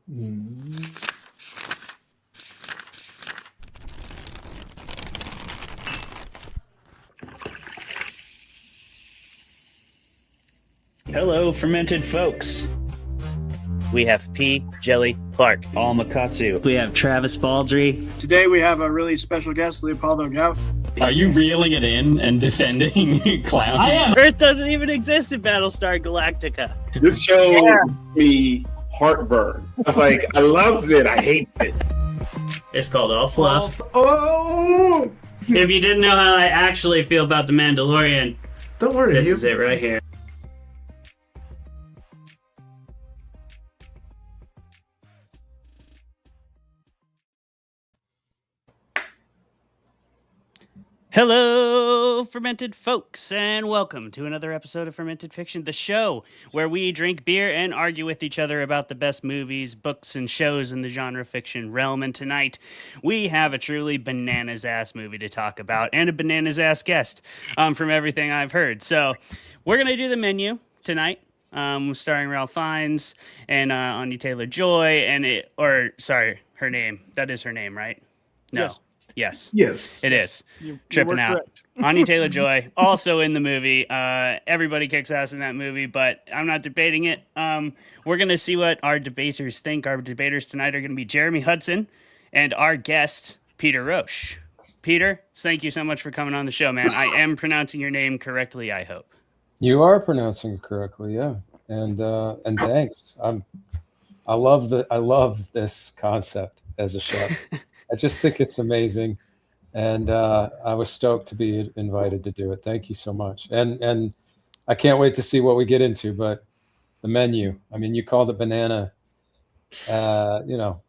Hello, fermented folks. We have P. Jelly Clark. All Makatsu. We have Travis Baldry. Today we have a really special guest, Leopoldo Gaut. Are you reeling it in and defending clowns? I am. Earth doesn't even exist in Battlestar Galactica. This show gave me heartburn. I was like, I loves it, I hate it. It's called All Fluff. Oh! If you didn't know how I actually feel about The Mandalorian, Don't worry, this is it right here. Hello, fermented folks, and welcome to another episode of Fermented Fiction, the show where we drink beer and argue with each other about the best movies, books, and shows in the genre fiction realm. And tonight, we have a truly bananas-ass movie to talk about, and a bananas-ass guest, from everything I've heard. So, we're going to do the menu tonight, starring Ralph Fiennes and Anya Taylor-Joy, her name. That is her name, right? No. Yes. Yes. It is. Tripping out. Anya Taylor-Joy, also in the movie. Everybody kicks ass in that movie, but I'm not debating it. We're going to see what our debaters think. Our debaters tonight are going to be Jeremy Hudson and our guest, Peter Rosch. Peter, thank you so much for coming on the show, man. I am pronouncing your name correctly, I hope. You are pronouncing it correctly, yeah. And thanks. I love this concept as a show. I just think it's amazing, and I was stoked to be invited to do it. Thank you so much, and I can't wait to see what we get into. But the menu, I mean, you called it banana. We'll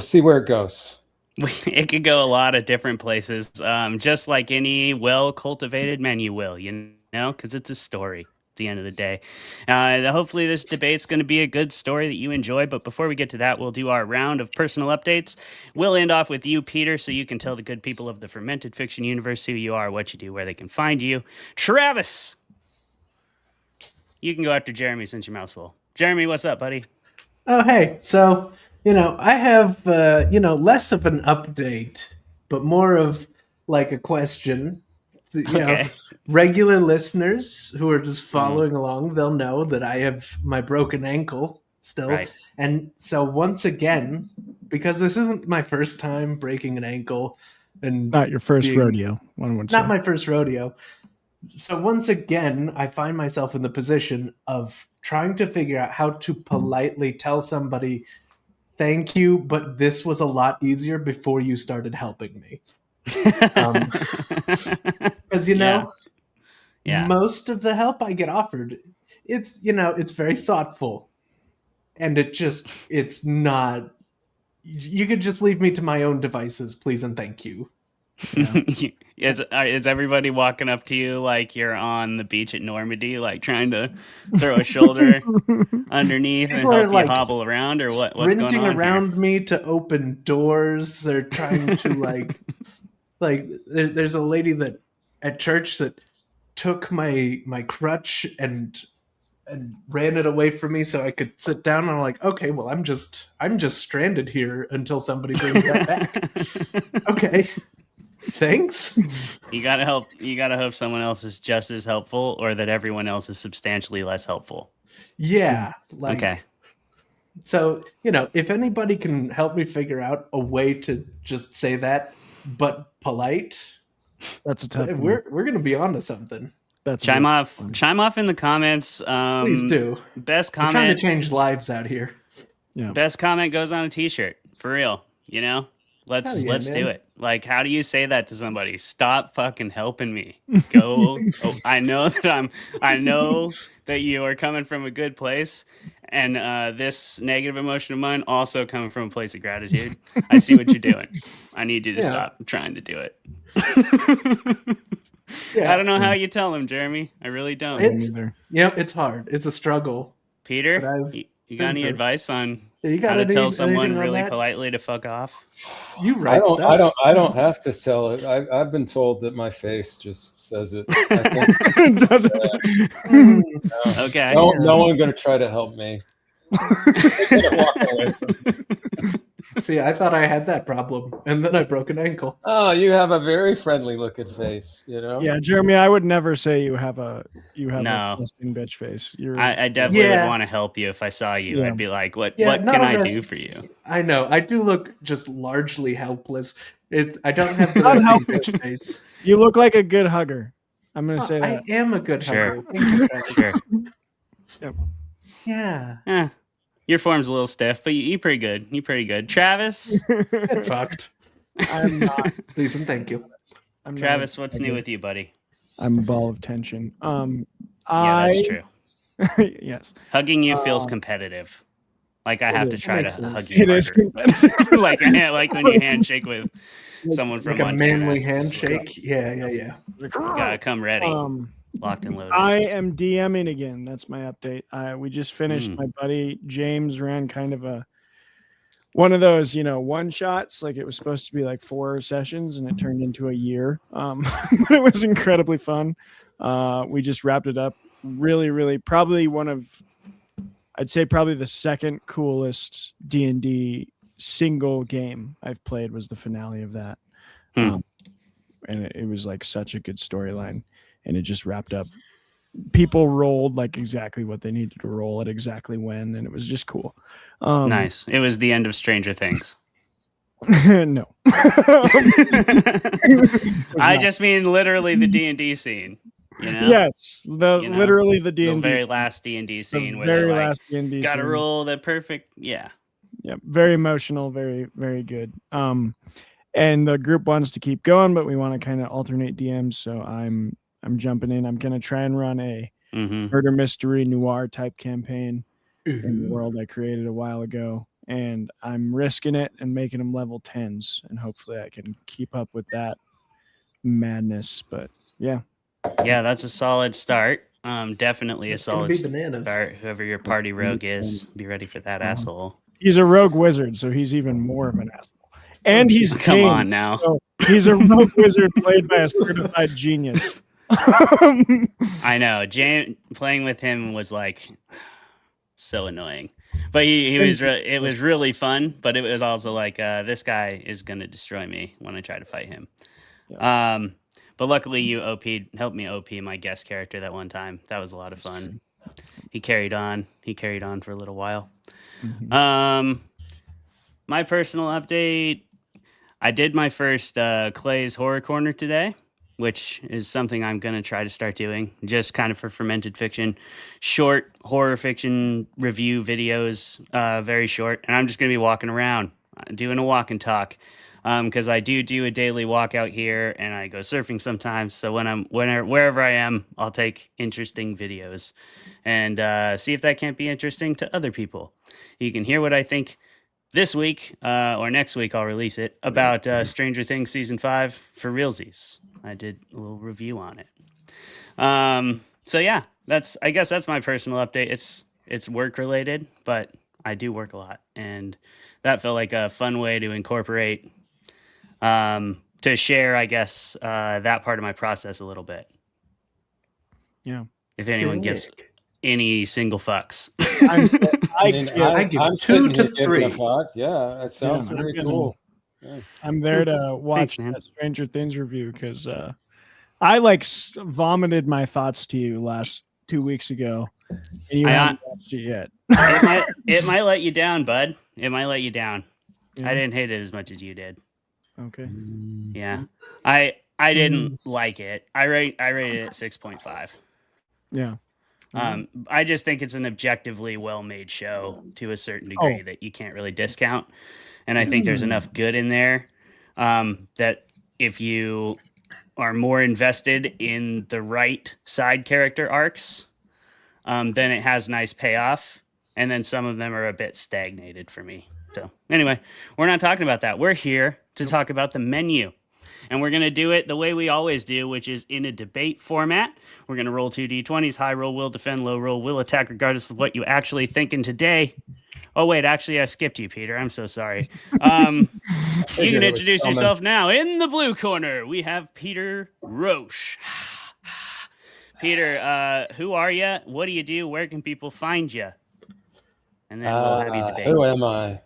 see where it goes. It could go a lot of different places, just like any well-cultivated menu will, because it's a story. The end of the day. Hopefully this debate's going to be a good story that you enjoy, but before we get to that, we'll do our round of personal updates. We'll end off with you, Peter, so you can tell the good people of the Fermented Fiction universe who you are, what you do, where they can find you. Travis! You can go after Jeremy since your mouth's full. Jeremy, what's up, buddy? Oh, hey. So, I have, less of an update, but more of like a question. So, Okay. Regular listeners who are just following along, they'll know that I have my broken ankle still. Right. And so once again, because this isn't my first time breaking an ankle, and Not your first rodeo, one would say. not my first rodeo. So once again, I find myself in the position of trying to figure out how to politely tell somebody, thank you, but this was a lot easier before you started helping me. Because most of the help I get offered, it's very thoughtful, and it's not. You could just leave me to my own devices, please and thank you. Is everybody walking up to you like you're on the beach at Normandy, like trying to throw a shoulder underneath and People help are, you hobble around, or what's going on sprinting around here? me to open doors. They're trying to like there's a lady that at church that took my crutch and ran it away from me so I could sit down, and I'm like, okay, well, I'm just stranded here until somebody brings that back. Okay, thanks. You gotta hope someone else is just as helpful, or that everyone else is substantially less helpful. Yeah, Okay. So if anybody can help me figure out a way to just say that but polite, That's a tough one. we're gonna be onto something. That's a Chime good off one. chime off in the comments. Please do. Best We're trying comment to change lives out here. Yeah. best comment goes on a t-shirt. For real. Let's Hell yeah, do man. it. Like, how do you say that to somebody? Stop fucking helping me. Go. I know that you are coming from a good place, and this negative emotion of mine also coming from a place of gratitude. I see what you're doing. I need you to stop trying to do it. Yeah. I don't know how you tell him, Jeremy. I really don't. It's hard. It's a struggle. Peter, But I've you got any been through. advice on You how got to tell anything someone on really that? politely to fuck off? You write stuff. I don't have to tell it. I've been told that my face just says it. I think, Does Mm. Okay. no one going to try to help me. They're gonna walk away See, I thought I had that problem, and then I broke an ankle. Oh, you have a very friendly looking face, you know? Yeah, Jeremy, I would never say you have a No. resting bitch face. You're I definitely Yeah. would want to help you if I saw you. Yeah. I'd be like, what Yeah, what not can a I rest- do for you? I know. I do look just largely helpless. I don't have the Not resting helpless. bitch face. you look like a good hugger. I'm gonna say I that. am a good Sure. hugger. Thank you, Travis. Sure. Yeah. Eh, your form's a little stiff, but you pretty good. You pretty good. Travis? Get fucked. I'm not. Please and thank you. I'm not Travis, a what's hugger. new with you, buddy? I'm a ball of tension. Yeah, that's true. Yes. Hugging you feels competitive. Like I have to is. try to Makes sense. hug you It is harder. competitive. like when you handshake with someone from Like a Montana. manly handshake. Yeah. You gotta come ready, locked and loaded. I am DMing again. That's my update. We just finished. Mm. My buddy James ran kind of one of those, one shots. Like it was supposed to be like 4 sessions, and it turned into a year. But it was incredibly fun. We just wrapped it up. Really, really, probably I'd say probably the second coolest D&D single game I've played was the finale of that. Hmm. And it was like such a good storyline, and it just wrapped up. People rolled like exactly what they needed to roll at exactly when, and it was just cool. Nice. It was the end of Stranger Things. No. I just mean literally the D&D scene. You know? Yes, literally the The D&D very scene. last D&D scene The where they're very like, last D&D gotta scene. roll the perfect. Yeah. Yeah, very emotional, very, very good. And the group wants to keep going, but we want to kind of alternate DMs. So I'm jumping in. I'm gonna try and run a Mm-hmm. murder mystery noir type campaign in the Ooh. world I created a while ago, and I'm risking it and making them level 10s, and hopefully I can keep up with that madness. But yeah, Yeah, that's a solid start. Definitely a It's gonna solid be bananas. start. Whoever your party rogue is, be ready for that asshole. he's a rogue wizard, so he's even more of an asshole. And he's Come James, on now. so he's a rogue wizard played by a certified genius. I know. Playing with him was like so annoying, but he was. It was really fun, but it was also like this guy is gonna destroy me when I try to fight him. But luckily you helped me OP my guest character that one time. That was a lot of fun. He carried on for a little while. Mhm. My personal update. I did my first Clay's Horror Corner today, which is something I'm going to try to start doing, just kind of for fermented fiction, short horror fiction review videos, very short. And I'm just going to be walking around, doing a walk and talk, because I do a daily walk out here, and I go surfing sometimes. So wherever I am, I'll take interesting videos and see if that can't be interesting to other people. You can hear what I think this week or next week. I'll release it about Stranger Things season 5 for realsies. I did a little review on it. So yeah, I guess that's my personal update. It's work related, but I do work a lot, and that felt like a fun way to incorporate, to share, I guess, that part of my process a little bit. Yeah. If anyone gives Sick. any single fucks. I give I'm 2 to sitting here giving 3. a fuck. Yeah, that sounds Yeah, very I'm gonna- cool. I'm there to watch man. that Stranger Things review because I like vomited my thoughts to you last 2 weeks ago, and you I- haven't watched it yet. it might let you down, bud. It might let you down. Yeah. I didn't hate it as much as you did. Okay. Yeah, I didn't like it. I rated it at 6.5. Yeah. I just think it's an objectively well-made show to a certain degree that you can't really discount, and I think there's enough good in there that if you are more invested in the right side character arcs, then it has nice payoff, and then some of them are a bit stagnated for me. So anyway, we're not talking about that. We're here to talk about the menu. And we're going to do it the way we always do, which is in a debate format. We're going to roll 2 d20s. High roll will defend, low roll will attack, regardless of what you actually think. And today, oh, wait, actually, I skipped you, Peter. I'm so sorry. You can introduce yourself now. In the blue corner, we have Peter Rosch. Peter, who are you? What do you do? Where can people find you? And then we'll have you debate. Who am I?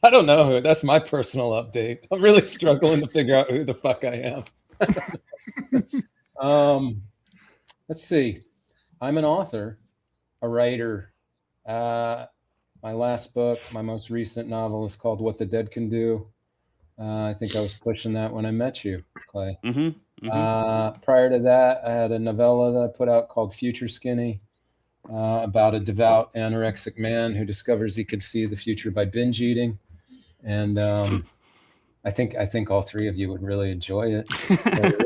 I don't know. That's my personal update. I'm really struggling to figure out who the fuck I am. Let's see. I'm an author, a writer. My last book, my most recent novel, is called What the Dead Can Do. I think I was pushing that when I met you, Clay. Prior to that, I had a novella that I put out called Future Skinny, about a devout anorexic man who discovers he could see the future by binge eating. And I think all three of you would really enjoy it.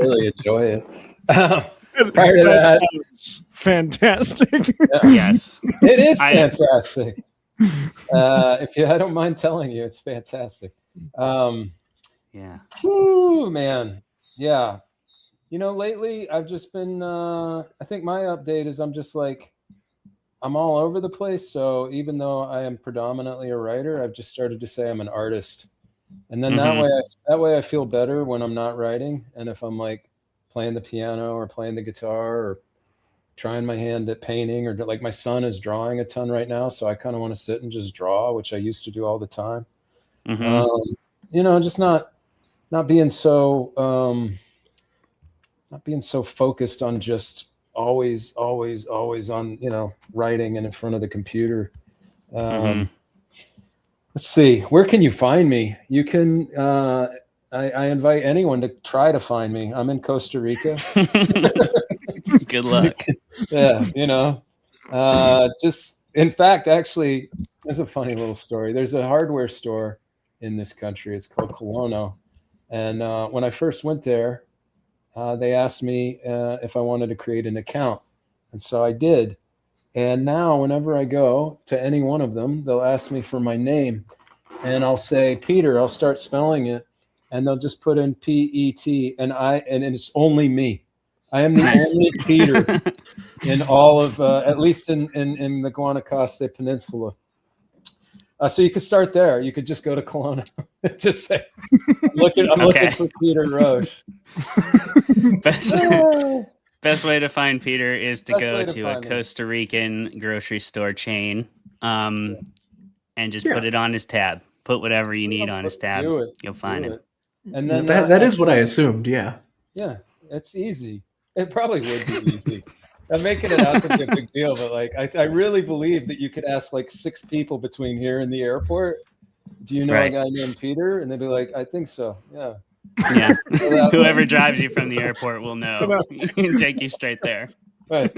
Really enjoy it. Prior to that, fantastic. Yes, it is fantastic. I don't mind telling you, it's fantastic. Yeah. Whew, man. Yeah. Lately I've just been, I think my update is I'm just like, I'm all over the place. So even though I am predominantly a writer, I've just started to say I'm an artist. And then that way I feel better when I'm not writing. And if I'm like playing the piano or playing the guitar or trying my hand at painting, or like my son is drawing a ton right now. So I kind of want to sit and just draw, which I used to do all the time. Just not being so, not being so focused on just always on, writing and in front of the computer. Let's see, where can you find me? You can, I invite anyone to try to find me. I'm in Costa Rica. Good luck. Yeah. Just, in fact, actually, there's a funny little story. There's a hardware store in this country. It's called Colono. And when I first went there, they asked me if I wanted to create an account. And so I did. And now whenever I go to any one of them, they'll ask me for my name. And I'll say, Peter, I'll start spelling it. And they'll just put in P-E-T. And it's only me. I am the only Peter in all of, at least in the Guanacaste Peninsula. So you could start there. You could just go to Kelowna. Just say, I'm looking for Peter Rosch. Best way to find Peter is to go to a Costa Rican grocery store chain, and just put it on his tab. Put whatever you need on his tab. You'll find him. And then that is what I assumed. Yeah. Yeah, it's easy. It probably would be easy. I'm making it out to be a big deal, but like I really believe that you could ask like 6 people between here and the airport, do you know a guy named Peter? And they'd be like, I think so. Yeah. Yeah. Whoever drives you from the airport will know and take you straight there. Right.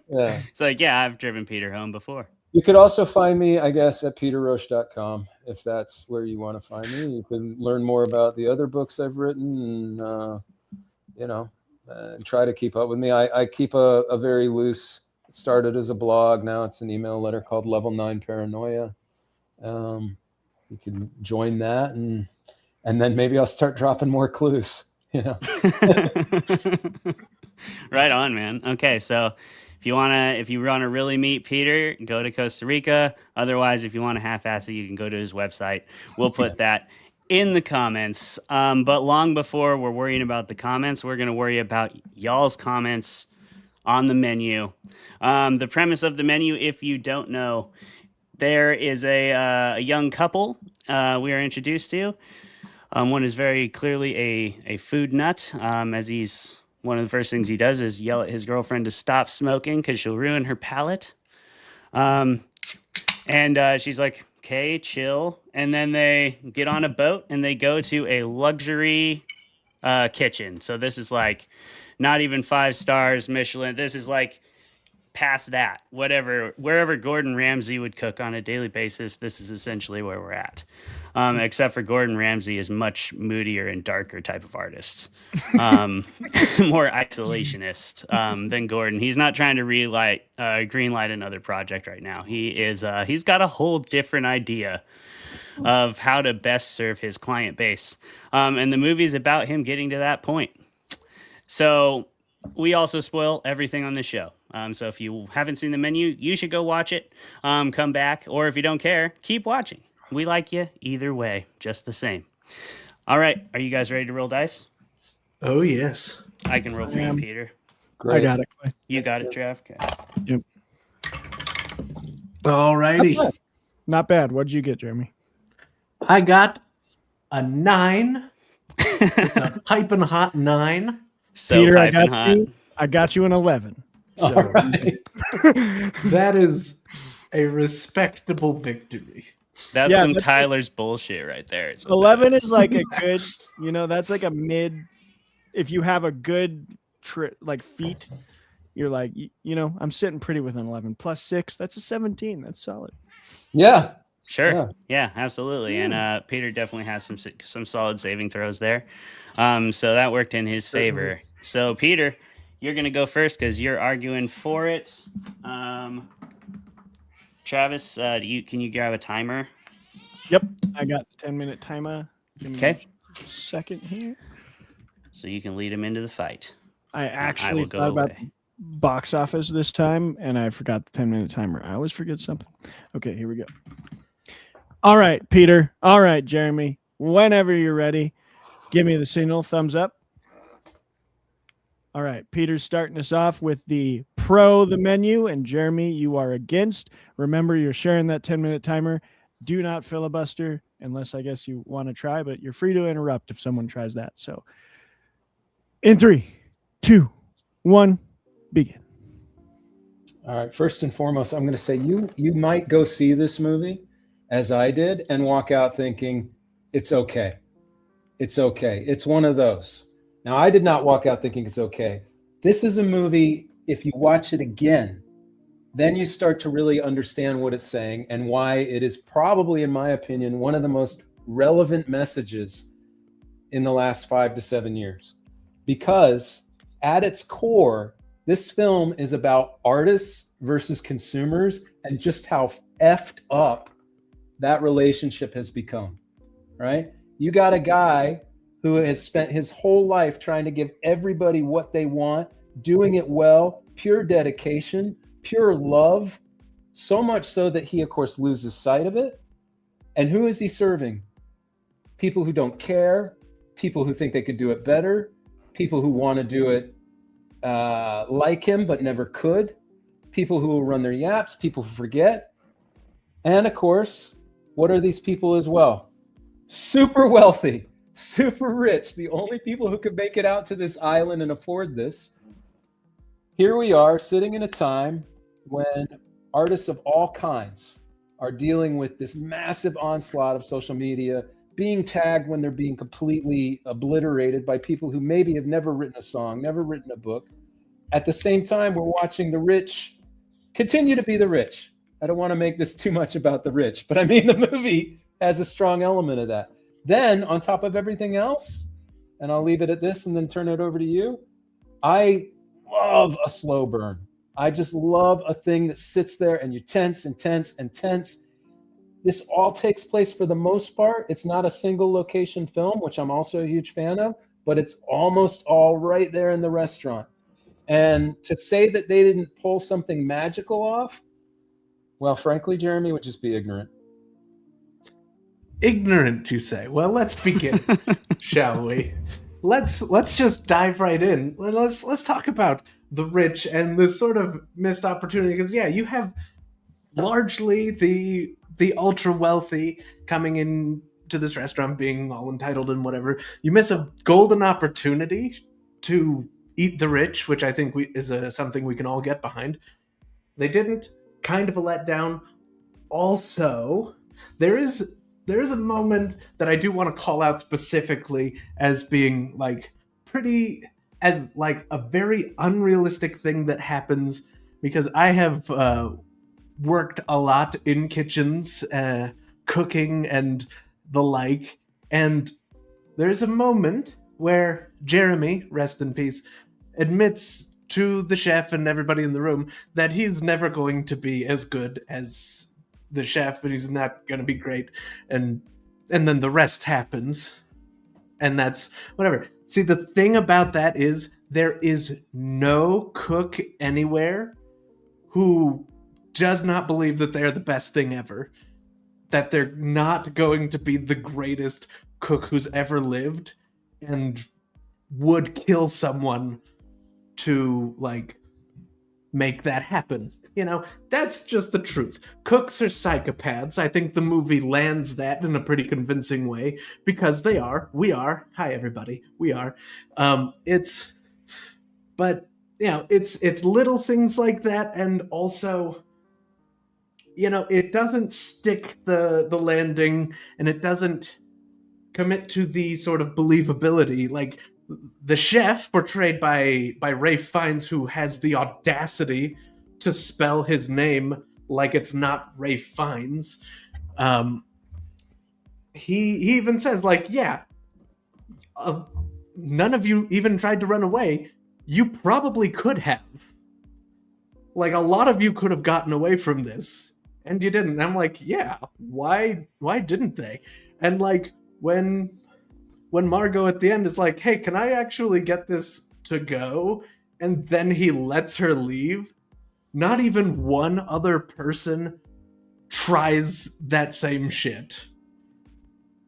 Yeah. It's like, yeah, I've driven Peter home before. You could also find me, I guess, at peterrosch.com if that's where you want to find me. You can learn more about the other books I've written and, and try to keep up with me. I keep a very loose, it started as a blog. Now it's an email letter called Level 9 Paranoia. You can join that and then maybe I'll start dropping more clues, Right on, man. Okay. So if you want to really meet Peter, go to Costa Rica. Otherwise, if you want to half-ass it, you can go to his website. We'll put that in the comments. But long before we're worrying about the comments, we're going to worry about y'all's comments on the menu. The premise of the menu, if you don't know, there is a young couple we are introduced to. One is very clearly a food nut, as one of the first things he does is yell at his girlfriend to stop smoking because she'll ruin her palate. And she's like, okay, chill. And then they get on a boat and they go to a luxury kitchen. So this is like not even 5 stars Michelin. This is like past that. Wherever Gordon Ramsay would cook on a daily basis, this is essentially where we're at. Except for Gordon Ramsay is much moodier and darker type of artist. More isolationist than Gordon. He's not trying to greenlight another project right now. He's got a whole different idea of how to best serve his client base. And the movie's about him getting to that point. So we also spoil everything on this show. So if you haven't seen the menu, you should go watch it, come back, or if you don't care, keep watching. We like you either way, just the same. All right. Are you guys ready to roll dice? Oh, yes. I can roll for you, Peter. Great. I got it. You got it, Trev? Okay. Yep. All righty. Not bad. What'd you get, Jeremy? I got a 9. It's a piping hot 9. So Peter, piping hot. I got you an 11. So All right. That is a respectable victory. That's Yeah, some that's- Tyler's bullshit right there. Is what that 11 is like a good, that's like a mid. If you have a good like feat, you're like, I'm sitting pretty with an 11 plus 6. That's a 17. That's solid. Yeah. Sure. Yeah. Yeah, absolutely. And Peter definitely has some solid saving throws there. So that worked in his favor. So Peter, you're gonna go first because you're arguing for it. Travis, can you grab a timer? Yep, I got the 10-minute timer. Give me Okay. a second here. So you can lead him into the fight. I I actually will go thought about away. box office this time, and I forgot the 10-minute timer. I always forget something. Okay, here we go. All right, Peter. All right, Jeremy. Whenever you're ready, give me the signal. Thumbs up. All right, Peter's starting us off with the menu, and Jeremy, you are against. Remember, you're sharing that 10-minute timer. Do not filibuster unless I guess you want to try, but you're free to interrupt if someone tries that. So in 3, 2, 1, begin. All right. First and foremost, I'm going to say you might go see this movie as I did and walk out thinking it's okay. It's okay. It's one of those. Now, I did not walk out thinking it's okay. This is a movie, if you watch it again, then you start to really understand what it's saying and why it is probably, in my opinion, one of the most relevant messages in the last 5 to 7 years. Because at its core, this film is about artists versus consumers and just how effed up that relationship has become, right? You got a guy who has spent his whole life trying to give everybody what they want, doing it well, pure dedication, pure love, so much so that he, of course, loses sight of it. And who is he serving? People who don't care, people who think they could do it better, people who want to do it like him but never could, people who will run their yaps, people who forget. And of course, what are these people as well? Super wealthy, super rich, the only people who could make it out to this island and afford this. Here we are sitting in a time when artists of all kinds are dealing with this massive onslaught of social media, being tagged when they're being completely obliterated by people who maybe have never written a song, never written a book. At the same time, we're watching the rich continue to be the rich. I don't want to make this too much about the rich, but I mean, the movie has a strong element of that. Then on top of everything else, and I'll leave it at this and then turn it over to you, I love a slow burn. I just love a thing that sits there and you tense and tense and tense. This all takes place, for the most part, it's not a single location film, which I'm also a huge fan of, but it's almost all right there in the restaurant. And to say that they didn't pull something magical off, well, frankly, Jeremy, would just be ignorant. Ignorant, you say? Well, let's begin, shall we? Let's just dive right in. Let's talk about the rich and this sort of missed opportunity. Because yeah, you have largely the ultra wealthy coming in to this restaurant, being all entitled and whatever. You miss a golden opportunity to eat the rich, which I think is something we can all get behind. They didn't. Kind of a letdown. Also, there is a moment that I do want to call out specifically as being like as a very unrealistic thing that happens, because I have worked a lot in kitchens, cooking and the like, and there's a moment where Jeremy, rest in peace, admits to the chef and everybody in the room that he's never going to be as good as the chef, but he's not going to be great. And then the rest happens. And that's whatever. See, the thing about that is there is no cook anywhere who does not believe that they're the best thing ever. That they're not going to be the greatest cook who's ever lived and would kill someone to make that happen. You know, that's just the truth. Cooks are psychopaths. I think the movie lands that in a pretty convincing way because they are. We are. Hi, everybody. We are. But you know, it's little things like that, and also, you know, it doesn't stick the landing, and it doesn't commit to the sort of believability. Like the chef, portrayed by Rafe Fiennes, who has the audacity to spell his name like it's not Rafe Fiennes. He even says, like, yeah, none of you even tried to run away. You probably could have. Like, a lot of you could have gotten away from this, and you didn't. And I'm like, yeah, why didn't they? And like when Margot at the end is like, hey, can I actually get this to go? And then he lets her leave. Not even one other person tries that same shit.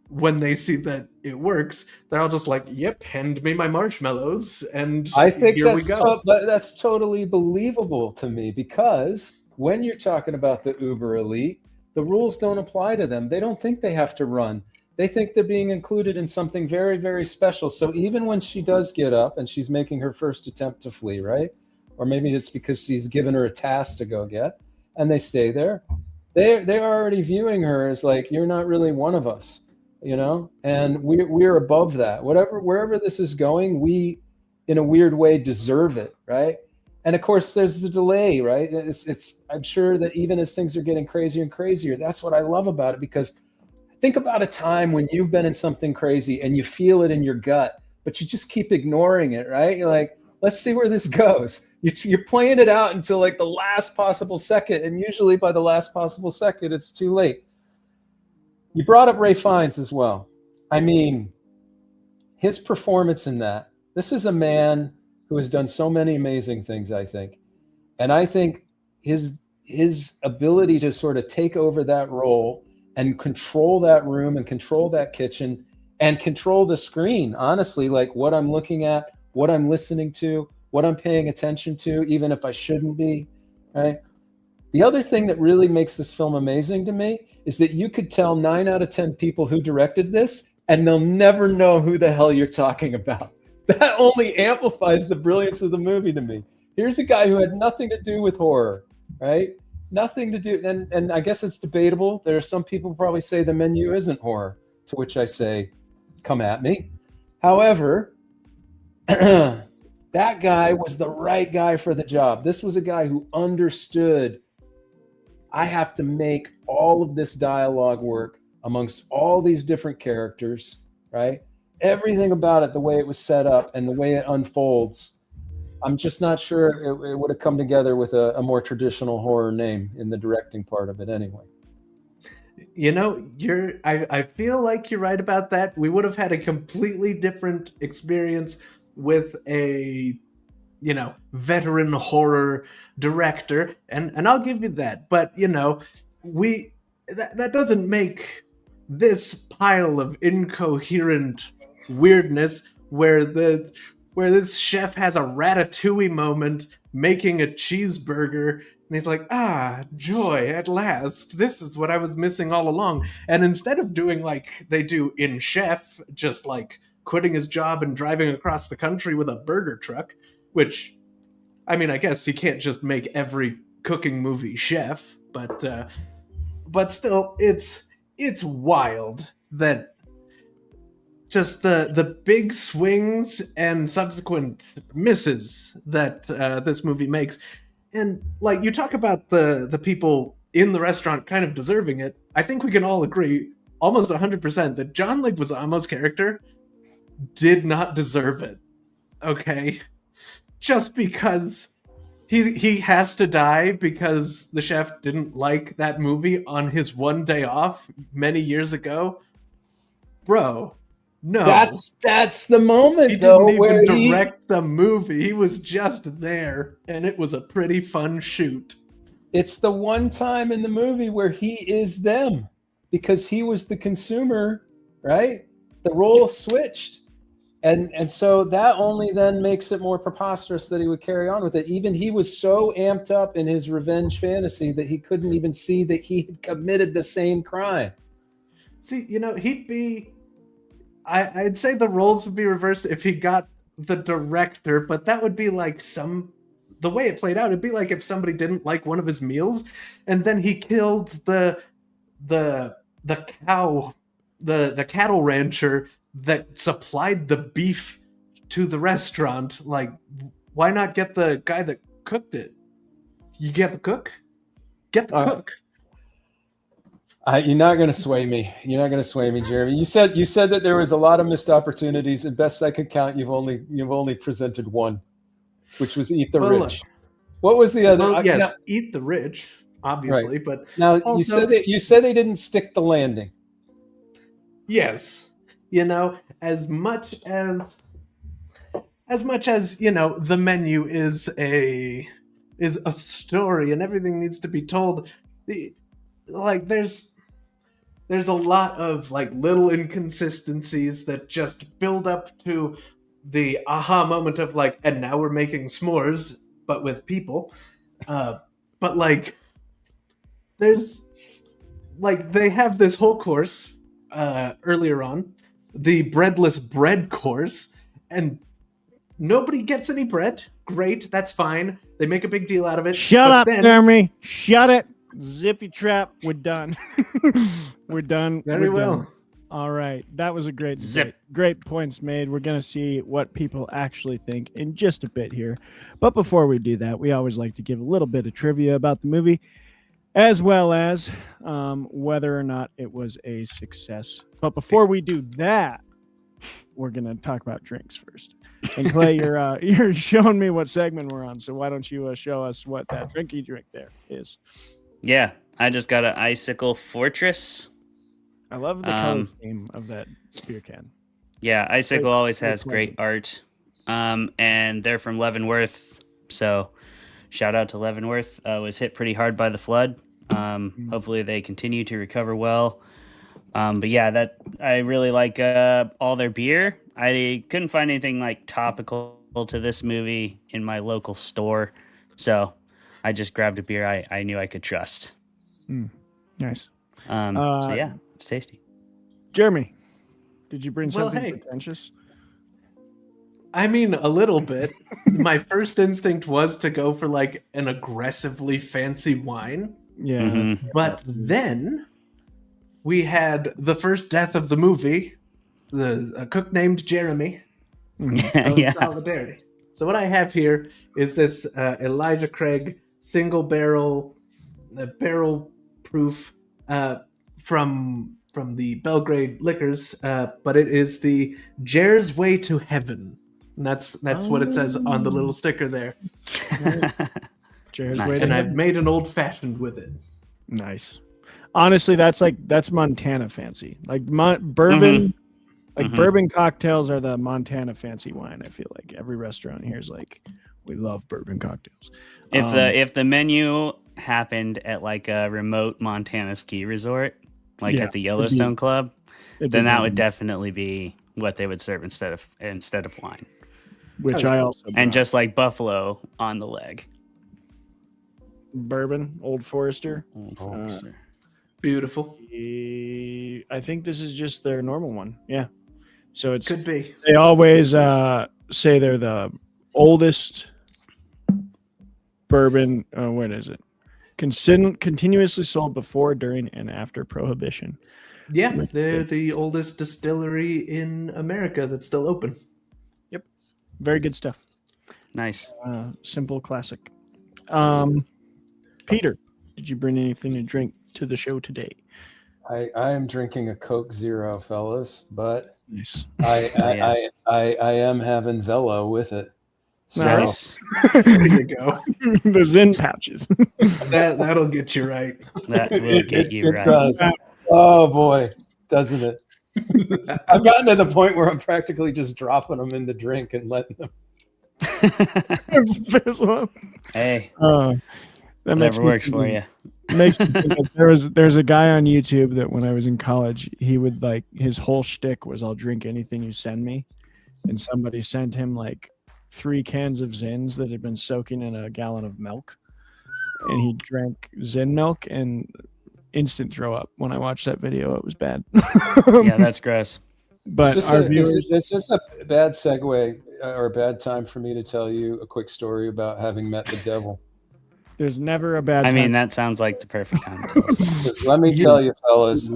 When they see that it works, they're all just like, yep, hand me my marshmallows, and I think here we go. that's totally believable to me, because when you're talking about the uber elite, the rules don't apply to them. They don't think they have to run. They think they're being included in something very, very special. So even when she does get up and she's making her first attempt to flee, right? Or maybe it's because she's given her a task to go get, and they stay there. They're already viewing her as like, you're not really one of us, you know? And we're above that. Wherever this is going, we, in a weird way, deserve it, right? And of course, there's the delay, right? I'm sure that even as things are getting crazier and crazier, that's what I love about it, because think about a time when you've been in something crazy and you feel it in your gut, but you just keep ignoring it, right? You're like, let's see where this goes. You're playing it out until like the last possible second, and usually by the last possible second, it's too late. You brought up Ray Fiennes as well. I mean, his performance in that. This is a man who has done so many amazing things, I think. And I think his ability to sort of take over that role and control that room and control that kitchen and control the screen, honestly, like what I'm looking at, what I'm listening to, what I'm paying attention to, even if I shouldn't be, right? The other thing that really makes this film amazing to me is that you could tell 9 out of 10 people who directed this, and they'll never know who the hell you're talking about. That only amplifies the brilliance of the movie to me. Here's a guy who had nothing to do with horror, right? Nothing to do, and I guess it's debatable. There are some people who probably say the menu isn't horror, to which I say, come at me. However, that guy was the right guy for the job. This was a guy who understood, I have to make all of this dialogue work amongst all these different characters, right? Everything about it, the way it was set up and the way it unfolds, I'm just not sure it would have come together with a more traditional horror name in the directing part of it anyway. You know, I feel like you're right about that. We would have had a completely different experience with a, you know, veteran horror director, and I'll give you that. But, you know, that doesn't make this pile of incoherent weirdness where this chef has a ratatouille moment making a cheeseburger, and he's like, joy at last. This is what I was missing all along. And instead of doing like they do in Chef, just like quitting his job and driving across the country with a burger truck, which, I mean, I guess you can't just make every cooking movie Chef, but still, it's wild that just the big swings and subsequent misses that this movie makes. And like, you talk about the people in the restaurant kind of deserving it. I think we can all agree almost 100% that John Leguizamo's character did not deserve it. Okay? Just because he has to die because the chef didn't like that movie on his one day off many years ago. Bro, no. That's the moment, he though, didn't where even direct the movie. He was just there, and it was a pretty fun shoot. It's the one time in the movie where he is them, because he was the consumer, right? The role switched. And so that only then makes it more preposterous that he would carry on with it. Even he was so amped up in his revenge fantasy that he couldn't even see that he had committed the same crime. See, he'd be. I'd say the roles would be reversed if he got the director, but that would be like the way it played out. It'd be like if somebody didn't like one of his meals, and then he killed the cow, the cattle rancher that supplied the beef to the restaurant. Like, why not get the guy that cooked it? You get the cook? Get the cook. You're not going to sway me. You're not going to sway me, Jeremy. You said that there was a lot of missed opportunities, and best I could count, you've only presented one, which was Eat the Rich. Look, what was the other? well, yes, Eat the Rich, obviously, right. but now also, you said they didn't stick the landing. Yes, as much as the menu is a story and everything needs to be told. Like there's a lot of like little inconsistencies that just build up to the aha moment of like, and now we're making s'mores, but with people. But like, there's like they have this whole course earlier on, the breadless bread course, and nobody gets any bread. Great, that's fine. They make a big deal out of it. Shut up, Jeremy. Shut it. Zippy trap. We're done. We're done. Very We're well. done. All right. That was a great Zip. Great points made. We're going to see what people actually think in just a bit here. But before we do that, we always like to give a little bit of trivia about the movie, as well as whether or not it was a success. But before we do that, we're going to talk about drinks first. And Clay, you're showing me what segment we're on. So why don't you show us what that drinky drink there is? Yeah, I just got an Icicle Fortress. I love the color scheme of that beer can. Yeah, Icicle always very has great art. And they're from Leavenworth, so shout out to Leavenworth. Was hit pretty hard by the flood. Hopefully they continue to recover well. But yeah, that I really like all their beer. I couldn't find anything like topical to this movie in my local store, so I just grabbed a beer I knew I could trust. Nice. So yeah, it's tasty. Jeremy, did you bring Well, something hey. pretentious? I mean, a little bit. My first instinct was to go for like an aggressively fancy wine, Yeah. Mhm. but then we had the first death of the movie, a cook named Jeremy. So in solidarity. So what I have here is this Elijah Craig single barrel proof from the Belgrade Liquors, but it is the Jer's Way to Heaven. And that's what it says on the little sticker there. Jer's Nice. Way to And Heaven. I've made an old fashioned with it. Nice. Honestly, that's Montana fancy. Like bourbon, bourbon cocktails are the Montana fancy wine. I feel like every restaurant here is like, we love bourbon cocktails. If the menu happened at like a remote Montana ski resort, like Yeah, at the Yellowstone Club, it'd then be that bourbon, would definitely be what they would serve instead of wine. which I also And brought. just like buffalo on the leg. Bourbon, Old Forester. Beautiful. I think this is just their normal one. Yeah. So it's Could be. they always say they're the oldest bourbon. What is it? Continuously sold before, during, and after Prohibition. Yeah, they're the oldest distillery in America that's still open. Very good stuff. Nice. Simple classic. Peter, did you bring anything to drink to the show today? I am drinking a Coke Zero, fellas, but Nice. I am having Velo with it. So, Nice. There you go. The Zen pouches. That'll get you right. That will get you it right. does. Oh boy, doesn't it? I've gotten to the point where I'm practically just dropping them in the drink and letting them. Hey, That makes whatever me works think for of- you. Makes me think of- there's a guy on YouTube that when I was in college, he would like his whole shtick was I'll drink anything you send me, and somebody sent him like 3 cans of Zins that had been soaking in a gallon of milk, and he drank Zin milk and instant throw up. When I watched that video, it was bad. Yeah, that's gross. But our viewers, it's just a bad segue or a bad time for me to tell you a quick story about having met the devil. there's never a bad I time. mean, that sounds like the perfect time to tell us. Let me tell you, fellas.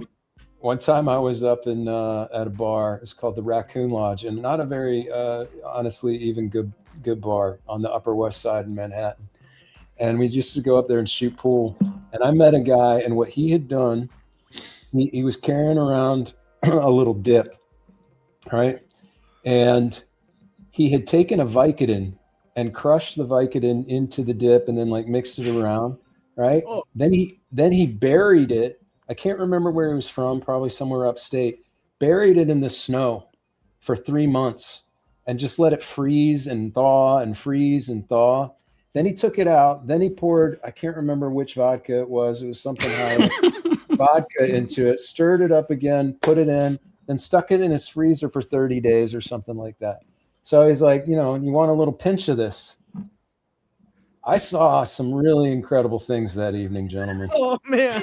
One time I was up in at a bar. It's called the Raccoon Lodge, and not a very honestly even good bar on the Upper West Side in Manhattan. And we used to go up there and shoot pool. And I met a guy, and what he had done, he was carrying around a little dip, right? And he had taken a Vicodin and crushed the Vicodin into the dip and then like mixed it around, right? Oh. Then he buried it. I can't remember where he was from, probably somewhere upstate. Buried it in the snow for 3 months and just let it freeze and thaw and freeze and thaw. Then he took it out. Then he poured, I can't remember which vodka it was. It was something high vodka into it, stirred it up again, put it in, then stuck it in his freezer for 30 days or something like that. So he's like, you want a little pinch of this. I saw some really incredible things that evening, gentlemen. Oh man!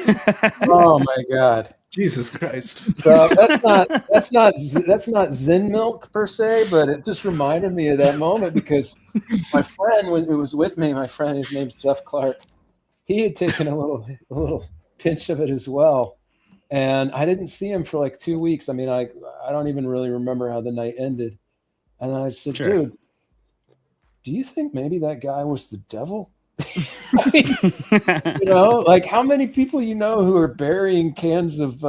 Oh my God! Jesus Christ! So that's not Zin milk per se, but it just reminded me of that moment because my friend who was with me, his name's Jeff Clark. He had taken a little pinch of it as well, and I didn't see him for like 2 weeks. I mean, I don't even really remember how the night ended. And I said, Sure. Dude, do you think maybe that guy was the devil? I mean, like how many people who are burying cans of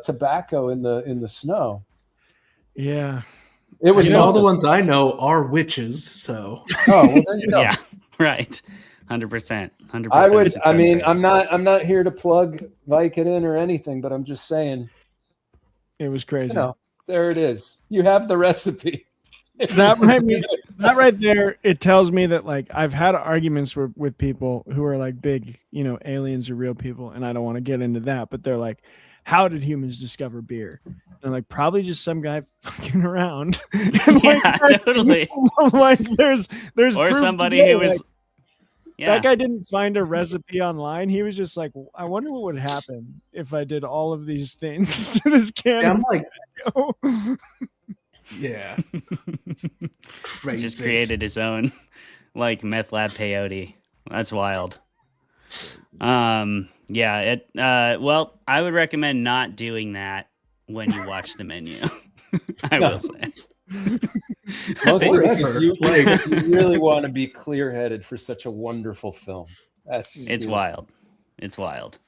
tobacco in the snow? Yeah, It was all the ones I know are witches. So oh, well, there you go. Yeah, right. 100%. 100%. I would. success I mean, rate. I'm not here to plug Vicodin or anything, but I'm just saying. it was crazy. There it is. You have the recipe. That right there, it tells me that like I've had arguments with people who are like big, aliens are real people, and I don't want to get into that, but they're like, how did humans discover beer? And like probably just some guy fucking around. Yeah, totally. Like there's Or proof somebody today, who was like, yeah. that guy didn't find a recipe online. He was just like, I wonder what would happen if I did all of these things to this can. I'm like, tobacco. yeah, crazy. Just created his own like meth lab peyote. That's wild. Yeah, well, I would recommend not doing that when you watch the menu. I will say. Mostly because you really want to be clear-headed for such a wonderful film. It's wild. It's wild.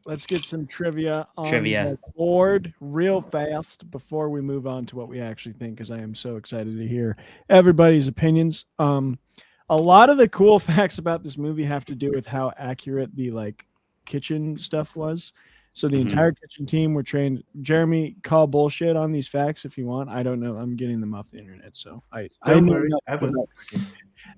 Let's get some trivia on Trivia. the board real fast before we move on to what we actually think, because I am so excited to hear everybody's opinions. A lot of the cool facts about this movie have to do with how accurate the like kitchen stuff was. So the entire kitchen team were trained. Jeremy, call bullshit on these facts if you want. I don't know. I'm getting them off the internet, so Don't worry, I will.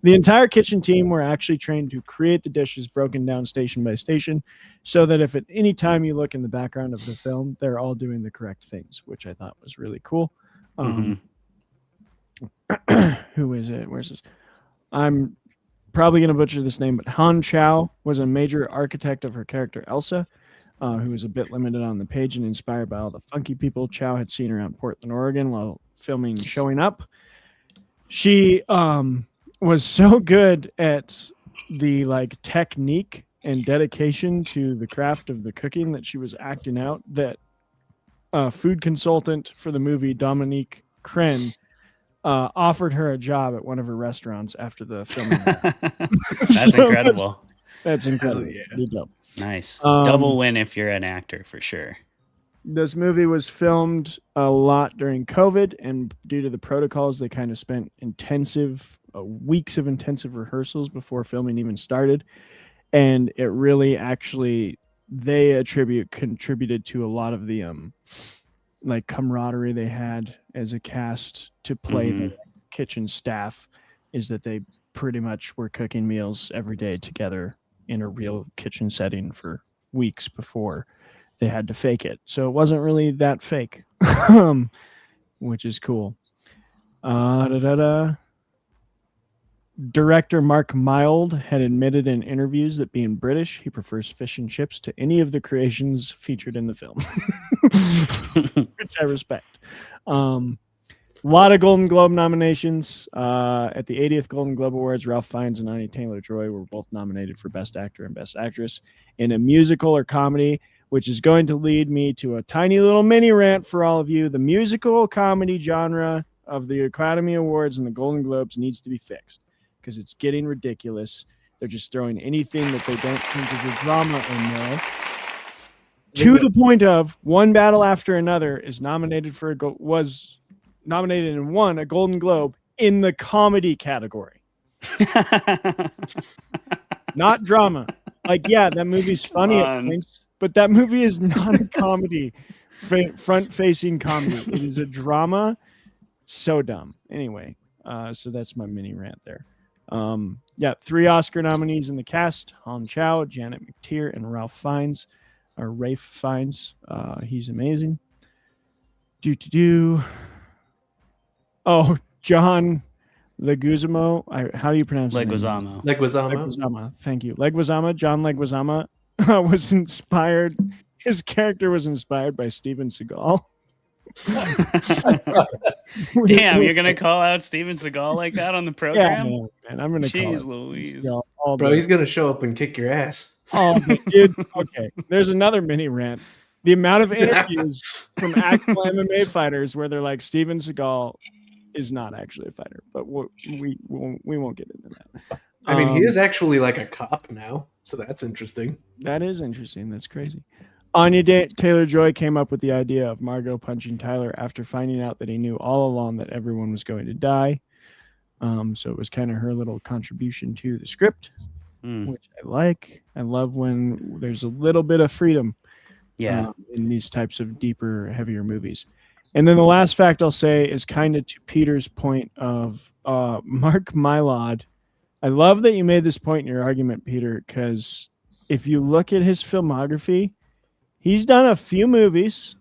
The entire kitchen team were actually trained to create the dishes broken down station by station, so that if at any time you look in the background of the film, they're all doing the correct things, which I thought was really cool. Who is it? Where's this? I'm probably going to butcher this name, but Han Chow was a major architect of her character Elsa, who was a bit limited on the page and inspired by all the funky people Chow had seen around Portland, Oregon while filming Showing Up. She was so good at the like technique and dedication to the craft of the cooking that she was acting out that a food consultant for the movie, Dominique Crenn, offered her a job at one of her restaurants after the filming. That's So incredible. That's incredible. Hell yeah. Pretty dope. Nice. Double win if you're an actor for sure. This movie was filmed a lot during COVID, and due to the protocols, they kind of spent weeks of intensive rehearsals before filming even started. And it really actually, they contributed to a lot of the like camaraderie they had as a cast to play the kitchen staff, is that they pretty much were cooking meals every day together in a real kitchen setting for weeks before they had to fake it. So it wasn't really that fake. which is cool. Director Mark Mild had admitted in interviews that being British, he prefers fish and chips to any of the creations featured in the film, which I respect. A lot of Golden Globe nominations. At the 80th Golden Globe Awards, Ralph Fiennes and Anya Taylor-Joy were both nominated for Best Actor and Best Actress in a musical or comedy, which is going to lead me to a tiny little mini rant for all of you. The musical comedy genre of the Academy Awards and the Golden Globes needs to be fixed because it's getting ridiculous. They're just throwing anything that they don't think is a drama in there. To the point of One Battle After Another is nominated for was nominated and won a Golden Globe in the comedy category. Not drama. Like, yeah, that movie's funny at points, but that movie is not a comedy, front-facing comedy. It is a drama. So dumb. Anyway, so that's my mini rant there. 3 Oscar nominees in the cast: Hong Chow, Janet McTeer, and Ralph Fiennes. Or Rafe Fiennes. He's amazing. Oh, John Leguizamo. How do you pronounce his name? Leguizamo. Thank you. Leguizamo. John Leguizamo was inspired. His character was inspired by Steven Seagal. Damn, you're gonna call out Steven Seagal like that on the program? Yeah, man, I'm gonna Jeez Louise. Bro, he's gonna show up and kick your ass. Oh, dude. Okay, there's another mini rant. The amount of interviews from actual MMA fighters where they're like, Steven Seagal is not actually a fighter, but we won't get into that. I mean, he is actually like a cop now, so that's interesting. That is interesting. That's crazy. Anya Taylor-Joy came up with the idea of Margot punching Tyler after finding out that he knew all along that everyone was going to die. So it was kind of her little contribution to the script, which I like. I love when there's a little bit of freedom in these types of deeper, heavier movies. And then the last fact I'll say is kind of to Peter's point of Mark Mylod. I love that you made this point in your argument, Peter, because if you look at his filmography, he's done a few movies,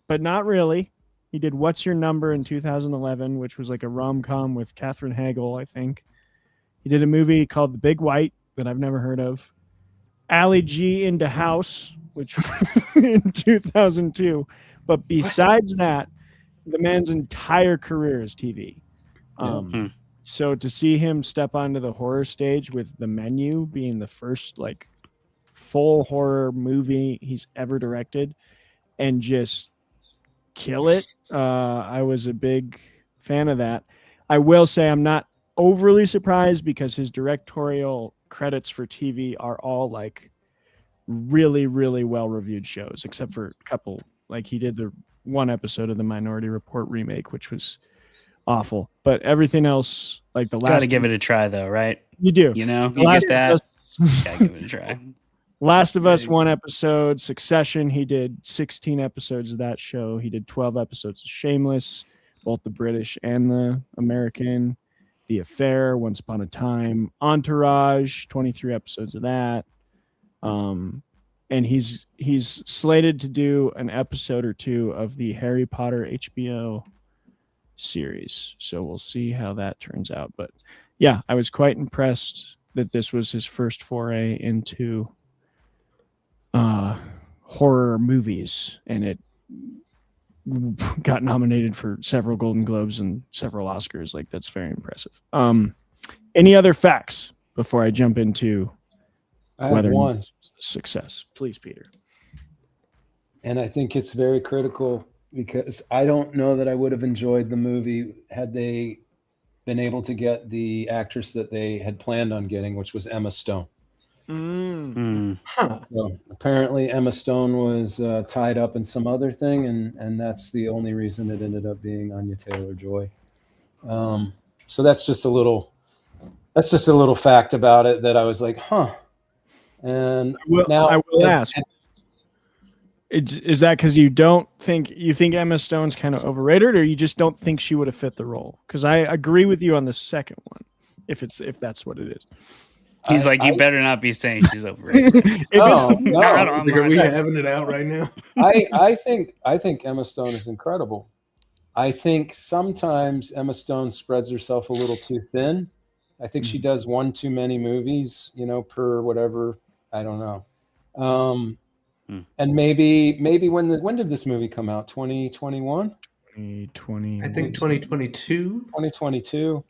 but not really. He did What's Your Number in 2011, which was like a rom-com with Katherine Hagel, I think. He did a movie called The Big White that I've never heard of. Ali G into House, which was in 2002. But besides that, the man's entire career is TV. So to see him step onto the horror stage with The Menu being the first like full horror movie he's ever directed and just kill it, I was a big fan of that. I will say I'm not overly surprised because his directorial credits for TV are all like really, really well-reviewed shows, except for a couple. Like he did the one episode of the Minority Report remake, which was awful. But everything else, like the last... Gotta give it a try, though, right? You do. You know? You get that. Gotta give it a try. Last of Us, one episode. Succession, he did 16 episodes of that show. He did 12 episodes of Shameless, both the British and the American. The Affair, Once Upon a Time. Entourage, 23 episodes of that. And he's slated to do an episode or two of the Harry Potter HBO series. So we'll see how that turns out. But yeah, I was quite impressed that this was his first foray into horror movies, and it got nominated for several Golden Globes and several Oscars. Like, that's very impressive. Any other facts before I jump into whether one success? Please, Peter. And I think it's very critical because I don't know that I would have enjoyed the movie had they been able to get the actress that they had planned on getting, which was Emma Stone. So apparently Emma Stone was tied up in some other thing, and that's the only reason it ended up being Anya Taylor-Joy. So that's just a little fact about it that I was like, huh. And I will ask, is that because you think Emma Stone's kind of overrated, or you just don't think she would have fit the role? Because I agree with you on the second one, if that's what it is. He's you better not be saying she's overrated. Are we having it out right now? I think Emma Stone is incredible. I think sometimes Emma Stone spreads herself a little too thin. I think she does one too many movies, per whatever. I don't know. And maybe when did this movie come out? 2021? 2020. I think 2022. 2022.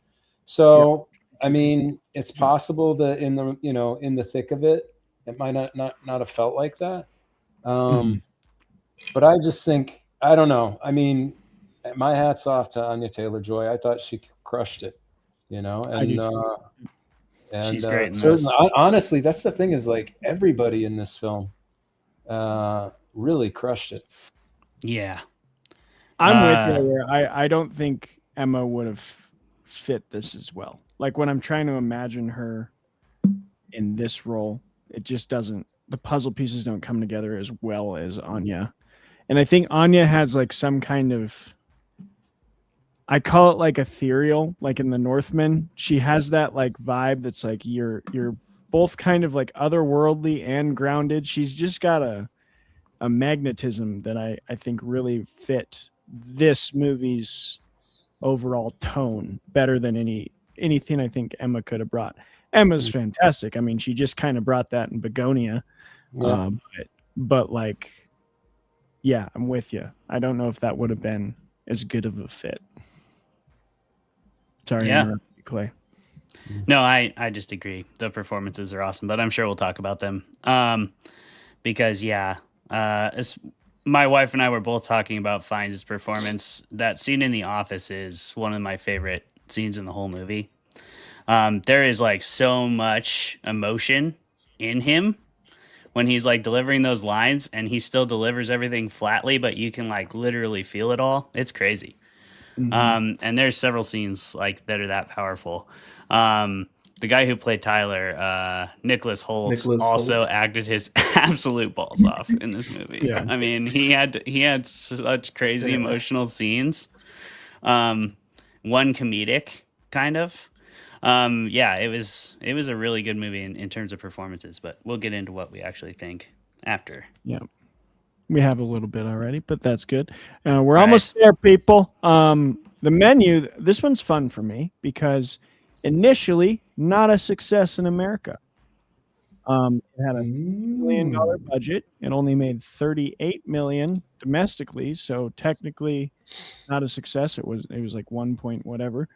So, I mean, it's possible that in the thick of it, it might not have felt like that. But I just think, I don't know. I mean, my hat's off to Anya Taylor-Joy. I thought she crushed it, and She's great in certainly, this. honestly, that's the thing, is like everybody in this film really crushed it. Yeah. I'm with you there. I don't think Emma would have fit this as well. Like when I'm trying to imagine her in this role, it just doesn't, the puzzle pieces don't come together as well as Anya. And I think Anya has like some kind of, I call it like ethereal, like in the Northman. She has that like vibe that's like you're both kind of like otherworldly and grounded. She's just got a magnetism that I think really fit this movie's overall tone better than anything I think Emma could have brought. Emma's fantastic. I mean, she just kind of brought that in Begonia. Yeah. But like, yeah, I'm with you. I don't know if that would have been as good of a fit. Sorry, Yeah. to interrupt you, Clay. No, I just agree. The performances are awesome, but I'm sure we'll talk about them. Because my wife and I were both talking about Fiennes' performance. That scene in the office is one of my favorite scenes in the whole movie. There is like so much emotion in him when he's like delivering those lines, and he still delivers everything flatly, but you can like literally feel it all. It's crazy. And there's several scenes like that are that powerful. The guy who played Tyler, Nicholas Hoult, also acted his absolute balls off in this movie. Yeah. I mean, he had such crazy emotional scenes. One comedic kind of. It was a really good movie in terms of performances, but we'll get into what we actually think after. Yeah. We have a little bit already, but that's good. We're almost there, people. The menu, this one's fun for me because initially not a success in America. It had a $1 million budget. It only made $38 million domestically, so technically not a success. It was like 1 point whatever.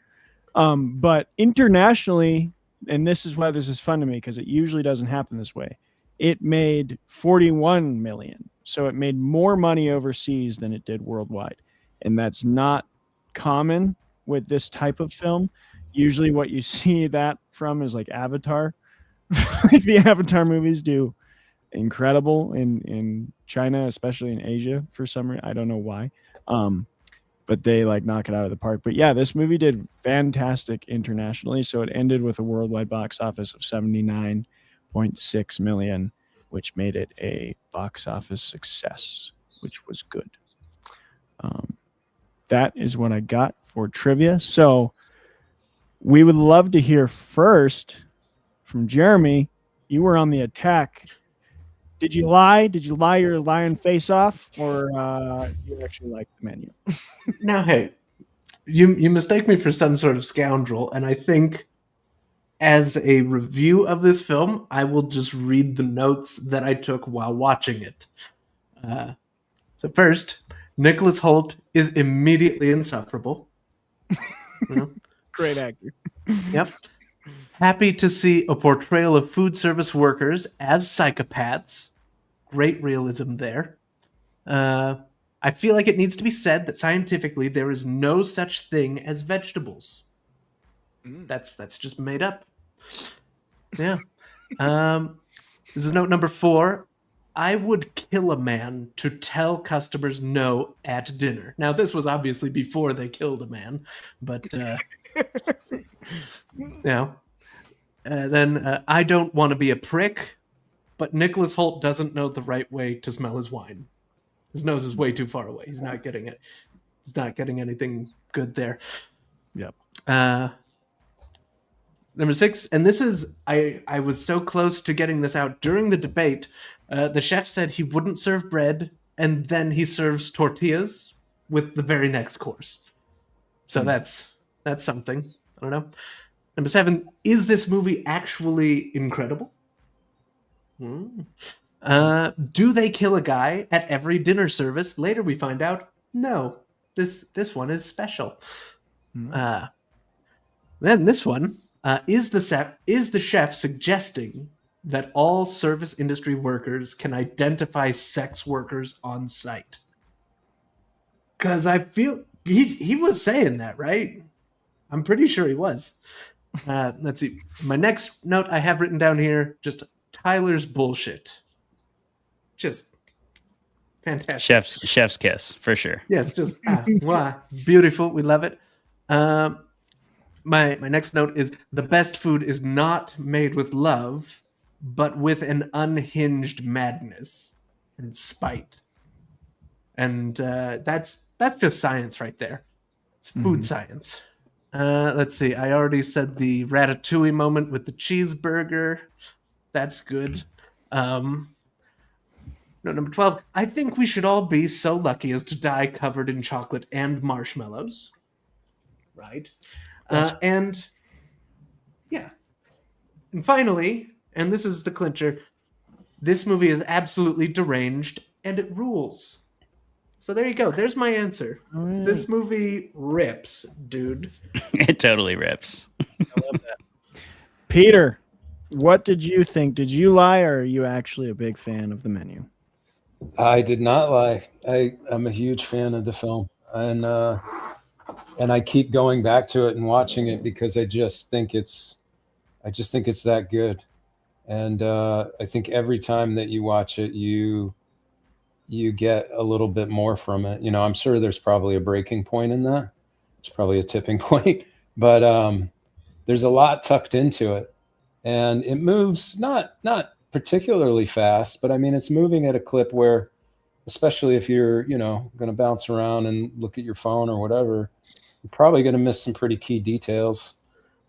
But internationally, and this is why this is fun to me because it usually doesn't happen this way. It made $41 million. So it made more money overseas than it did worldwide. And that's not common with this type of film. Usually what you see that from is like Avatar. Like the Avatar movies do incredible in China, especially in Asia for some reason. I don't know why. But they like knock it out of the park. But yeah, this movie did fantastic internationally. So it ended with a worldwide box office of $79.6 million, which made it a box office success, which was good. That is what I got for trivia. So we would love to hear first from Jeremy. You were on the attack. Did you lie? Did you lie your lion face off, or you actually like the menu? Now, hey, you mistake me for some sort of scoundrel, and I think as a review of this film, I will just read the notes that I took while watching it. So first, Nicholas Hoult is immediately insufferable. Great actor. Yep. Happy to see a portrayal of food service workers as psychopaths. Great realism there. I feel like it needs to be said that scientifically there is no such thing as vegetables. That's just made up. Yeah. This is note number 4. I would kill a man to tell customers no at dinner. Now, this was obviously before they killed a man, but then I don't want to be a prick, but Nicholas Hoult doesn't know the right way to smell his wine. His nose is way too far away. He's not getting it. He's not getting anything good there. Yep. Number 6, and this is, I was so close to getting this out during the debate. The chef said he wouldn't serve bread, and then he serves tortillas. with the very next course. So that's something. I don't know. Number 7, is this movie actually incredible? Do they kill a guy at every dinner service? Later we find out, no. This one is special. Then this one, is the chef suggesting that all service industry workers can identify sex workers on site? Because I feel he was saying that, right? I'm pretty sure he was. Let's see. My next note I have written down here, just Tyler's bullshit. Just fantastic. Chef's kiss for sure. Yes, just beautiful. We love it. My next note is the best food is not made with love, but with an unhinged madness and spite. And that's just science right there. It's food science. Let's see. I already said the ratatouille moment with the cheeseburger. That's good. Number 12. I think we should all be so lucky as to die covered in chocolate and marshmallows. Right? And finally, and this is the clincher, this movie is absolutely deranged and it rules. So there you go. There's my answer. This movie rips, dude. It totally rips. I love that. Peter, what did you think? Did you lie, or are you actually a big fan of the menu? I did not lie. I'm a huge fan of the film, and I keep going back to it and watching it because I just think it's that good. And I think every time that you watch it, you get a little bit more from it. You know, I'm sure there's probably a breaking point in that. It's probably a tipping point, but there's a lot tucked into it, and it moves not particularly fast, but I mean, it's moving at a clip where, especially if you're, going to bounce around and look at your phone or whatever, you're probably going to miss some pretty key details.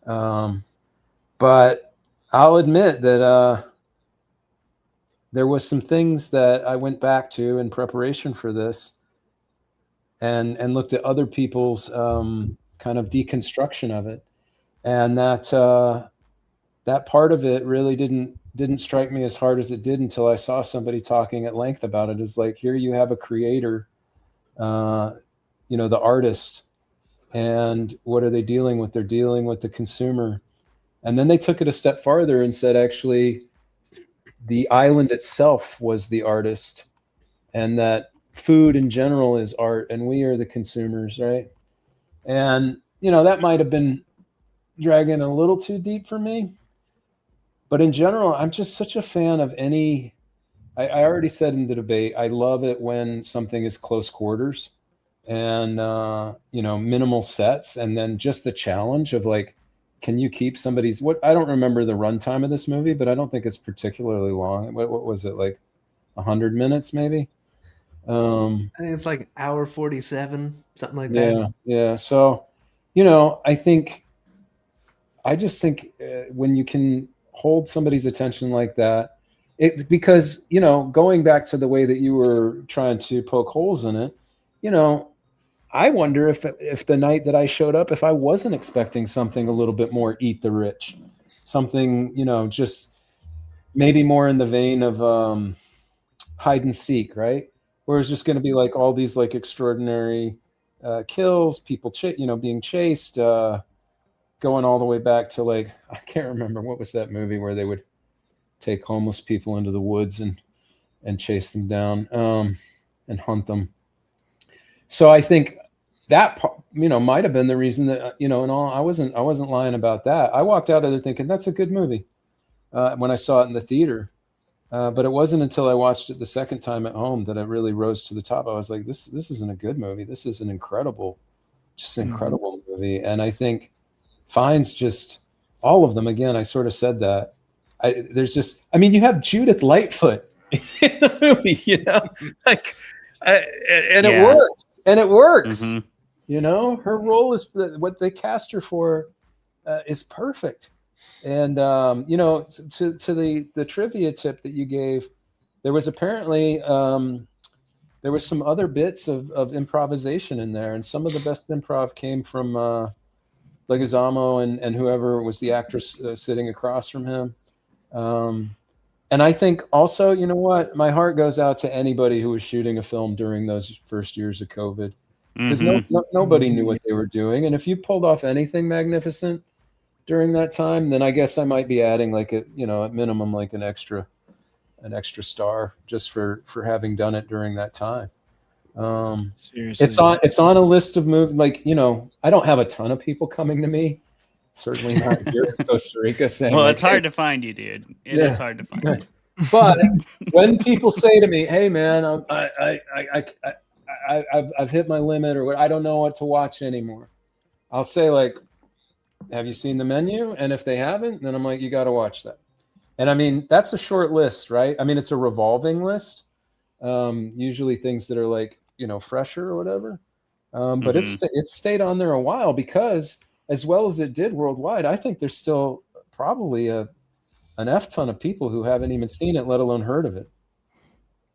But I'll admit that there was some things that I went back to in preparation for this and looked at other people's kind of deconstruction of it. And that part of it really didn't strike me as hard as it did until I saw somebody talking at length about it. It's like, here you have a creator, the artist, and what are they dealing with? They're dealing with the consumer. And then they took it a step farther and said, actually, the island itself was the artist, and that food in general is art, and we are the consumers, right? And, that might have been dragging a little too deep for me. But in general, I'm just such a fan of I already said in the debate, I love it when something is close quarters and, minimal sets. And then just the challenge of like, can you keep somebody's, I don't remember the runtime of this movie, but I don't think it's particularly long. What was it, like 100 minutes maybe? I think it's like hour 47, something like that. Yeah. So, I just think when you can hold somebody's attention like that, because, going back to the way that you were trying to poke holes in it, I wonder if the night that I showed up, if I wasn't expecting something a little bit more eat the rich, something, just maybe more in the vein of hide and seek, right? Where it's just going to be like all these like extraordinary kills, people, being chased, going all the way back to like, I can't remember, what was that movie where they would take homeless people into the woods and chase them down and hunt them. So I think that, might have been the reason that, I wasn't lying about that. I walked out of there thinking that's a good movie when I saw it in the theater. But it wasn't until I watched it the second time at home that it really rose to the top. I was like, this isn't a good movie. This is an incredible movie. And I think Fiennes, just all of them, again, I sort of said that. You have Judith Lightfoot in the movie, it works. And it works. Mm-hmm. Her role is what they cast her for is perfect. And, to the trivia tip that you gave, there was apparently there was some other bits of improvisation in there, and some of the best improv came from Leguizamo and whoever was the actress sitting across from him. And I think also, you know what, my heart goes out to anybody who was shooting a film during those first years of COVID, because nobody knew what they were doing. And if you pulled off anything magnificent during that time, then I guess I might be adding like at minimum like an extra star just for having done it during that time. Seriously, it's on a list of movies. Like, I don't have a ton of people coming to me, certainly not here in Costa Rica, saying, Well, like, it's hard to find you, dude. It is hard to find you. But when people say to me, "Hey, man, I've hit my limit," or I don't know what to watch anymore, I'll say, like, "Have you seen the menu?" And if they haven't, then I'm like, "You got to watch that." And I mean, that's a short list, right? I mean, it's a revolving list. Usually things that are like, fresher or whatever. But it's stayed on there a while, because as well as it did worldwide, I think there's still probably an F ton of people who haven't even seen it, let alone heard of it.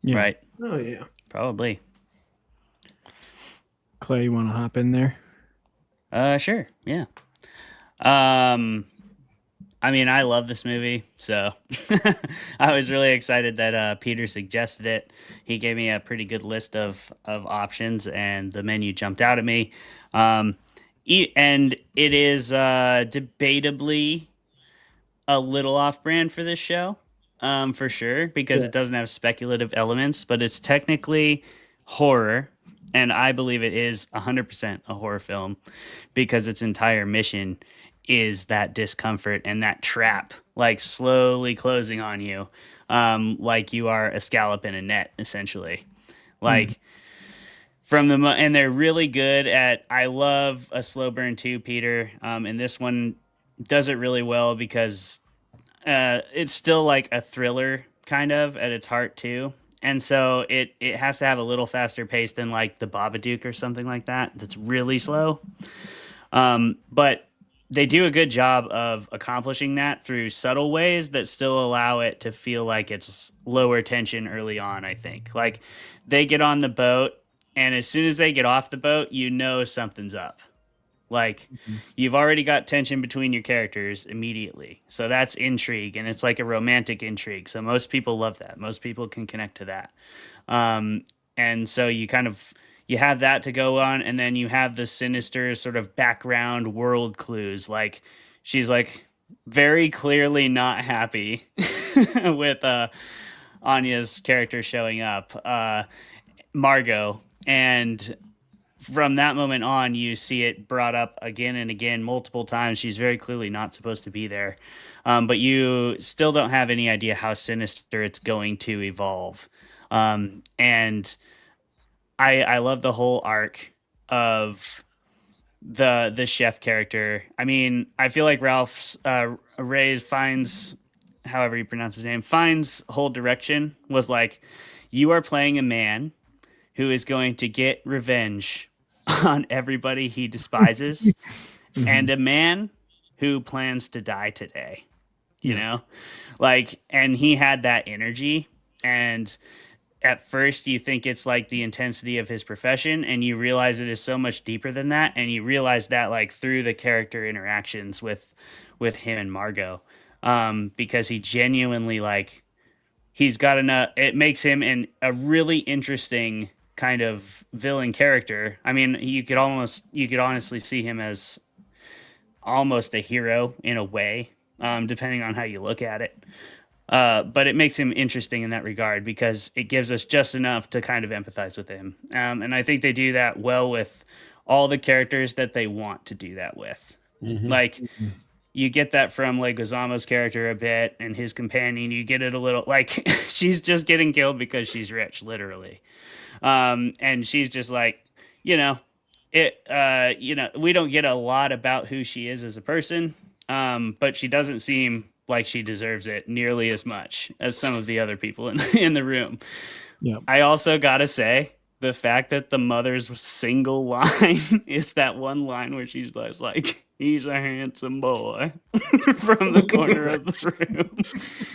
Yeah. Right. Oh yeah. Probably. Clay, you want to hop in there? Sure. Yeah. I mean, I love this movie, so I was really excited that Peter suggested it. He gave me a pretty good list of options, and the menu jumped out at me. And it is debatably a little off-brand for this show, for sure, because it doesn't have speculative elements, but it's technically horror, and I believe it is 100% a horror film, because its entire mission is that discomfort and that trap, like slowly closing on you, like you are a scallop in a net, essentially. Like and they're really good at. I love a slow burn too, Peter. And this one does it really well, because it's still like a thriller kind of at its heart too. And so it has to have a little faster pace than like the Babadook or something like that. That's really slow. But they do a good job of accomplishing that through subtle ways that still allow it to feel like it's lower tension early on, I think. Like, they get on the boat, and as soon as they get off the boat, something's up. Like, you've already got tension between your characters immediately. So that's intrigue, and it's like a romantic intrigue. So most people love that. Most people can connect to that. And so you have that to go on, and then you have the sinister sort of background world clues. Like, she's like very clearly not happy with Anya's character showing up, Margot. And from that moment on, you see it brought up again and again, multiple times. She's very clearly not supposed to be there. But you still don't have any idea how sinister it's going to evolve. And I love the whole arc of the chef character. I mean, I feel like Ralph's Ray finds, however you pronounce his name, finds whole direction was like, you are playing a man who is going to get revenge on everybody he despises, and a man who plans to die today. You know, like, and he had that energy, and at first you think it's like the intensity of his profession, and you realize it is so much deeper than that. And you realize that like through the character interactions with him and Margot, because he genuinely, like, he's got enough, it makes him a really interesting kind of villain character. I mean, you could honestly see him as almost a hero in a way, depending on how you look at it. But it makes him interesting in that regard, because it gives us just enough to kind of empathize with him. And I think they do that well with all the characters that they want to do that with. Like, you get that from Leguizamo's character a bit, and his companion, you get it a little, like, she's just getting killed because she's rich, literally. And she's just like, we don't get a lot about who she is as a person. But she doesn't seem like she deserves it nearly as much as some of the other people in the room. Yeah. I also gotta say, the fact that the mother's single line is that one line where she's just like, "He's a handsome boy," from the corner of the room.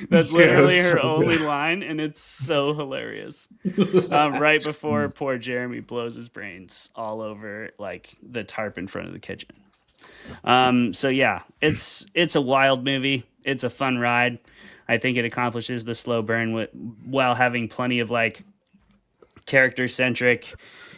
That's literally Yeah, her so only good. line, and it's so hilarious. Right before poor Jeremy blows his brains all over like the tarp in front of the kitchen. So yeah, it's a wild movie. It's a fun ride. I think it accomplishes the slow burn while having plenty of like character centric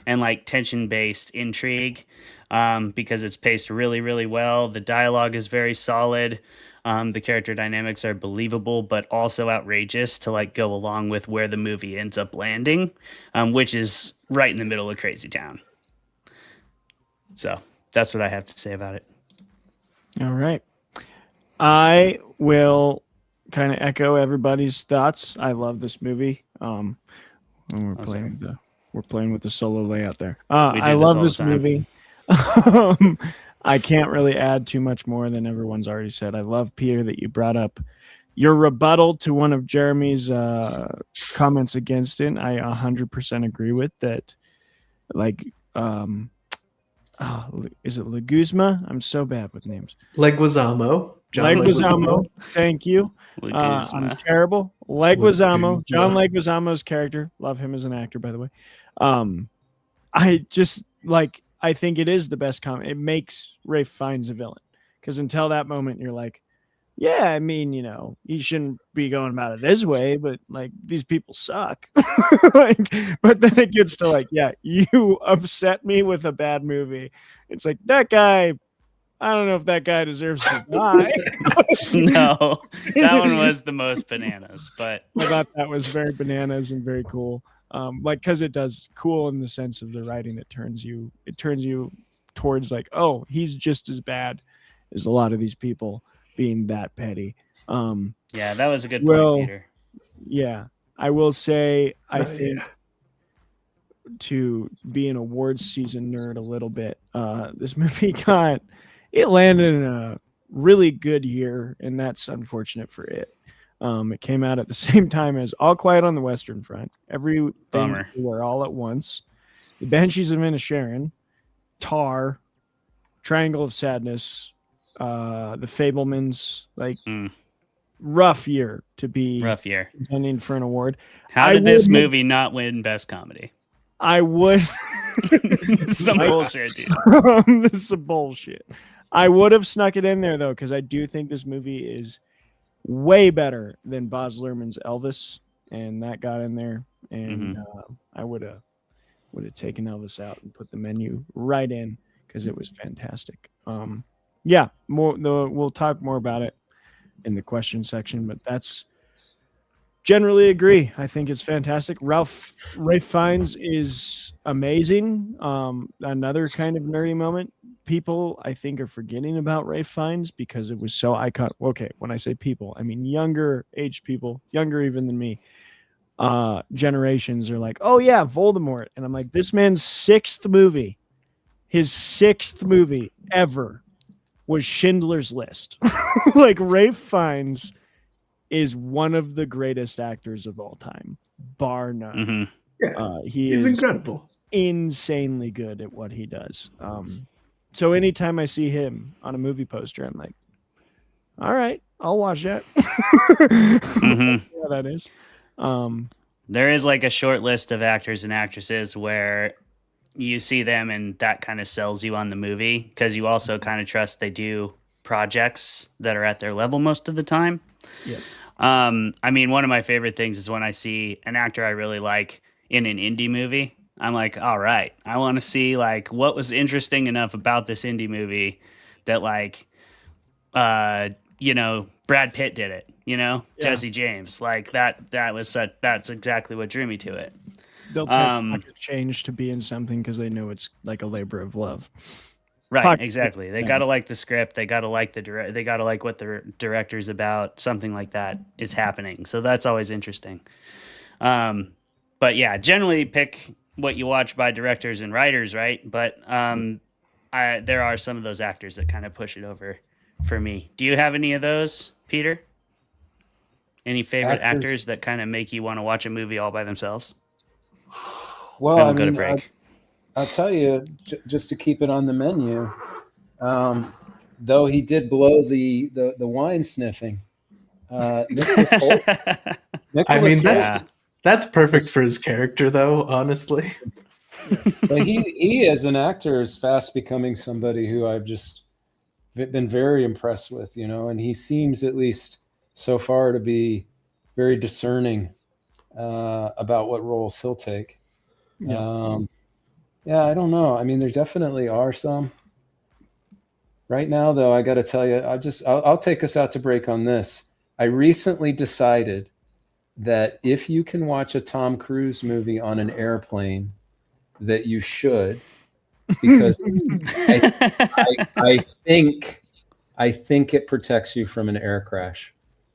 and like tension based intrigue, because it's paced really, really well. The dialogue is very solid. The character dynamics are believable, but also outrageous to like go along with where the movie ends up landing, which is right in the middle of Crazy Town. So that's what I have to say about it. All right. I will kind of echo everybody's thoughts. I love this movie. And we're playing with the solo layout there. I love this movie. I can't really add too much more than everyone's already said. I love, Peter, that you brought up your rebuttal to one of Jeremy's comments against it. I 100% agree with that. Like, is it Leguzma? I'm so bad with names. Leguizamo. John Leguizamo. Thank you. Leguzma. I'm terrible. Leguizamo. John Leguizamo's character. Love him as an actor, by the way. I just like. I think it is the best comment. It makes Ralph Fiennes a villain, because until that moment, you're like, yeah, I mean, you know, he shouldn't be going about it this way, but like these people suck. Like, but then it gets to like, yeah, you upset me with a bad movie. It's like that guy. I don't know if that guy deserves to die. No, that one was the most bananas, but I thought that was very bananas and very cool. Like, because it does cool in the sense of the writing. It turns you towards like, oh, he's just as bad as a lot of these people being that petty. Yeah, that was a good point, Peter. Yeah, I will say, I think to be an awards season nerd a little bit, this movie it landed in a really good year, and that's unfortunate for it. It came out at the same time as All Quiet on the Western Front, Everything Everywhere All at Once, The Banshees of Inisherin, Tar, Triangle of Sadness, The Fabelmans. Like, rough year to be contending for an award. How did this movie not win Best Comedy? I would. Some bullshit, dude. This is some bullshit. I would have snuck it in there though, because I do think this movie is way better than Baz Luhrmann's Elvis, and that got in there. And I would have taken Elvis out and put the menu right in, because it was fantastic. Yeah, we'll talk more about it in the question section, but that's generally agree. I think it's fantastic. Ralph Fiennes is amazing. Another kind of nerdy moment. People, I think, are forgetting about Ralph Fiennes because it was so iconic. Okay, when I say people, I mean younger age people, younger even than me. Generations are like, oh yeah, Voldemort. And I'm like, this man's his sixth movie ever was Schindler's List. Like, Ralph Fiennes is one of the greatest actors of all time, bar none. Yeah, he's incredible, insanely good at what he does. So anytime I see him on a movie poster, I'm like, all right, I'll watch that. Yeah, that is. There is like a short list of actors and actresses where you see them and that kind of sells you on the movie, because you also kind of trust they do projects that are at their level most of the time. Yeah. I mean, one of my favorite things is when I see an actor I really like in an indie movie. I'm like, all right, I want to see like what was interesting enough about this indie movie that like, you know, Brad Pitt did it, you know, Jesse James, like that's exactly what drew me to it. They'll take a change to be in something because they know it's like a labor of love. Right, exactly. They got to like the script. They got to like they got to like what the director's about. Something like that is happening. So that's always interesting. But yeah, generally pick what you watch by directors and writers, right? But there are some of those actors that kind of push it over for me. Do you have any of those, Peter? Any favorite actors that kind of make you want to watch a movie all by themselves? Well, And I we'll go to mean, break. I'll tell you, just to keep it on the menu, though he did blow the wine sniffing. Nicholas Holt. I mean, Holt that's perfect was- for his character, though. Honestly, but he as an actor is fast becoming somebody who I've just been very impressed with, and he seems, at least so far, to be very discerning about what roles he'll take. Yeah. Yeah, I don't know. I mean, there definitely are some. Right now, though, I got to tell you, I'll take us out to break on this. I recently decided that if you can watch a Tom Cruise movie on an airplane, that you should, because I think it protects you from an air crash.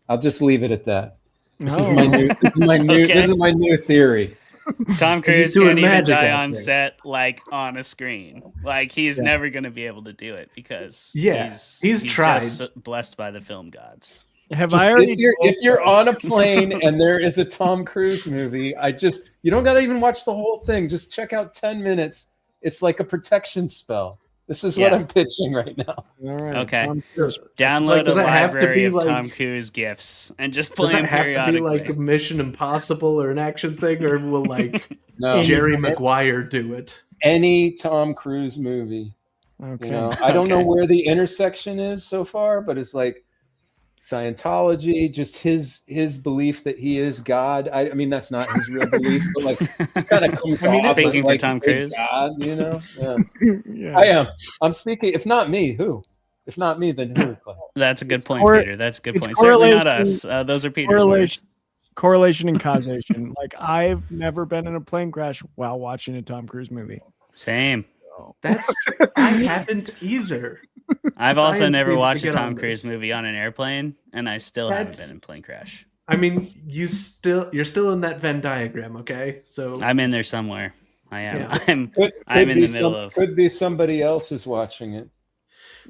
I'll just leave it at that. This is my new theory. Tom Cruise doing can't even magic die out on there. set, like on a screen. Like he's never going to be able to do it because he's tried. just blessed by the film gods. Have I already? If you're on a plane and there is a Tom Cruise movie, you don't got to even watch the whole thing. Just check out 10 minutes. It's like a protection spell. This is what I'm pitching right now. All right. Okay. Tom Cruise. Download does a that have to library be of like- Tom Cruise gifs and just Does play that them have to be periodically. like a Mission Impossible or an action thing, or will like No, Jerry Maguire do it? any Tom Cruise movie. Okay. I don't know Okay. where the intersection is so far, but it's like Scientology, just his belief that he is God. I mean, that's not his real belief, but like it kind of comes off speaking as for like Tom a big Cruise. God, Yeah. Yeah. I am. I'm speaking. If not me, who? If not me, then who? Clay? That's a good point, Cor- Peter. That's a good it's point. Certainly not correlation- us. Those are Peter's words. Correlation and causation. Like I've never been in a plane crash while watching a Tom Cruise movie. Same. That's I haven't either. I've also Science never needs to watched a get Tom on Cruise this. movie on an airplane, and I still haven't That's- been in a plane crash. I mean, you're still in that Venn diagram, okay? So I'm in there somewhere. I am. Yeah. I'm Could in be the middle of. Could be somebody else is watching it.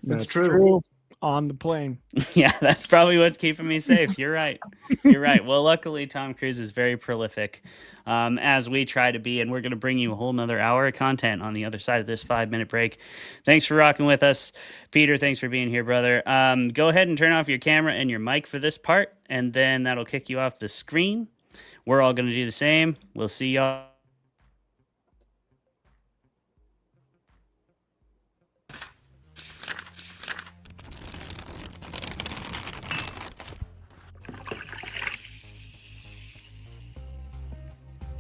That's true. On the plane. Yeah, that's probably what's keeping me safe. You're right. You're right. Well, luckily, Tom Cruise is very prolific, as we try to be, and we're going to bring you a whole nother hour of content on the other side of this 5-minute break. Thanks for rocking with us. Peter, thanks for being here, brother. Go ahead and turn off your camera and your mic for this part, and then that'll kick you off the screen. We're all going to do the same. We'll see y'all.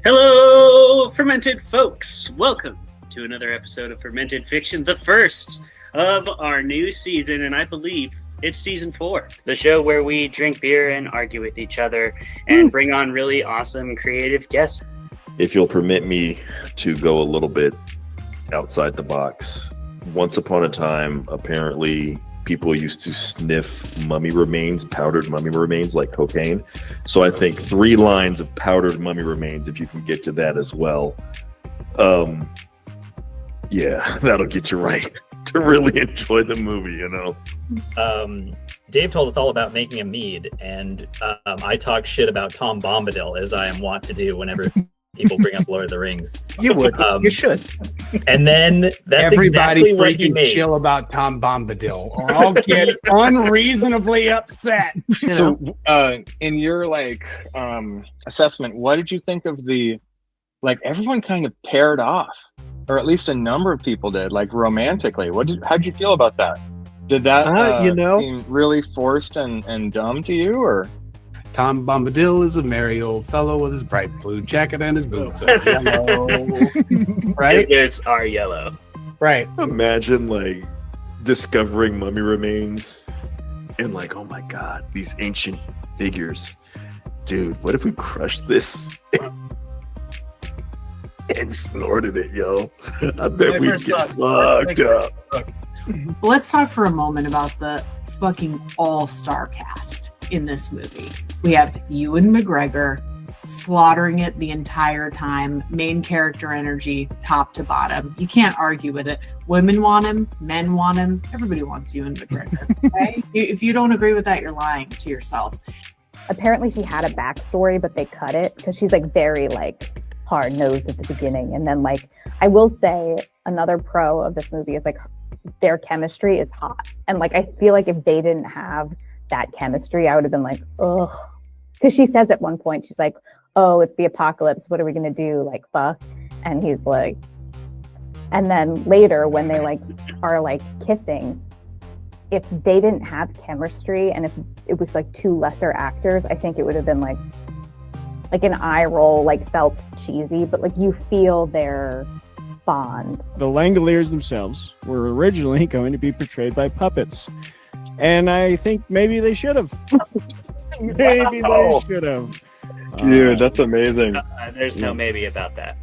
Hello, fermented folks. Welcome to another episode of Fermented Fiction, the first of our new season, and I believe it's season 4. The show where we drink beer and argue with each other and bring on really awesome creative guests. If you'll permit me to go a little bit outside the box. Once upon a time, apparently, people used to sniff mummy remains, powdered mummy remains like cocaine. So I think 3 lines of powdered mummy remains, if you can get to that as well. Yeah, that'll get you right to really enjoy the movie, Dave told us all about making a mead, and I talk shit about Tom Bombadil, as I am wont to do whenever people bring up Lord of the Rings. You would. You should. And then that's Everybody exactly what he freaking made. chill about Tom Bombadil, or I'll get unreasonably upset. So, in your assessment, what did you think of the everyone kind of paired off, or at least a number of people did, romantically? How'd you feel about that? Did that seem really forced and dumb to you, or? Tom Bombadil is a merry old fellow with his bright blue jacket and his boots are yellow. Right? His boots are yellow. Right. Imagine discovering mummy remains and oh my god, these ancient figures. Dude, what if we crushed this and snorted it, yo? I bet we'd get fucked up. Let's talk for a moment about the fucking all-star cast in this movie. We have Ewan McGregor slaughtering it the entire time, main character energy, top to bottom. You can't argue with it. Women want him, men want him, everybody wants Ewan McGregor. Okay? If you don't agree with that, you're lying to yourself. Apparently she had a backstory, but they cut it because she's very hard-nosed at the beginning. And then, like, I will say another pro of this movie is, like, their chemistry is hot. And, like, I feel like if they didn't have that chemistry, I would have been like, ugh. Because she says at one point, she's like, oh, it's the apocalypse. What are we going to do? Like, fuck. And he's like, and then later when they, like, are, like, kissing, if they didn't have chemistry and if it was, like, two lesser actors, I think it would have been, like an eye roll, like, felt cheesy, but, like, you feel their bond. The Langoliers themselves were originally going to be portrayed by puppets. And I think maybe they should have. Maybe they should have. Dude, that's amazing. There's no maybe about that.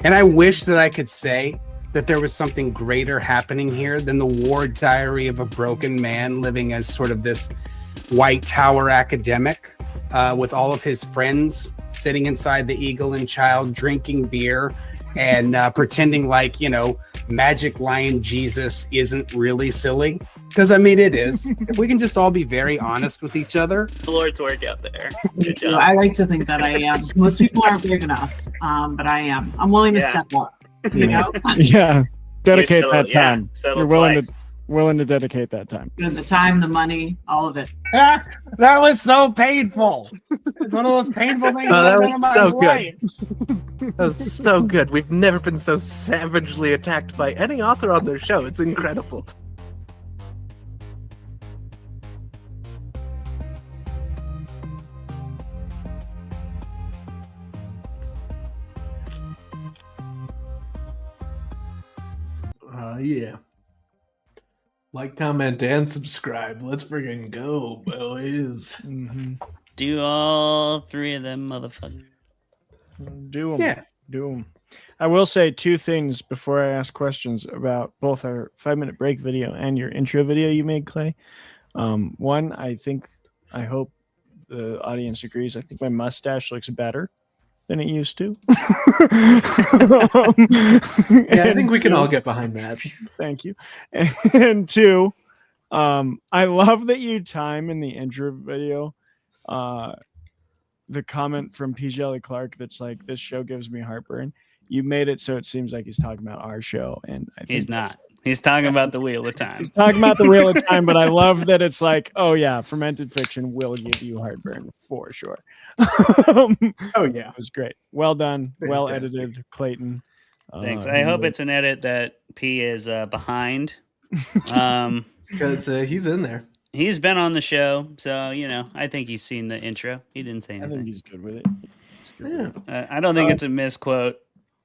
And I wish that I could say that there was something greater happening here than the war diary of a broken man living as sort of this White Tower academic with all of his friends sitting inside the Eagle and Child drinking beer and pretending like, you know, Magic Lion Jesus isn't really silly. Because, I mean, it is. If we can just all be very honest with each other. The Lord's work out there. Good job. I like to think that I am. Most people aren't big enough, but I am. I'm willing to step up. You know? Yeah. Dedicate that yeah, time. settle You're willing to dedicate that time. The time, the money, all of it. Ah, that was so painful. It's one of those painful things. Oh, that I've was done in my so life. good. That was so good. We've never been so savagely attacked by any author on their show. It's incredible. Yeah. Like, comment, and subscribe. Let's friggin' go, boys. Do all three of them, motherfuckers. Do them. Yeah. Do them. I will say two things before I ask questions about both our 5-minute break video and your intro video you made, Clay. One, I hope the audience agrees. I think my mustache looks better than it used to. Yeah, I think we can all get behind that. Thank you. And two, I love that you time in the intro video the comment from P. Jelly Clark that's like, this show gives me heartburn. You made it so it seems like he's talking about our show, and I think He's not. He's talking about the Wheel of Time. He's talking about the Wheel of Time, but I love that it's like, oh yeah, fermented fiction will give you heartburn for sure. Oh yeah, it was great. Well done. Fantastic. Well edited, Clayton. Thanks. I hope it's an edit that P is behind. Because he's in there. He's been on the show, so you know. I think he's seen the intro. He didn't say anything. I think he's good with it. Yeah. I don't think it's a misquote.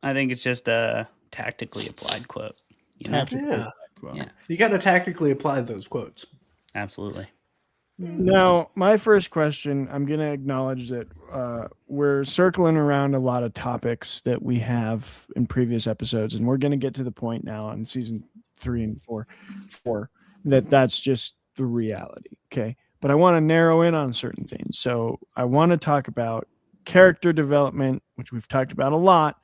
I think it's just a tactically applied quote. You know? Yeah. You got to tactically apply those quotes. Absolutely. Now, my first question, I'm going to acknowledge that we're circling around a lot of topics that we have in previous episodes, and we're going to get to the point now in season 3 and 4 that that's just the reality. Okay. But I want to narrow in on certain things. So I want to talk about character development, which we've talked about a lot.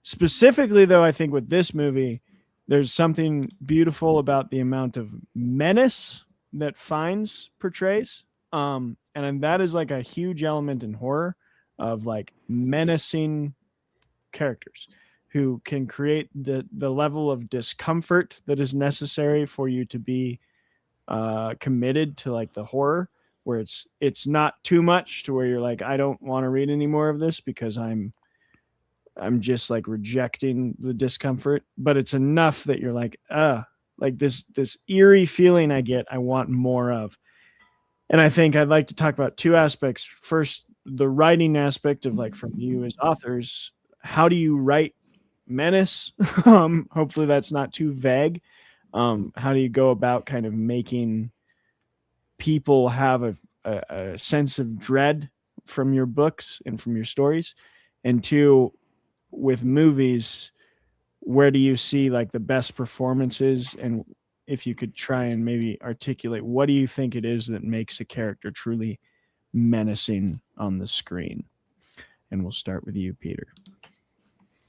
Specifically, though, I think with this movie, there's something beautiful about the amount of menace that Fiennes portrays. And that is like a huge element in horror of like menacing characters who can create the level of discomfort that is necessary for you to be committed to like the horror, where it's not too much to where you're like, I don't want to read any more of this because I'm just like rejecting the discomfort, but it's enough that you're like, like this eerie feeling I get, I want more of. And I think I'd like to talk about two aspects. First, the writing aspect of like from you as authors, how do you write menace? Hopefully that's not too vague. How do you go about kind of making people have a sense of dread from your books and from your stories? And two, with movies, where do you see like the best performances? And if you could try and maybe articulate, what do you think it is that makes a character truly menacing on the screen? And we'll start with you, Peter.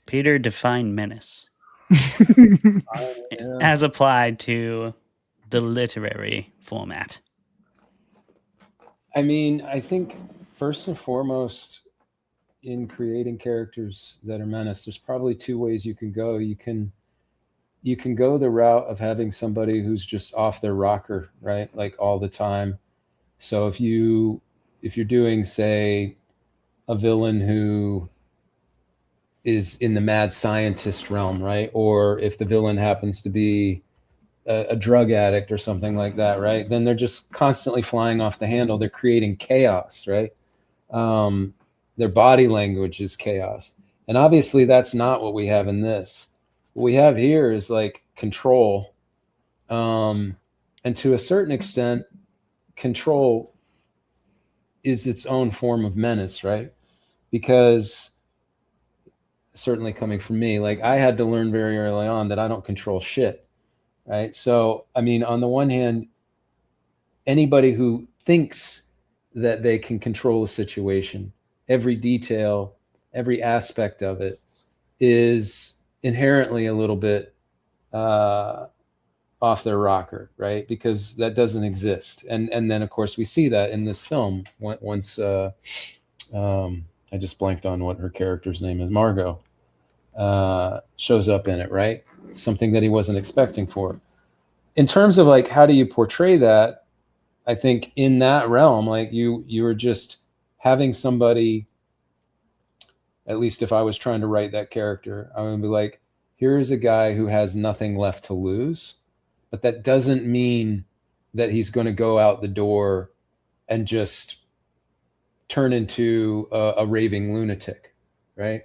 Peter, define menace as applied to the literary format. I mean, I think first and foremost, in creating characters that are menace, there's probably two ways you can go. You can go the route of having somebody who's just off their rocker, right? Like all the time. So if you're doing, say, a villain who is in the mad scientist realm, right? Or if the villain happens to be a drug addict or something like that, right? Then they're just constantly flying off the handle. They're creating chaos, right? Their body language is chaos. And obviously that's not what we have in this. What we have here is like control. And to a certain extent, control is its own form of menace, right? Because certainly coming from me, like I had to learn very early on that I don't control shit, right? So, I mean, on the one hand, anybody who thinks that they can control a situation, every detail, every aspect of it is inherently a little bit off their rocker, right? Because that doesn't exist. And then of course we see that in this film once I just blanked on what her character's name is, Margot, shows up in it, right? Something that he wasn't expecting for. In terms of like, how do you portray that? I think in that realm, like you were just having somebody, at least if I was trying to write that character, I would be like, here is a guy who has nothing left to lose, but that doesn't mean that he's going to go out the door and just turn into a raving lunatic, right?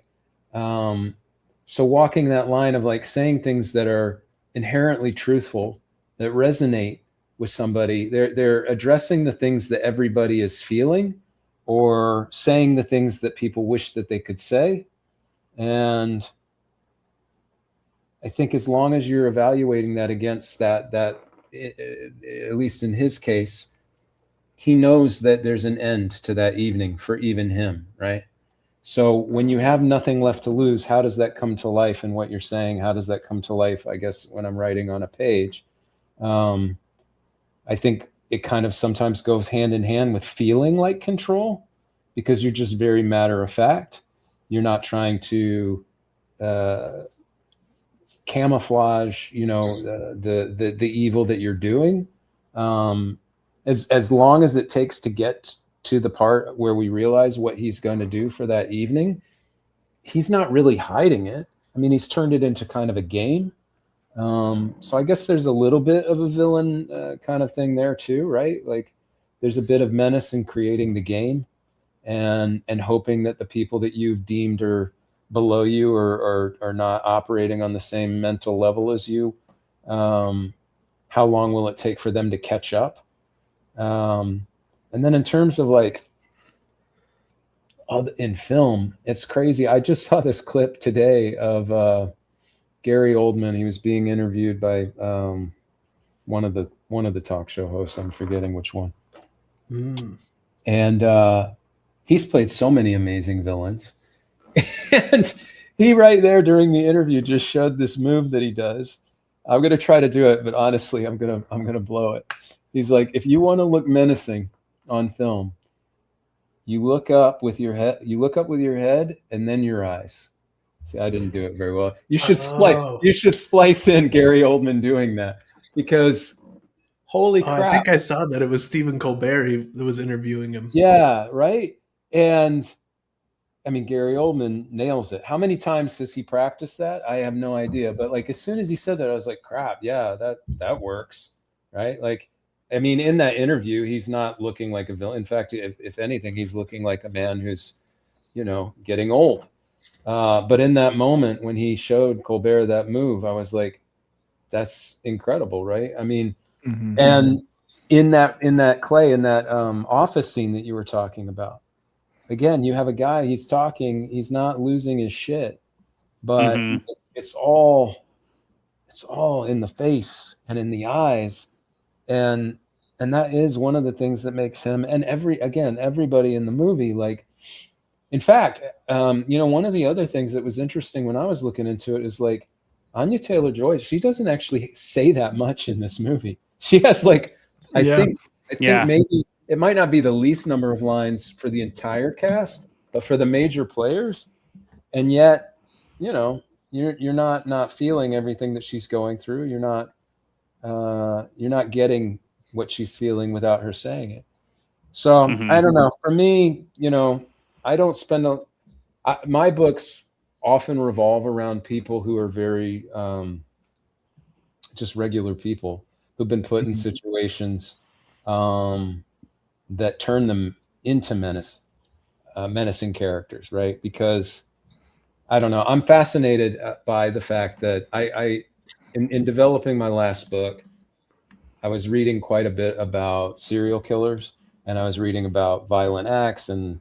So walking that line of like saying things that are inherently truthful, that resonate with somebody, they're addressing the things that everybody is feeling, or saying the things that people wish that they could say. And I think as long as you're evaluating that against that at least in his case, he knows that there's an end to that evening for even him, right? So when you have nothing left to lose, how does that come to life in what you're saying? How does that come to life, I guess, when I'm writing on a page? I think it kind of sometimes goes hand in hand with feeling like control, because you're just very matter of fact. You're not trying to camouflage, the evil that you're doing. As long as it takes to get to the part where we realize what he's going to do for that evening, he's not really hiding it. I mean, he's turned it into kind of a game. So I guess there's a little bit of a villain kind of thing there too, right? Like there's a bit of menace in creating the game and hoping that the people that you've deemed are below you or are not operating on the same mental level as you. How long will it take for them to catch up? And then in terms of like in film, it's crazy. I just saw this clip today of Gary Oldman. He was being interviewed by one of the talk show hosts. I'm forgetting which one. And he's played so many amazing villains. And he right there during the interview just showed this move that he does. I'm going to try to do it, but honestly, I'm going to blow it. He's like, if you want to look menacing on film, you look up with your head and then your eyes. See, I didn't do it very well. You should splice in Gary Oldman doing that, because holy crap. I think I saw that it was Stephen Colbert that was interviewing him. Yeah, right. And I mean, Gary Oldman nails it. How many times does he practice that? I have no idea. But like as soon as he said that, I was like, crap, yeah, that works. Right? Like, I mean, in that interview, he's not looking like a villain. In fact, if anything, he's looking like a man who's, getting old. But in that moment when he showed Colbert that move, I was like, that's incredible, right? I mean, and in that Clay, in that office scene that you were talking about, again, you have a guy, he's talking, he's not losing his shit, but it's all in the face and in the eyes. And that is one of the things that makes him, and everybody in the movie, like, in fact, one of the other things that was interesting when I was looking into it is like Anya Taylor-Joy, she doesn't actually say that much in this movie. She has like, I think maybe it might not be the least number of lines for the entire cast, but for the major players, and yet, you know, you're not feeling everything that she's going through. You're not getting what she's feeling without her saying it. So I don't know. For me, you know, I don't spend my books often revolve around people who are very just regular people who've been put in situations that turn them into menacing characters, right? Because I don't know, I'm fascinated by the fact that in developing my last book, I was reading quite a bit about serial killers, and I was reading about violent acts, and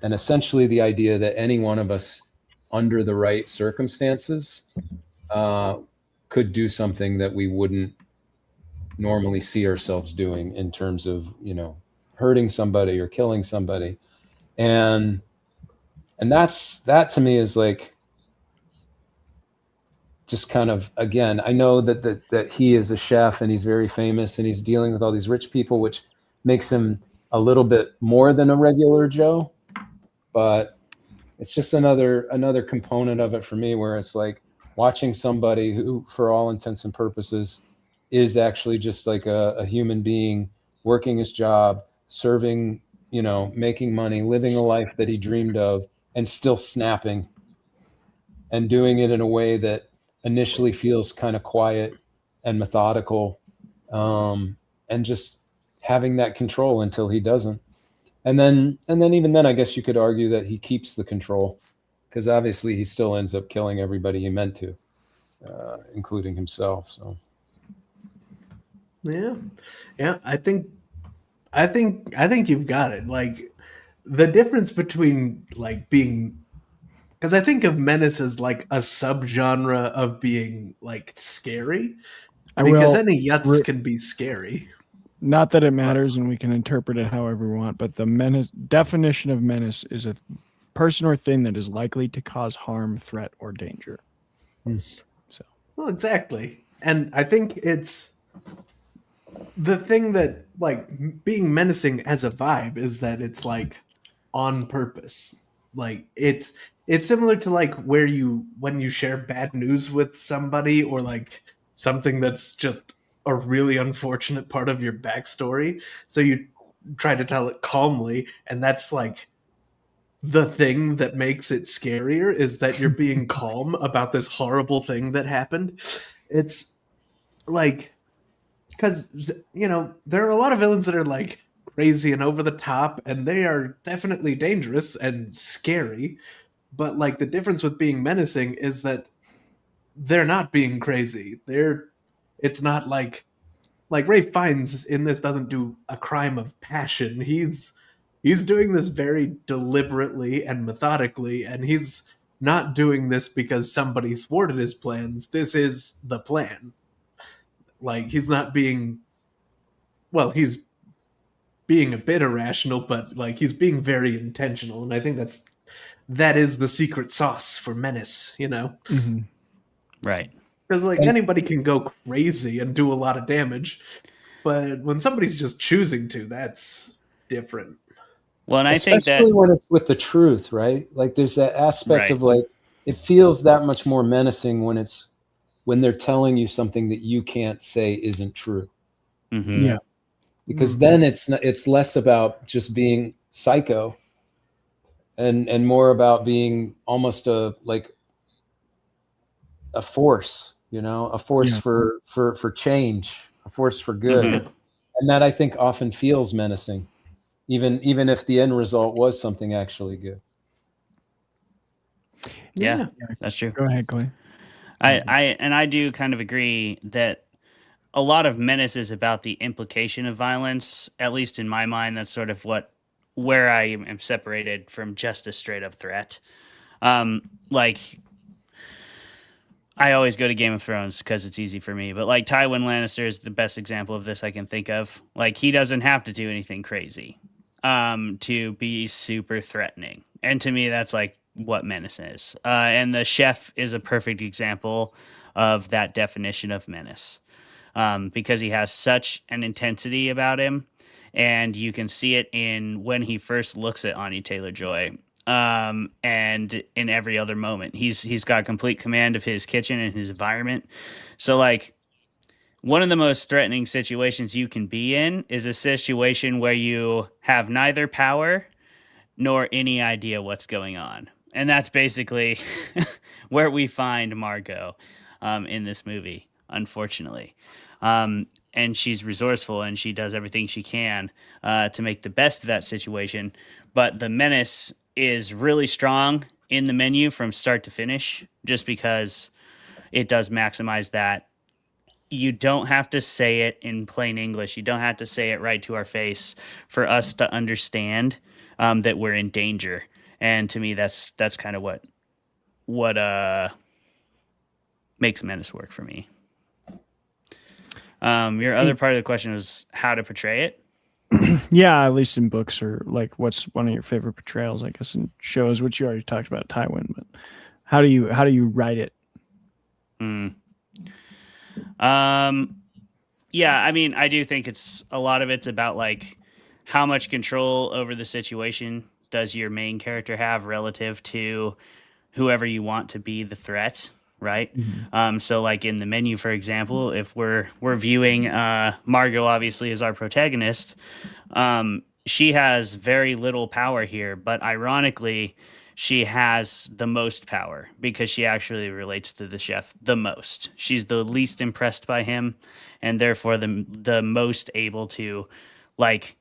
essentially the idea that any one of us, under the right circumstances, could do something that we wouldn't normally see ourselves doing in terms of, you know, hurting somebody or killing somebody. And that to me is like, just kind of, again, I know that he is a chef and he's very famous and he's dealing with all these rich people, which makes him a little bit more than a regular Joe, but it's just another component of it for me, where it's like watching somebody who, for all intents and purposes, is actually just like a human being working his job, serving, you know, making money, living a life that he dreamed of, and still snapping and doing it in a way that initially feels kind of quiet and methodical, and just having that control until he doesn't. And then even then, I guess you could argue that he keeps the control, because obviously he still ends up killing everybody he meant to, including himself. So yeah, I think you've got it. Like, the difference between like being, because I think of menace as like a subgenre of being like scary, because any yuts can be scary. Not that it matters, and we can interpret it however we want, but the definition of menace is a person or thing that is likely to cause harm, threat, or danger. So, well, exactly. And I think it's the thing that, like, being menacing as a vibe is that it's like on purpose. Like, it's similar to like when you share bad news with somebody, or like something that's just a really unfortunate part of your backstory. So you try to tell it calmly, and that's like the thing that makes it scarier, is that you're being calm about this horrible thing that happened. It's like, because, you know, there are a lot of villains that are like crazy and over the top, and they are definitely dangerous and scary. But like, the difference with being menacing is that they're not being crazy. It's not like Ray Fiennes in this doesn't do a crime of passion. He's doing this very deliberately and methodically, and he's not doing this because somebody thwarted his plans. This is the plan. Like, he's not being, well, he's being a bit irrational, but like, he's being very intentional, and I think that is the secret sauce for menace, you know? Right. Because like, anybody can go crazy and do a lot of damage, but when somebody's just choosing to, that's different. Well, and I especially think that when it's with the truth, right? Like, there's that aspect Right. of like, it feels that much more menacing when they're telling you something that you can't say isn't true. Yeah. Because then it's less about just being psycho, and more about being almost a force, you know, a force for change, a force for good. And that, I think, often feels menacing, even if the end result was something actually good. Yeah, that's true. Go ahead, Clay. I do kind of agree that a lot of menace is about the implication of violence. At least in my mind, that's sort of where I am separated from just a straight up threat. Like, I always go to Game of Thrones because it's easy for me, but like, Tywin Lannister is the best example of this I can think of. Like, he doesn't have to do anything crazy to be super threatening, and to me, that's like what menace is. And the chef is a perfect example of that definition of menace, because he has such an intensity about him, and you can see it in when he first looks at Anya Taylor-Joy, and in every other moment. He's got complete command of his kitchen and his environment. So like, one of the most threatening situations you can be in is a situation where you have neither power nor any idea what's going on. And that's basically where we find Margot in this movie, unfortunately. And she's resourceful and she does everything she can to make the best of that situation. But the menace is really strong in the menu from start to finish, just because it does maximize that. You don't have to say it in plain English. You don't have to say it right to our face for us to understand that we're in danger. And to me, that's kind of what makes Menace work for me. Your other part of the question was how to portray it. Yeah, at least in books, or like, what's one of your favorite portrayals? I guess in shows, which you already talked about, Tywin. But how do you write it? Yeah, I mean, I do think a lot of it's about like how much control over the situation does your main character have relative to whoever you want to be the threat, right? So like in the menu, for example, if we're viewing Margot obviously as our protagonist, she has very little power here, but ironically, she has the most power because she actually relates to the chef the most. She's the least impressed by him, and therefore the most able to like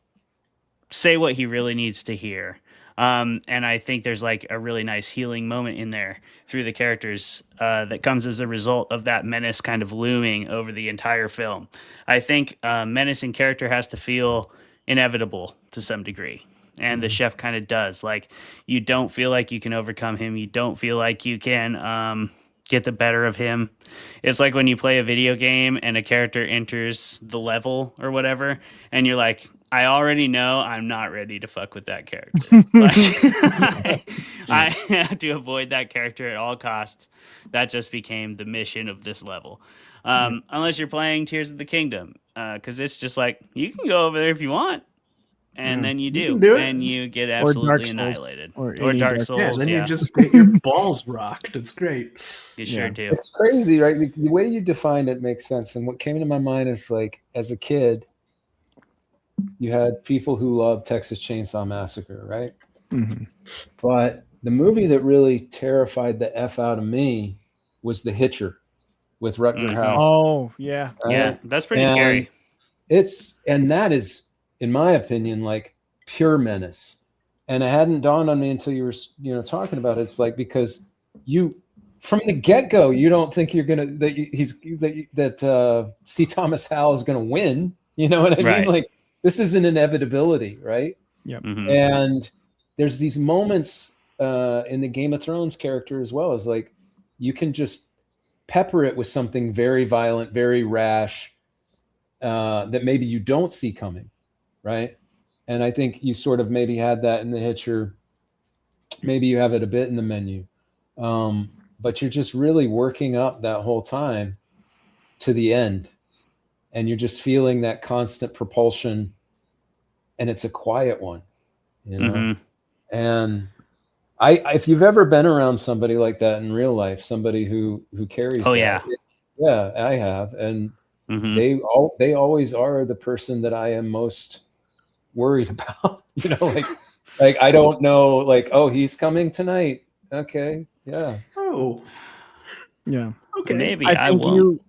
say what he really needs to hear. And I think there's like a really nice healing moment in there through the characters that comes as a result of that menace kind of looming over the entire film. I think menace in character has to feel inevitable to some degree. And the chef kind of does. Like, you don't feel like you can overcome him. You don't feel like you can get the better of him. It's like when you play a video game and a character enters the level or whatever, and you're like, I already know I'm not ready to fuck with that character. Like, I have to avoid that character at all costs. That just became the mission of this level. Unless you're playing Tears of the Kingdom, because it's just like, you can go over there if you want. And then you do, and you get absolutely annihilated. Or Dark Souls. Yeah, then you just get your balls rocked. It's great. You sure do. It's crazy, right? The way you defined it makes sense. And what came into my mind is like, as a kid, you had people who loved Texas Chainsaw Massacre, right? But the movie that really terrified the F out of me was The Hitcher with Rutger Hauer. Oh, yeah. Yeah, that's pretty scary. And that is, in my opinion, like pure menace. And it hadn't dawned on me until you were, talking about it. It's like, because you, from the get-go, you don't think you're gonna that C. Thomas Howell is gonna win. You know what I mean? Like, this is an inevitability, right? Yeah. And there's these moments in the Game of Thrones character as well, as like, you can just pepper it with something very violent, very rash, that maybe you don't see coming. Right. And I think you sort of maybe had that in The Hitcher. Maybe you have it a bit in the menu. But you're just really working up that whole time to the end. And you're just feeling that constant propulsion. And it's a quiet one, And if you've ever been around somebody like that in real life, somebody who carries that, yeah, I have. And they always are the person that I am most worried about, like I don't know, like, oh, he's coming tonight. Okay. Yeah. Oh. Yeah. Okay. Maybe I won't.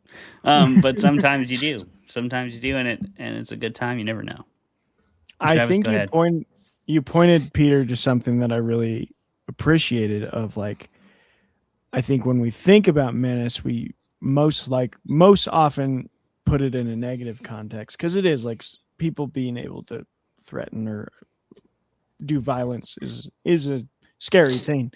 But sometimes you do. Sometimes you do, and it's a good time. You never know. I think you pointed, Peter, to something that I really appreciated of, like, I think when we think about menace, we most often put it in a negative context, because it is like people being able to threaten or do violence is a scary thing.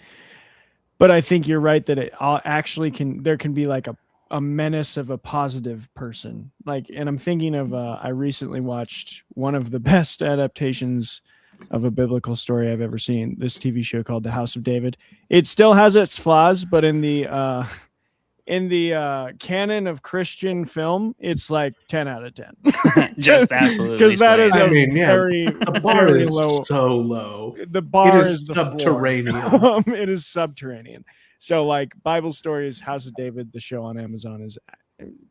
But I think you're right that it actually there can be like a menace of a positive person. Like, and I'm thinking of I recently watched one of the best adaptations of a biblical story I've ever seen, this TV show called The House of David. It still has its flaws, but in the in the canon of Christian film, it's like 10 out of 10. Just absolutely. Because that is I a mean, yeah, very, the bar very is low. so low. The bar It is the floor. subterranean. It is subterranean. So, like, Bible Stories, House of David, the show on Amazon, is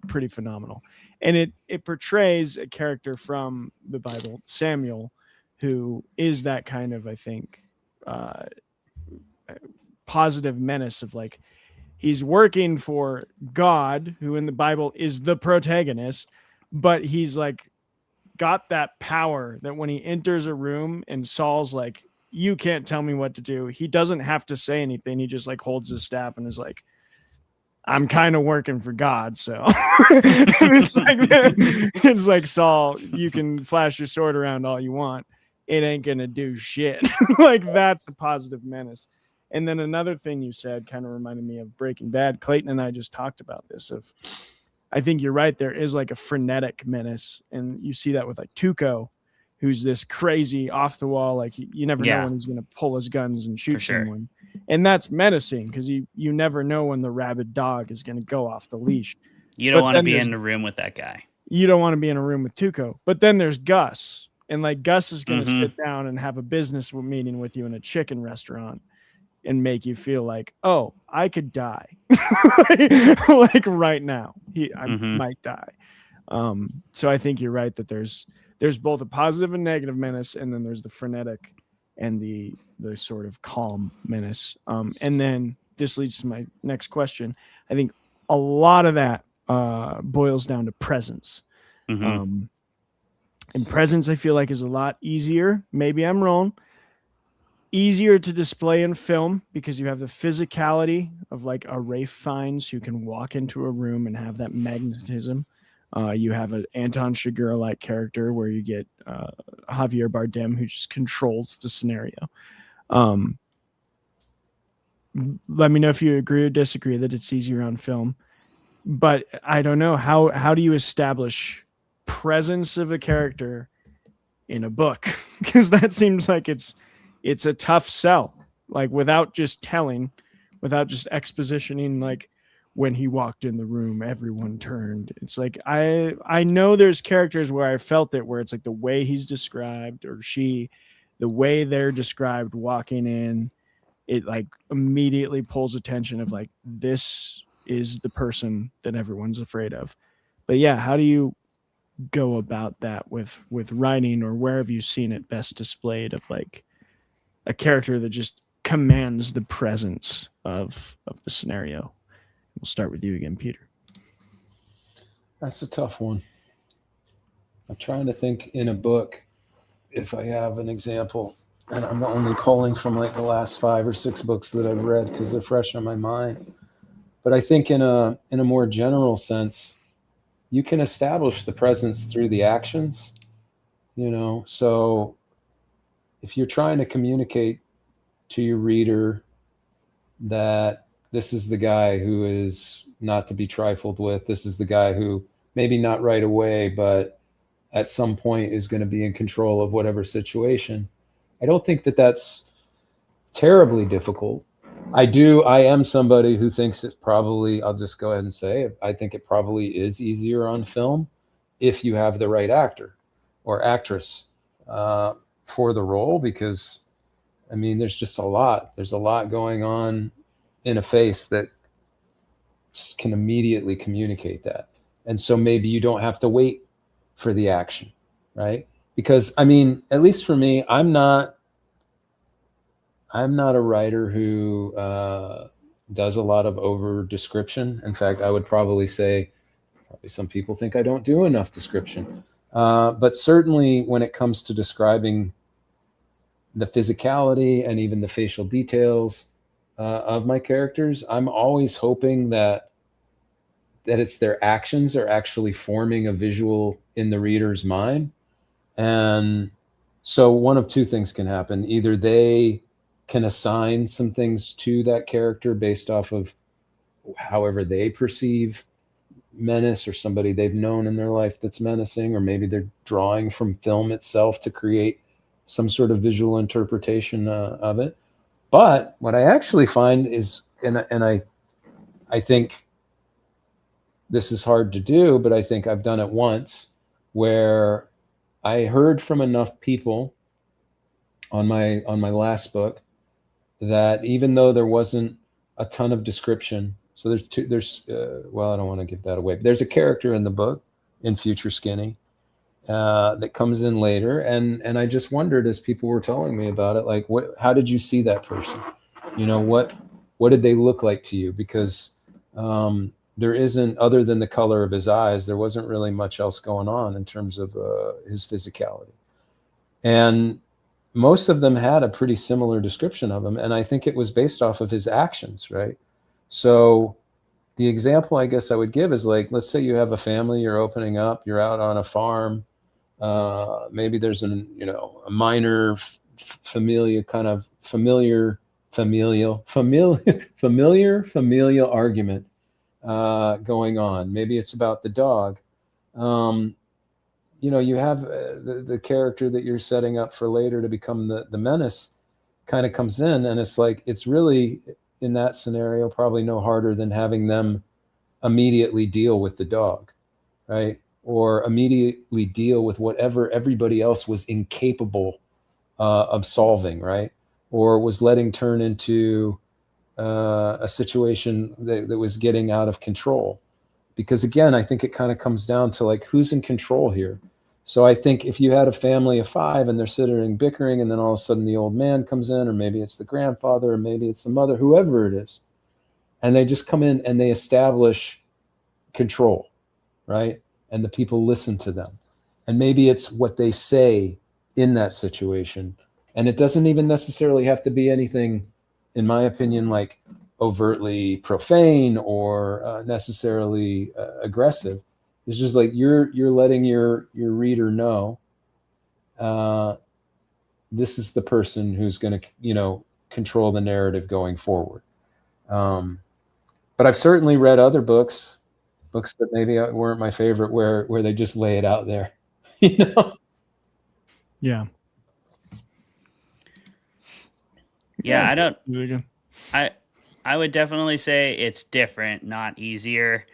pretty phenomenal. And it portrays a character from the Bible, Samuel, who is that kind of, I think, positive menace of, like, he's working for God, who in the Bible is the protagonist, but he's like got that power that when he enters a room and Saul's like, you can't tell me what to do, he doesn't have to say anything. He just like holds his staff and is like, I'm kind of working for God. So it's like, Saul, you can flash your sword around all you want. It ain't going to do shit. Like, that's a positive menace. And then another thing you said kind of reminded me of Breaking Bad. Clayton and I just talked about this. I think you're right. There is like a frenetic menace. And you see that with like Tuco, who's this crazy off the wall. Like, you never know when he's going to pull his guns and shoot someone. And that's menacing because you never know when the rabid dog is going to go off the leash. You don't want to be in the room with that guy. You don't want to be in a room with Tuco. But then there's Gus. And like, Gus is going to sit down and have a business meeting with you in a chicken restaurant and make you feel like, oh, I could die. Like right now. I might die. So I think you're right that there's both a positive and negative menace, and then there's the frenetic and the sort of calm menace. And then this leads to my next question. I think a lot of that boils down to presence. And presence, I feel like, is a lot easier. Maybe I'm wrong. Easier to display in film because you have the physicality of like a Ralph Fiennes who can walk into a room and have that magnetism. You have an Anton Chigurh-like character where you get Javier Bardem who just controls the scenario. Let me know if you agree or disagree that it's easier on film. But I don't know. How do you establish presence of a character in a book? Because that seems like it's a tough sell, like without just telling, without just expositioning, like when he walked in the room, everyone turned. It's like, I know there's characters where I felt it, where it's like the way he's described or she, the way they're described walking in, it like immediately pulls attention of like, this is the person that everyone's afraid of. But yeah, how do you go about that with writing, or where have you seen it best displayed of like a character that just commands the presence of the scenario? We'll start with you again, Peter. That's a tough one. I'm trying to think in a book if I have an example, and I'm only pulling from like the last 5 or 6 books that I've read because they're fresh on my mind. But I think in a more general sense, you can establish the presence through the actions, so if you're trying to communicate to your reader that this is the guy who is not to be trifled with, this is the guy who maybe not right away, but at some point is going to be in control of whatever situation, I don't think that that's terribly difficult. I am somebody who thinks it probably, I'll just go ahead and say, I think it probably is easier on film if you have the right actor or actress for the role, because I mean, there's a lot going on in a face that can immediately communicate that. And so maybe you don't have to wait for the action, right? Because I mean, at least for me, I'm not a writer who does a lot of over description. In fact, I would probably say some people think I don't do enough description. But certainly when it comes to describing the physicality and even the facial details of my characters, I'm always hoping that it's their actions are actually forming a visual in the reader's mind. And so one of two things can happen. Either they can assign some things to that character based off of however they perceive menace, or somebody they've known in their life that's menacing, or maybe they're drawing from film itself to create some sort of visual interpretation of it. But what I actually find is, and I think this is hard to do, but I think I've done it once, where I heard from enough people on my last book that even though there wasn't a ton of description, so well, I don't want to give that away, but there's a character in the book, in Future Skinny, that comes in later, and I just wondered, as people were telling me about it, like, how did you see that person? What did they look like to you? Because there isn't, other than the color of his eyes, there wasn't really much else going on in terms of his physicality. And most of them had a pretty similar description of him. And I think it was based off of his actions, right? So the example I guess I would give is, like, let's say you have a family, you're opening up, you're out on a farm. Maybe there's a minor familial argument going on. Maybe it's about the dog. You have the character that you're setting up for later to become the menace kind of comes in, and it's like, it's really, in that scenario, probably no harder than having them immediately deal with the dog, right? Or immediately deal with whatever everybody else was incapable of solving, right? Or was letting turn into a situation that was getting out of control. Because again, I think it kind of comes down to, like, who's in control here. So I think if you had a family of 5 and they're sitting bickering, and then all of a sudden the old man comes in, or maybe it's the grandfather, or maybe it's the mother, whoever it is, and they just come in and they establish control, right? And the people listen to them. And maybe it's what they say in that situation. And it doesn't even necessarily have to be anything, in my opinion, like overtly profane or necessarily aggressive. It's just like you're letting your reader know this is the person who's going to control the narrative going forward. But I've certainly read other books that maybe weren't my favorite, where they just lay it out there. Yeah. Yeah, I would definitely say it's different, not easier.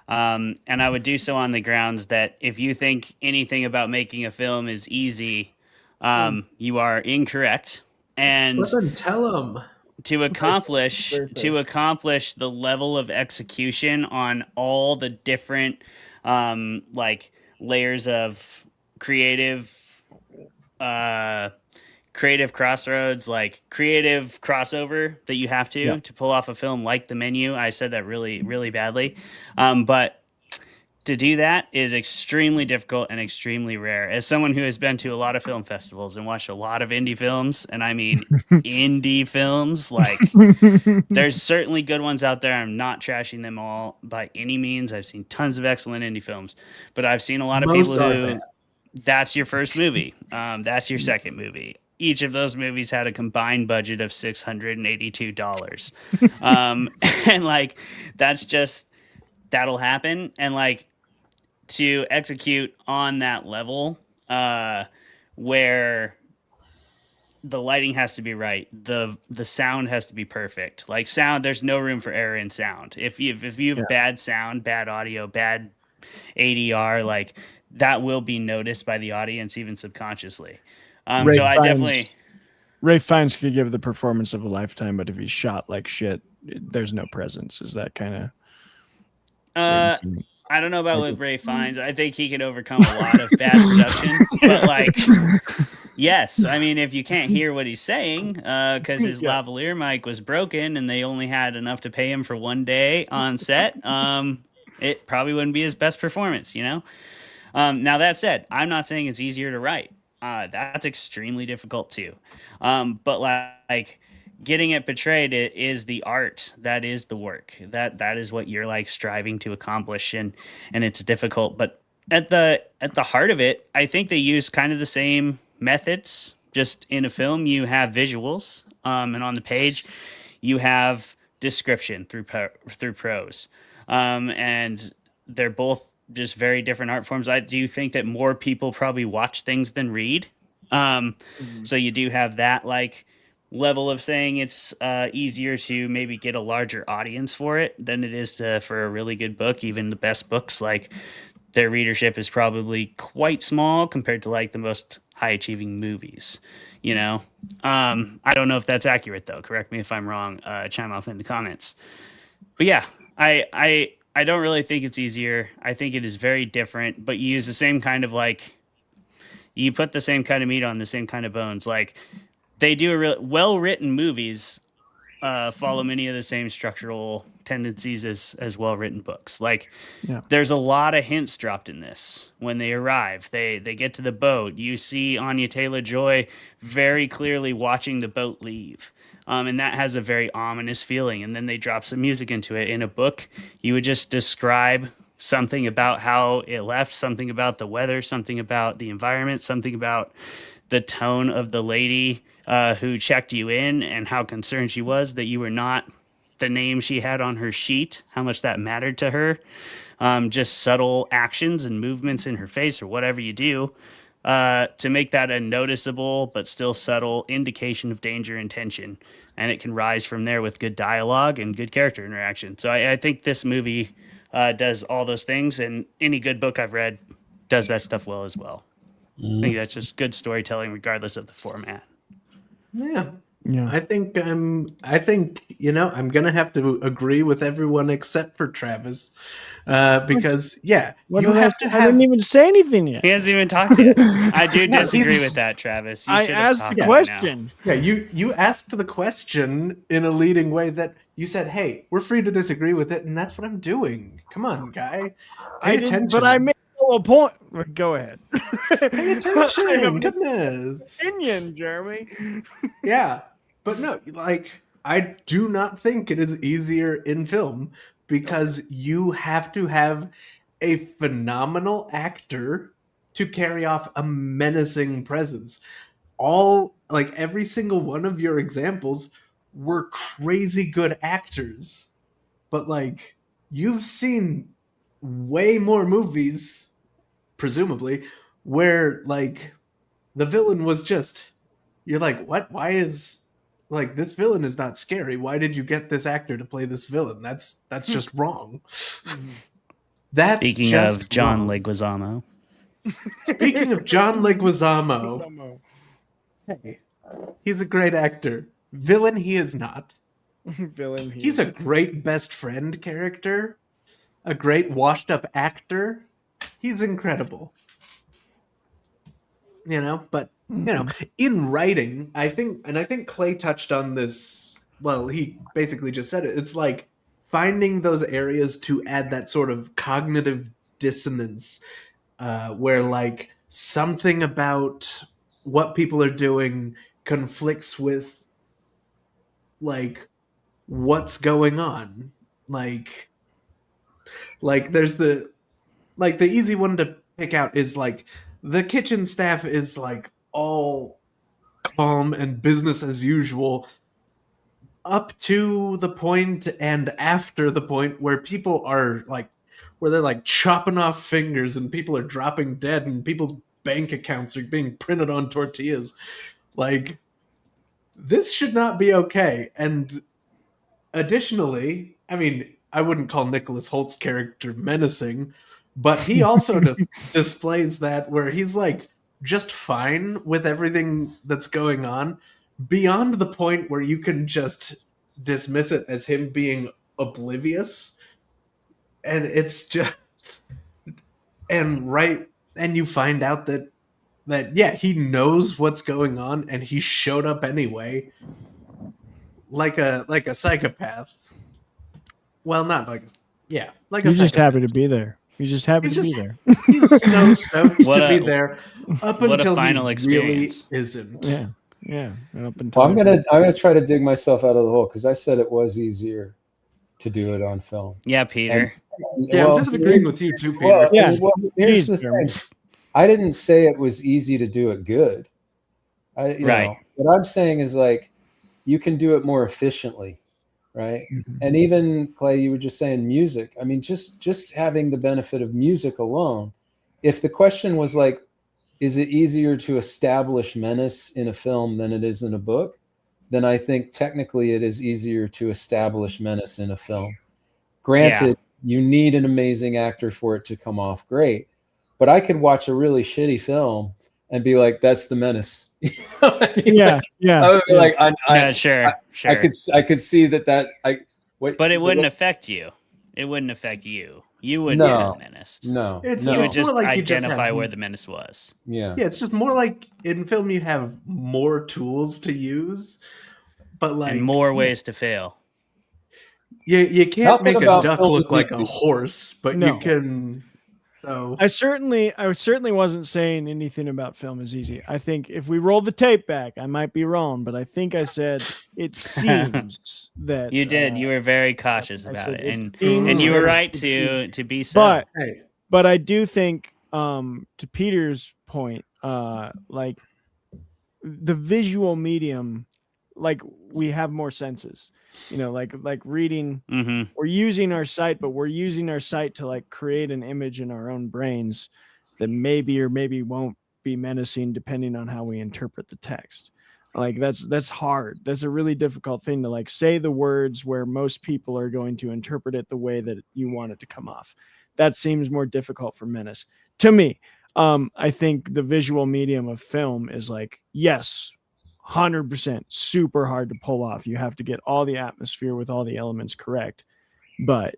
And I would do so on the grounds that if you think anything about making a film is easy, you are incorrect. And Let them tell them. To accomplish the level of execution on all the different like layers of creative crossroads, like creative crossover that you have to pull off a film like The Menu. I said that really, really badly. But to do that is extremely difficult and extremely rare. As someone who has been to a lot of film festivals and watched a lot of indie films, and I mean indie films, like there's certainly good ones out there. I'm not trashing them all by any means. I've seen tons of excellent indie films, but I've seen a lot of people who that's your first movie. That's your second movie. Each of those movies had a combined budget of $682. And like, that'll happen. And like, to execute on that level, where the lighting has to be right, the sound has to be perfect. Like sound, there's no room for error in sound. If you have bad sound, bad audio, bad ADR, like that will be noticed by the audience, even subconsciously. Ralph Fiennes could give the performance of a lifetime, but if he's shot like shit, there's no presence. Is that kind of? I don't know about with Ralph Fiennes. I think he can overcome a lot of bad production, but like, yes, I mean, if you can't hear what he's saying, because his lavalier mic was broken and they only had enough to pay him for 1 day on set, it probably wouldn't be his best performance, Now that said, I'm not saying it's easier to write. That's extremely difficult too. But like getting it portrayed, it is the art. That is the work. That is what you're like striving to accomplish, and it's difficult. But at the heart of it, I think they use kind of the same methods. Just in a film, you have visuals, and on the page, you have description through prose, and they're both just very different art forms. I do think that more people probably watch things than read. So you do have that like level of saying it's easier to maybe get a larger audience for it than it is for a really good book. Even the best books, like their readership is probably quite small compared to like the most high achieving movies. You know, I don't know if that's accurate though. Correct me if I'm wrong. Chime off in the comments. But yeah, I don't really think it's easier. I think it is very different, but you use the same kind of like you put the same kind of meat on the same kind of bones. Like they do well written movies follow many of the same structural tendencies as well written books. Like Yeah. there's a lot of hints dropped in this when they arrive. They get to the boat. You see Anya Taylor-Joy very clearly watching the boat leave. And that has a very ominous feeling. And then they drop some music into it. In a book, you would just describe something about how it left, something about the weather, something about the environment, something about the tone of the lady who checked you in and how concerned she was that you were not the name she had on her sheet, how much that mattered to her. Just subtle actions and movements in her face or whatever you do to make that a noticeable but still subtle indication of danger and tension. And it can rise from there with good dialogue and good character interaction. So I think this movie does all those things, and any good book I've read does that stuff well as well. I think that's just good storytelling regardless of the format. Yeah. Yeah. I think I'm gonna have to agree with everyone except for Travis. Because What you did I have say? to I have didn't even say anything yet. He hasn't even talked yet. I do No, disagree he's- with that, Travis. You I should have asked talked the by question. Yeah, you asked the question in a leading way that you said, "Hey, we're free to disagree with it," and that's what I'm doing. Come on, guy, I pay didn't, attention. but I made a point. Go ahead. Pay attention. Goodness. Opinion, Jeremy. Yeah, but no, like I do not think it is easier in film because you have to have a phenomenal actor to carry off a menacing presence. Every single one of your examples were crazy good actors, but like you've seen way more movies, presumably, where like the villain was just you're like, what? Why is like this villain is not scary? Why did you get this actor to play this villain? That's just wrong. That's Speaking just of John wrong. Leguizamo, Speaking of John Leguizamo, hey, he's a great actor. Villain, he is not. Villain. He's a great best friend character, a great washed up actor. He's incredible. But in writing, I think Clay touched on this. Well, he basically just said it. It's like finding those areas to add that sort of cognitive dissonance, where like something about what people are doing conflicts with like what's going on. Like there's the easy one to pick out is like the kitchen staff is like all calm and business as usual up to the point and after the point where people are like where they're like chopping off fingers and people are dropping dead and people's bank accounts are being printed on tortillas. Like this should not be okay. And additionally, I mean, I wouldn't call Nicholas Holt's character menacing, but he also displays that where he's like just fine with everything that's going on beyond the point where you can just dismiss it as him being oblivious. And it's just and you find out that yeah, he knows what's going on and he showed up anyway like a psychopath. Well, not like like He's a just psychopath. happy to be there. He's just happy to be there. He's so stoked What to a- be there up what a until final he experience. really isn't. Yeah. Yeah. And up until Well, I'm gonna try to dig myself out of the hole because I said it was easier to do it on film. yeah, Peter. Yeah, I'm just agreeing with you too, Peter. Well, Yeah. here's Please, the Jeremy. thing. I didn't say it was easy to do it good. Right. What I'm saying is like you can do it more efficiently, right? Mhm. And even Clay, you were just saying music. I mean, just having the benefit of music alone. If the question was like, is it easier to establish menace in a film than it is in a book? then I think technically it is easier to establish menace in a film. Granted, you need an amazing actor for it to come off great, but I could watch a really shitty film and be like, "That's the menace." You know what I mean? Yeah, Like, yeah. I would be like, Sure. I could see that. But it wouldn't affect you. It wouldn't affect you. You wouldn't No. feel menaced. No, It's You would it's more just like you just identify have, where the menace was. yeah. it's just more like in film you have more tools to use, but like And more ways to fail. you can't Nothing make a about duck film look is like a easy. horse, but No. you can. So I certainly wasn't saying anything about film is easy. I think if we roll the tape back, I might be wrong, but I think I said it seems that You did. You were very cautious about said it, it and seems you were that right it's easy. to be so. But I do think, to Peter's point, like the visual medium, like we have more senses, like reading. Mm-hmm. We're using our sight, but we're using our sight to like create an image in our own brains that maybe or maybe won't be menacing depending on how we interpret the text. Like that's hard. That's a really difficult thing to like say the words where most people are going to interpret it the way that you want it to come off. That seems more difficult for menace to me. I think the visual medium of film is like, yes, 100% super hard to pull off. You have to get all the atmosphere with all the elements correct. But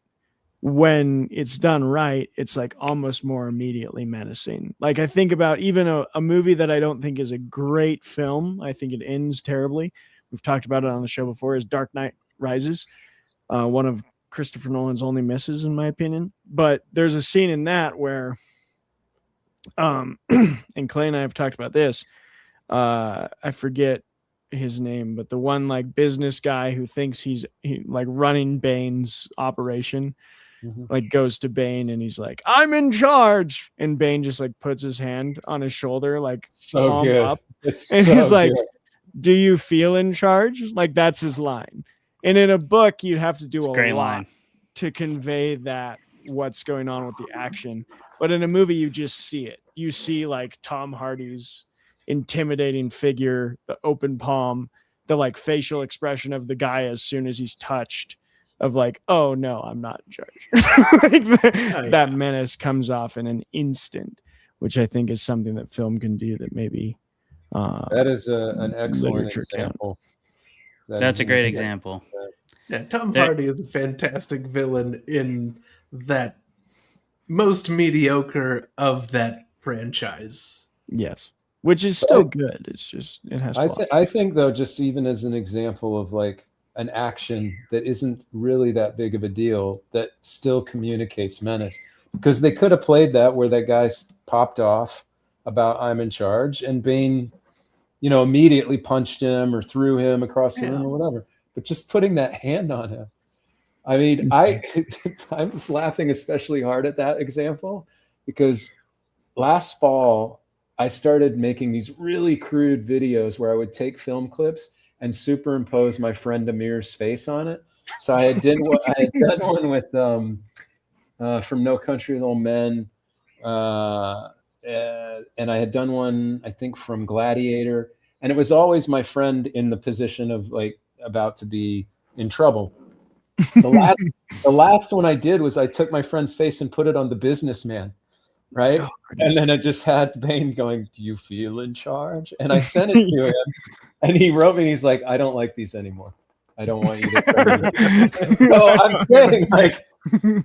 when it's done right, it's like almost more immediately menacing. Like I think about even a movie that I don't think is a great film. I think it ends terribly. We've talked about it on the show before, is Dark Knight Rises. One of Christopher Nolan's only misses, in my opinion. But there's a scene in that where, and Clay and I have talked about this. I forget his name, but the one like business guy who thinks he's like running Bane's operation, like goes to Bane and he's like, "I'm in charge," and Bane just like puts his hand on his shoulder, like So palm good. up, It's and so he's like, good. "Do you feel in charge?" Like that's his line. And in a book, you'd have to do It's a a great lot line. to convey that what's going on with the action. But in a movie, you just see it. You see like Tom Hardy's intimidating figure, the open palm, the like facial expression of the guy as soon as he's touched, of like, "Oh no, I'm not in charge." Like that menace comes off in an instant, which I think is something that film can do that maybe That is an excellent literature can't. example. That's a great example. Yeah, Tom Hardy is a fantastic villain in that most mediocre of that franchise. Yes, which is still good. It's just it has. I think though, just even as an example of like an action that isn't really that big of a deal that still communicates menace, because they could have played that where that guy popped off about "I'm in charge" and Bane, immediately punched him or threw him across the room or whatever. But just putting that hand on him. I mean, I was laughing especially hard at that example because last fall I started making these really crude videos where I would take film clips and superimpose my friend Amir's face on it. So I had done one with from No Country for Old Men, and I had done one I think from Gladiator, and it was always my friend in the position of like about to be in trouble. The last one I did was I took my friend's face and put it on The Businessman, right? Oh, and then I just had Bane going, "Do you feel in charge?" And I sent it to him, and he wrote me, and he's like, "I don't like these anymore. I don't want you to start it." So I'm saying like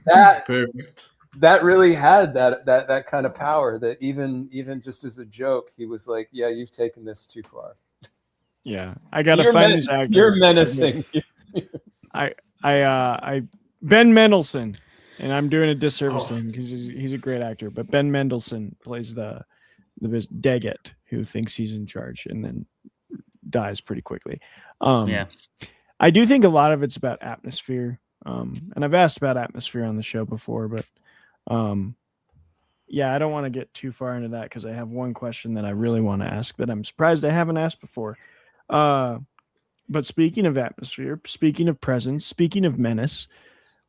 that. Perfect. That really had that kind of power. That even just as a joke, he was like, "Yeah, you've taken this too far." Yeah, I gotta find this actor. You're menacing. I Ben Mendelsohn, and I'm doing a disservice to him because he's a great actor. But Ben Mendelsohn plays the Daggett who thinks he's in charge and then dies pretty quickly. I do think a lot of it's about atmosphere. And I've asked about atmosphere on the show before, but I don't want to get too far into that because I have one question that I really want to ask that I'm surprised I haven't asked before. But speaking of atmosphere, speaking of presence, speaking of menace,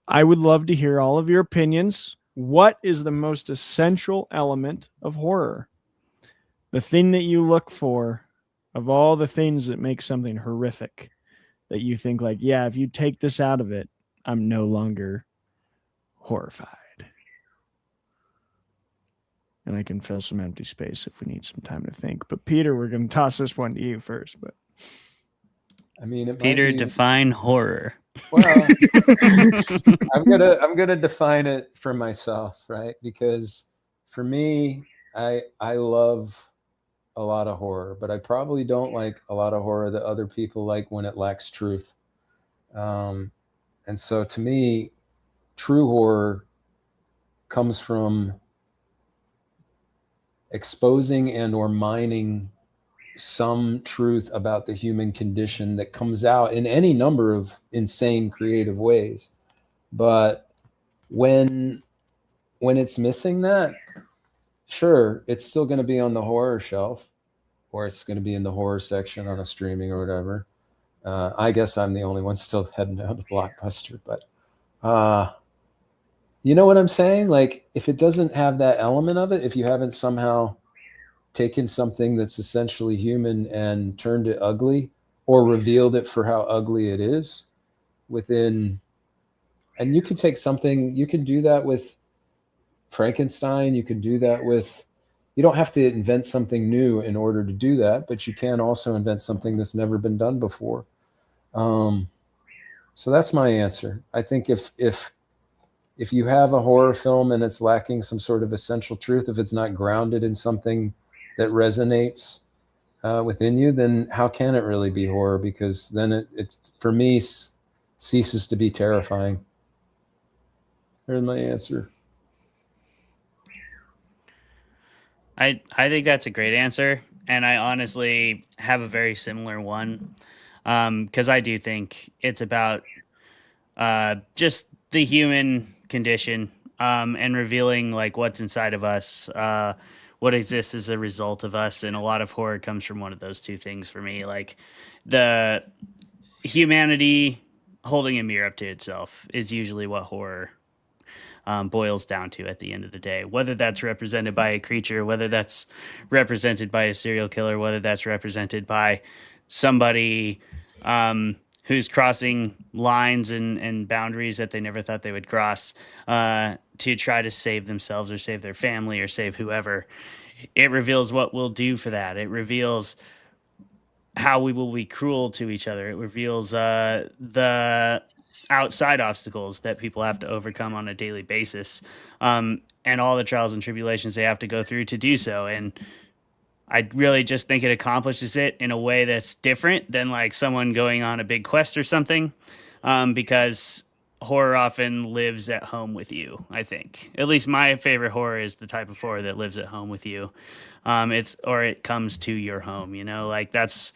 I would love to hear all of your opinions. What is the most essential element of horror? The thing that you look for Of all the things that make something horrific, that you think like, yeah, if you take this out of it, I'm no longer horrified. And I can fill some empty space if we need some time to think. But Peter, we're going to toss this one to you first. But I mean, it Peter, might be, define horror. well, I'm gonna define it for myself, right? Because for me, I love a lot of horror, but I probably don't like a lot of horror that other people like when it lacks truth. And so to me, true horror comes from exposing and or mining some truth about the human condition that comes out in any number of insane creative ways. But when it's missing that, sure, it's still going to be on the horror shelf, or it's going to be in the horror section on a streaming or whatever. I guess I'm the only one still heading down to Blockbuster, but you know what I'm saying? Like, if it doesn't have that element of it, if you haven't somehow taken something that's essentially human and turned it ugly, or revealed it for how ugly it is within, and you could take something, you can do that with Frankenstein, you could do that with, you don't have to invent something new in order to do that, but you can also invent something that's never been done before. So that's my answer. I think if you have a horror film and it's lacking some sort of essential truth, if it's not grounded in something that resonates within you, then how can it really be horror? Because then it for me, ceases to be terrifying. There's my answer. I think that's a great answer, and I honestly have a very similar one, because I do think it's about just the human condition, and revealing like what's inside of us, what exists as a result of us, and a lot of horror comes from one of those two things for me, like the humanity holding a mirror up to itself is usually what horror boils down to at the end of the day. Whether that's represented by a creature, whether that's represented by a serial killer, whether that's represented by somebody who's crossing lines and boundaries that they never thought they would cross, to try to save themselves or save their family or save whoever. It reveals what we'll do for that. It reveals how we will be cruel to each other. It reveals the outside obstacles that people have to overcome on a daily basis, and all the trials and tribulations they have to go through to do so. And I really just think it accomplishes it in a way that's different than like someone going on a big quest or something, because horror often lives at home with you. I think at least my favorite horror is the type of horror that lives at home with you. It comes to your home, like that's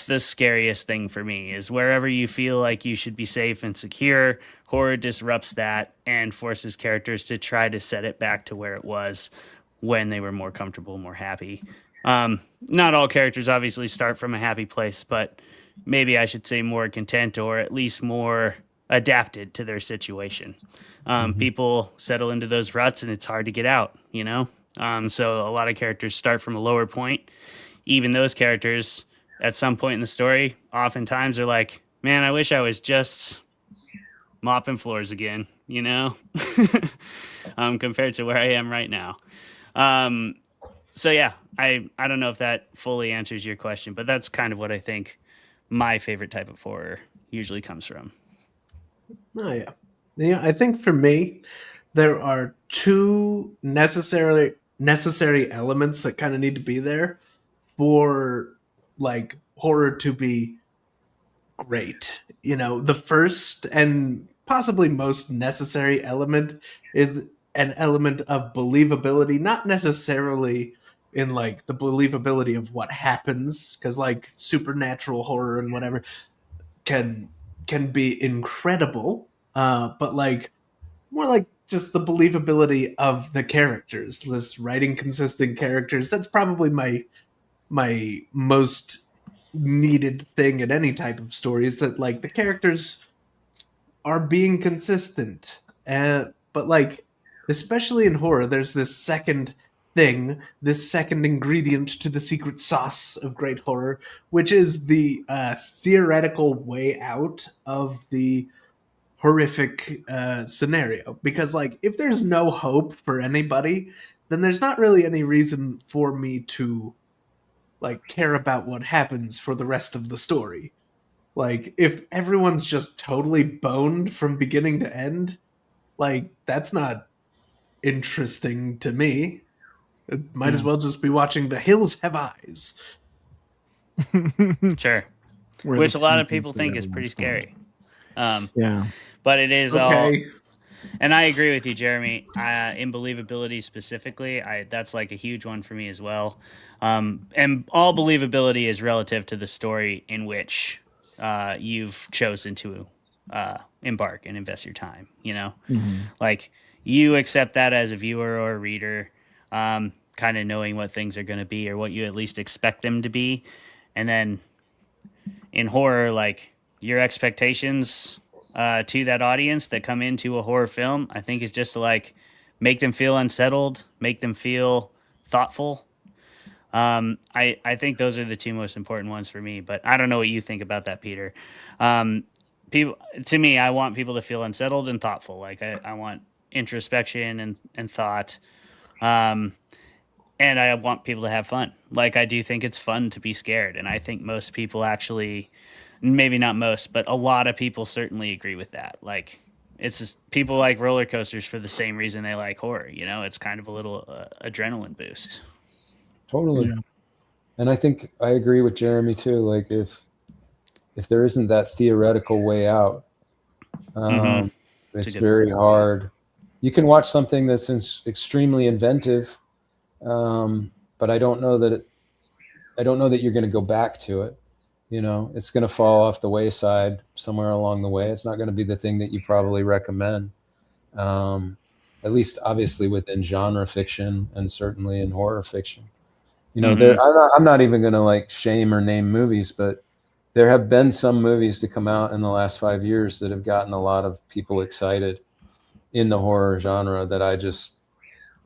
the scariest thing for me, is wherever you feel like you should be safe and secure, horror disrupts that and forces characters to try to set it back to where it was when they were more comfortable, more happy. Not all characters obviously start from a happy place, but maybe I should say more content, or at least more adapted to their situation. People settle into those ruts and it's hard to get out, so a lot of characters start from a lower point. Even those characters at some point in the story oftentimes are like, man, I wish I was just mopping floors again, compared to where I am right now. So yeah, I don't know if that fully answers your question, but that's kind of what I think my favorite type of horror usually comes from. Oh yeah. Yeah, I think for me, there are two necessary elements that kind of need to be there for like horror to be great. The first and possibly most necessary element is an element of believability, not necessarily in like the believability of what happens, because like supernatural horror and whatever can be incredible, but like more like just the believability of the characters, just writing consistent characters. That's probably my most needed thing in any type of story, is that like the characters are being consistent. But like especially in horror, there's this second thing, this second ingredient to the secret sauce of great horror, which is the theoretical way out of the horrific scenario. Because, like, if there's no hope for anybody, then there's not really any reason for me to, like, care about what happens for the rest of the story. Like, if everyone's just totally boned from beginning to end, like, that's not interesting to me. It might as well just be watching The Hills Have Eyes. Sure. Which a lot of people think is pretty scary. Yeah. But it is Okay. all. And I agree with you, Jeremy. In believability specifically, that's like a huge one for me as well. And all believability is relative to the story in which you've chosen to embark and invest your time. You know, like you accept that as a viewer or a reader, kind of knowing what things are going to be or what you at least expect them to be, and then in horror, like your expectations to that audience that come into a horror film, I think is just to like make them feel unsettled, make them feel thoughtful. I think those are the two most important ones for me, but I don't know what you think about that, Peter. People, to me, I want people to feel unsettled and thoughtful. Like I want introspection and thought. And I want people to have fun. Like I do think it's fun to be scared. And I think most people actually, maybe not most, but a lot of people certainly agree with that. Like it's just, people like roller coasters for the same reason they like horror. You know, it's kind of a little adrenaline boost. Totally. Yeah. And I think I agree with Jeremy too. Like if there isn't that theoretical way out, it's very hard. You can watch something that's extremely inventive, but I don't know that you're going to go back to it. You know, it's going to fall off the wayside somewhere along the way. It's not going to be the thing that you probably recommend. At least obviously within genre fiction and certainly in horror fiction. You know, I'm not even going to like shame or name movies, but there have been some movies to come out in the last 5 years that have gotten a lot of people excited in the horror genre that I just,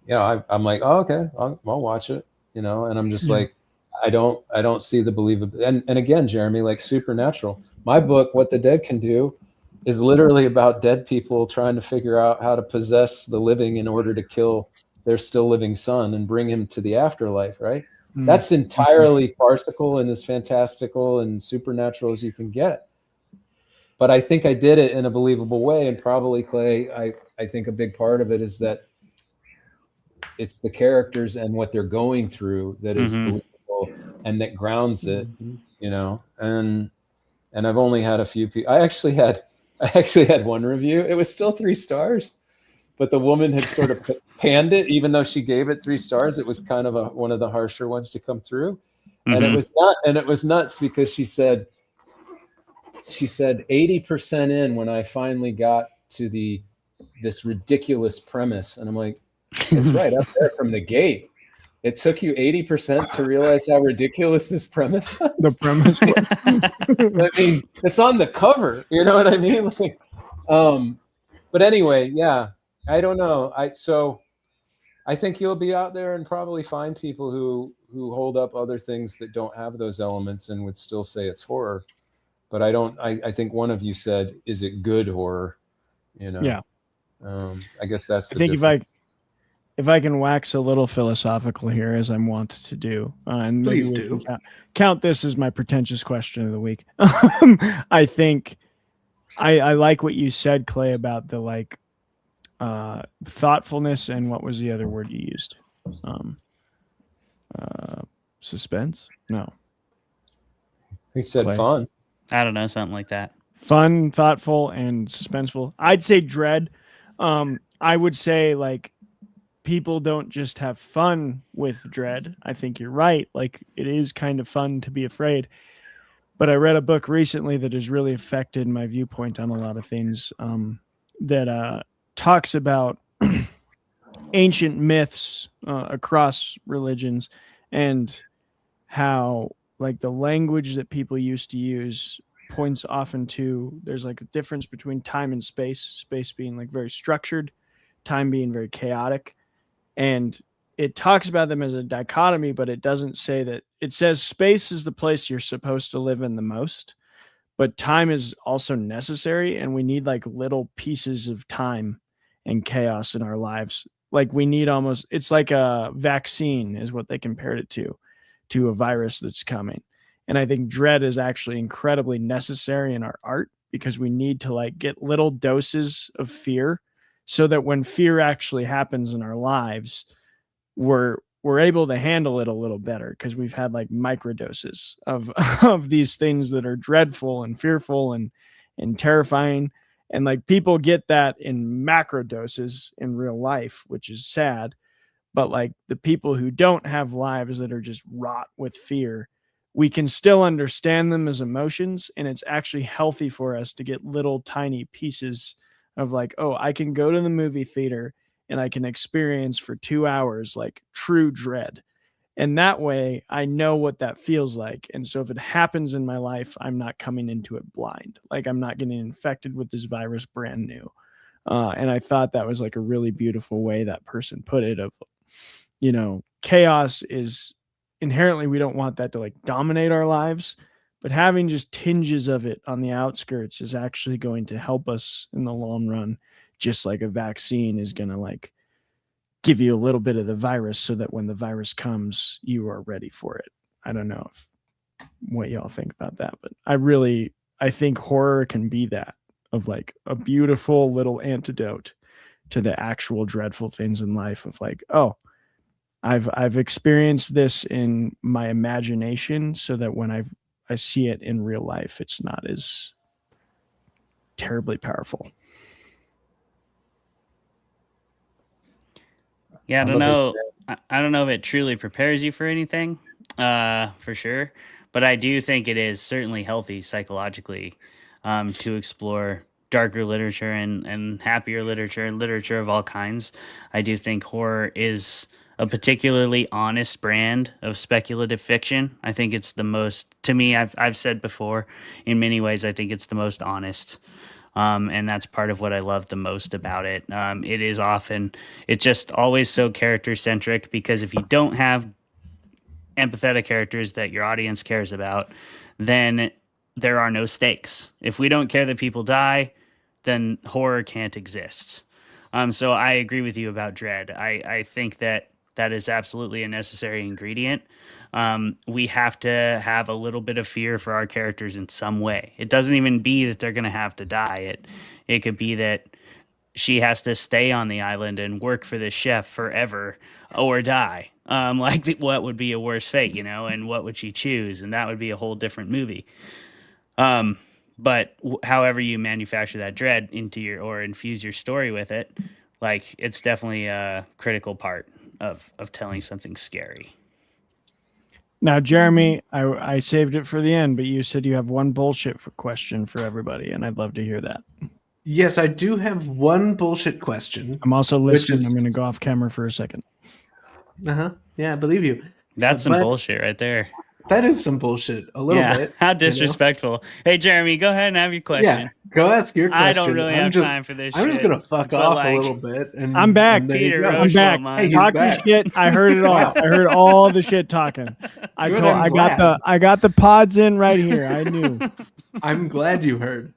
you know, I'm like, oh, okay, I'll watch it, you know, and I'm just like, I don't see the believability. And again, Jeremy, like Supernatural, my book, What the Dead Can Do, is literally about dead people trying to figure out how to possess the living in order to kill their still living son and bring him to the afterlife, right? That's entirely farcical and as fantastical and supernatural as you can get. But I think I did it in a believable way. And probably, Clay, I think a big part of it is that it's the characters and what they're going through that is believable and that grounds it, you know. And I've only had a few people. I actually had one review. It was still 3 stars, but the woman had sort of panned it, even though she gave it 3 stars. It was kind of one of the harsher ones to come through, and it was nuts because she said 80% in when I finally got to this ridiculous premise, and I'm like, it's right up there from the gate. It took you 80% to realize how ridiculous this premise was. The premise was. I mean, it's on the cover. You know what I mean? Like, but anyway, yeah. I don't know. I think you'll be out there and probably find people who hold up other things that don't have those elements and would still say it's horror. But I think one of you said, is it good horror? You know? Yeah. I guess that's the I think difference. if I can wax a little philosophical here, as I'm wont to do, and Please maybe we do. can count this as my pretentious question of the week. I think I like what you said, Clay, about the like thoughtfulness and what was the other word you used? Suspense? No. He said Clay. fun. I don't know, something like that. Fun, thoughtful, and suspenseful. I'd say dread. I would say like people don't just have fun with dread. I think you're right. Like it is kind of fun to be afraid. But I read a book recently that has really affected my viewpoint on a lot of things that talks about ancient myths across religions and how like the language that people used to use points often to there's like a difference between time and space being like very structured, time being very chaotic. And it talks about them as a dichotomy, but it doesn't say that. It says space is the place you're supposed to live in the most, but time is also necessary, and we need like little pieces of time and chaos in our lives. Like we need almost, it's like a vaccine is what they compared it to a virus that's coming. And I think dread is actually incredibly necessary in our art because we need to like get little doses of fear so that when fear actually happens in our lives, we're able to handle it a little better because we've had like microdoses of of these things that are dreadful and fearful and terrifying. And like people get that in macro doses in real life, which is sad. But like the people who don't have lives that are just rot with fear, we can still understand them as emotions. And it's actually healthy for us to get little tiny pieces of like, oh, I can go to the movie theater and I can experience for 2 hours like true dread. And that way I know what that feels like. And so if it happens in my life, I'm not coming into it blind. Like I'm not getting infected with this virus brand new. And I thought that was like a really beautiful way that person put it of, chaos is inherently, we don't want that to like dominate our lives, but having just tinges of it on the outskirts is actually going to help us in the long run. Just like a vaccine is going to like give you a little bit of the virus so that when the virus comes, you are ready for it. I don't know what y'all think about that, but I think horror can be that of like a beautiful little antidote to the actual dreadful things in life of like, oh, I've experienced this in my imagination so that when I see it in real life, it's not as terribly powerful. Yeah, I don't know. I don't know if it truly prepares you for anything, for sure. But I do think it is certainly healthy psychologically to explore darker literature and happier literature and literature of all kinds. I do think horror is a particularly honest brand of speculative fiction. I think it's the most, to me, I've said before, in many ways, I think it's the most honest. And that's part of what I love the most about it. It's just always so character centric because if you don't have empathetic characters that your audience cares about, then there are no stakes. If we don't care that people die, then horror can't exist. So I agree with you about dread. I think that is absolutely a necessary ingredient. We have to have a little bit of fear for our characters in some way. It doesn't even be that they're going to have to die. It could be that she has to stay on the island and work for the chef forever or die. What would be a worse fate, and what would she choose? And that would be a whole different movie. But however you manufacture that dread into or infuse your story with it, like it's definitely a critical part of telling something scary. Now, Jeremy, I saved it for the end, but you said you have one bullshit question for everybody, and I'd love to hear that. Yes, I do have one bullshit question. I'm also listening. I'm going to go off camera for a second. Yeah, I believe you. That's some bullshit right there. That is some bullshit, a little bit. How disrespectful. Hey, Jeremy, go ahead and have your question. Yeah, go ask your question. I don't really have time for this I'm just going to fuck off a little bit. And I'm back, Peter. I'm back. Hey, Talk your shit. I heard it all. I heard all the shit talking. I got the pods in right here. I knew. I'm glad you heard,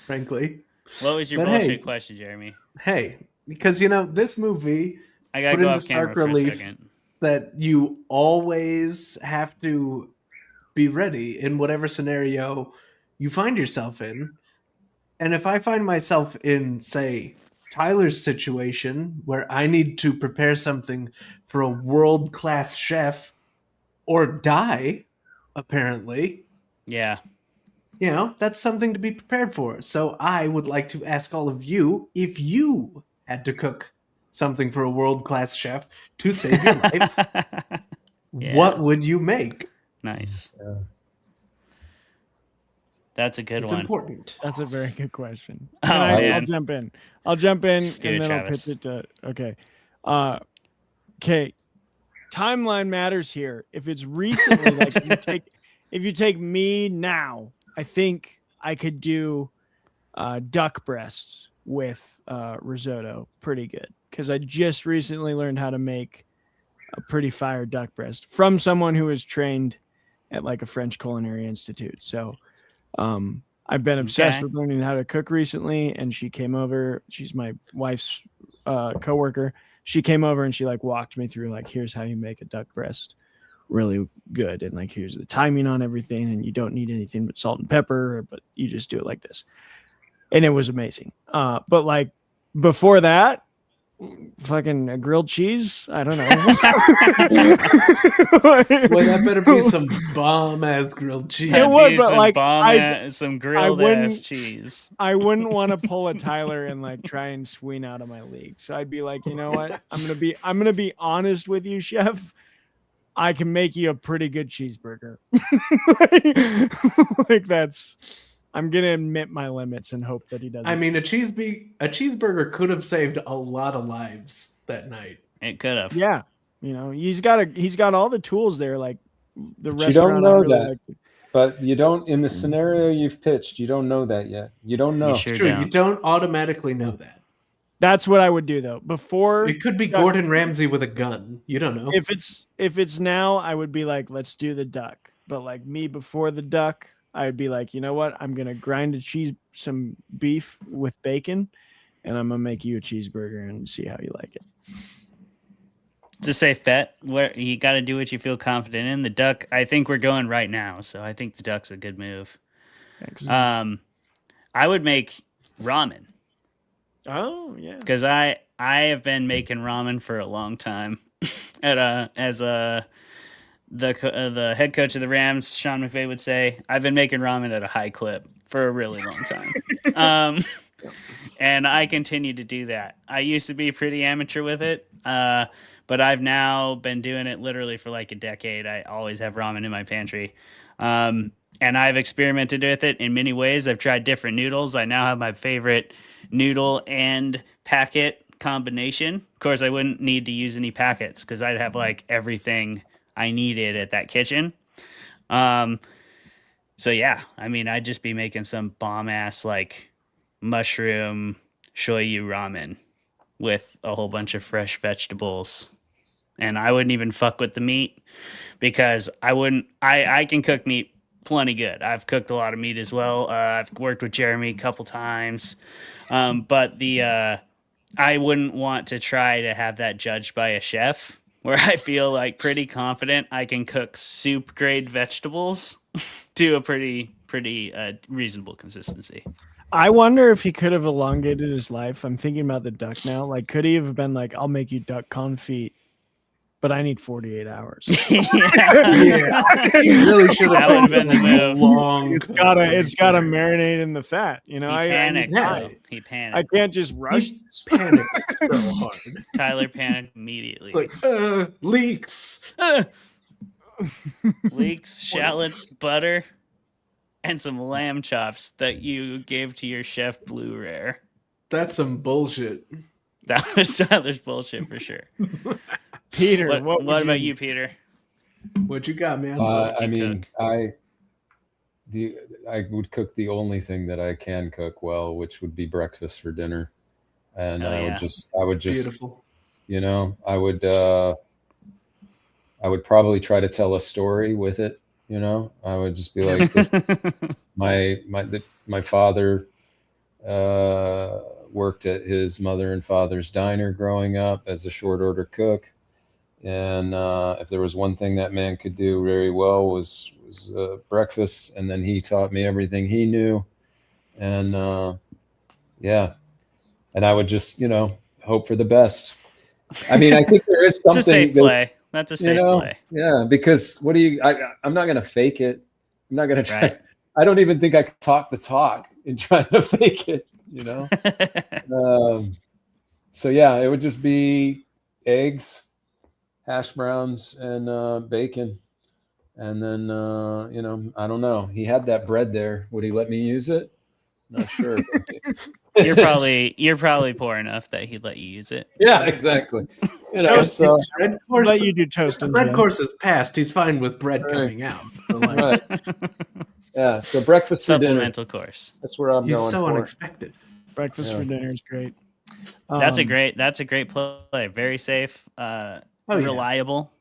frankly. What was your bullshit question, Jeremy? Hey, because, this movie I gotta go off camera for a second. That you always have to be ready in whatever scenario you find yourself in. And if I find myself in, say, Tyler's situation where I need to prepare something for a world-class chef or die, apparently. Yeah. That's something to be prepared for. So I would like to ask all of you, if you had to cook something for a world-class chef to save your life, what would you make? Nice. Yeah. That's a good one. Important. That's a very good question. I'll jump in. I'll jump in and then I'll pitch it to. Okay. Okay. Timeline matters here. If it's recently, like if you take me now, I think I could do duck breasts with risotto pretty good because I just recently learned how to make a pretty fire duck breast from someone who was trained at like a French culinary institute. So I've been obsessed with learning how to cook recently, and she came over. She's my wife's coworker. She came over and she like walked me through like, here's how you make a duck breast really good, and like here's the timing on everything, and you don't need anything but salt and pepper, but you just do it like this. And it was amazing. But like before that, fucking a grilled cheese, I don't know. Well, that better be some bomb ass grilled cheese. It would, but like some grilled ass cheese. I wouldn't want to pull a Tyler and like try and swing out of my league. So I'd be like, you know what? I'm gonna be honest with you, chef. I can make you a pretty good cheeseburger. Like that's. I'm gonna admit my limits and hope that he doesn't. I mean, a cheeseburger could have saved a lot of lives that night. It could have. Yeah, you know, he's got all the tools there. Like the But restaurant. you don't know really that. liked. But you don't, in the scenario you've pitched, you don't know that yet. You don't know. It's true. You don't automatically know that. That's what I would do though. Before it could be Gordon Ramsay with a gun. You don't know. If it's now, I would be like, let's do the duck. But like me before the duck, I'd be like, you know what? I'm gonna grind some beef with bacon, and I'm gonna make you a cheeseburger and see how you like it. It's a safe bet. Where you got to do what you feel confident in. The duck, I think we're going right now, so I think the duck's a good move. Excellent. I would make ramen. Oh yeah, because I have been making ramen for a long time. The head coach of the Rams, Sean McVay, would say, I've been making ramen at a high clip for a really long time. And I continue to do that. I used to be pretty amateur with it, but I've now been doing it literally for like a decade. I always have ramen in my pantry. And I've experimented with it in many ways. I've tried different noodles. I now have my favorite noodle and packet combination. Of course, I wouldn't need to use any packets because I'd have like everything I needed at that kitchen. So yeah, I mean, I'd just be making some bomb ass like mushroom shoyu ramen with a whole bunch of fresh vegetables. And I wouldn't even fuck with the meat because I can cook meat plenty good. I've cooked a lot of meat as well. I've worked with Jeremy a couple times. But I wouldn't want to try to have that judged by a chef where I feel like pretty confident I can cook soup grade vegetables to a pretty reasonable consistency. I wonder if he could have elongated his life. I'm thinking about the duck now. Like, could he have been like, I'll make you duck confit, but I need 48 hours. Yeah. He really should have. That would have been the move. It's gotta marinate in the fat. You know, He panicked. yeah. He panicked. I can't just rush. He panicked so hard. Tyler panicked immediately. It's like leaks. Leeks, shallots, butter, and some lamb chops that you gave to your chef Blue Rare. That's some bullshit. That was Tyler's bullshit for sure. Peter, what about you, Peter? What you got, man? I mean, I would cook the only thing that I can cook well, which would be breakfast for dinner, and I would just, beautiful. You know, I would probably try to tell a story with it. You know, I would just be like, my father worked at his mother and father's diner growing up as a short order cook. And if there was one thing that man could do very well was breakfast. And then he taught me everything he knew. And yeah. And I would just, you know, hope for the best. I mean, I think there is something. It's a safe play. That's a safe play. Yeah, because I'm not going to fake it. I'm not going to try. Right. I don't even think I could talk the talk in trying to fake it, you know? So yeah, it would just be eggs, hash browns, and bacon. And then, you know, I don't know. He had that bread there. Would he let me use it? Not sure. You're probably poor enough that he'd let you use it. Yeah, exactly. You know, Toast, so, red course, Let you do toast and red jam. course is passed. He's fine with bread coming out. So like, yeah, so breakfast for dinner. Supplemental course. That's where I'm he's going so for. unexpected. Breakfast for dinner is great. That's a great play. Very safe. Oh, yeah. reliable.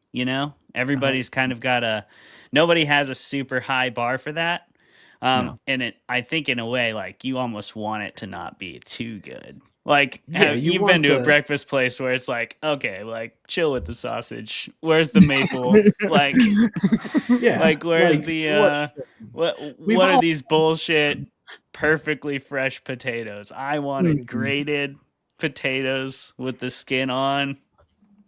Everybody's kind of got nobody has a super high bar for that. No. And I think in a way, like you almost want it to not be too good. Like Yeah, you you've want been to a the- breakfast place where it's like, okay, like chill with the sausage. Where's the maple? Like, Yeah, like where's like, the what We've are all- these bullshit perfectly fresh potatoes? I wanted Mhm. grated potatoes with the skin on.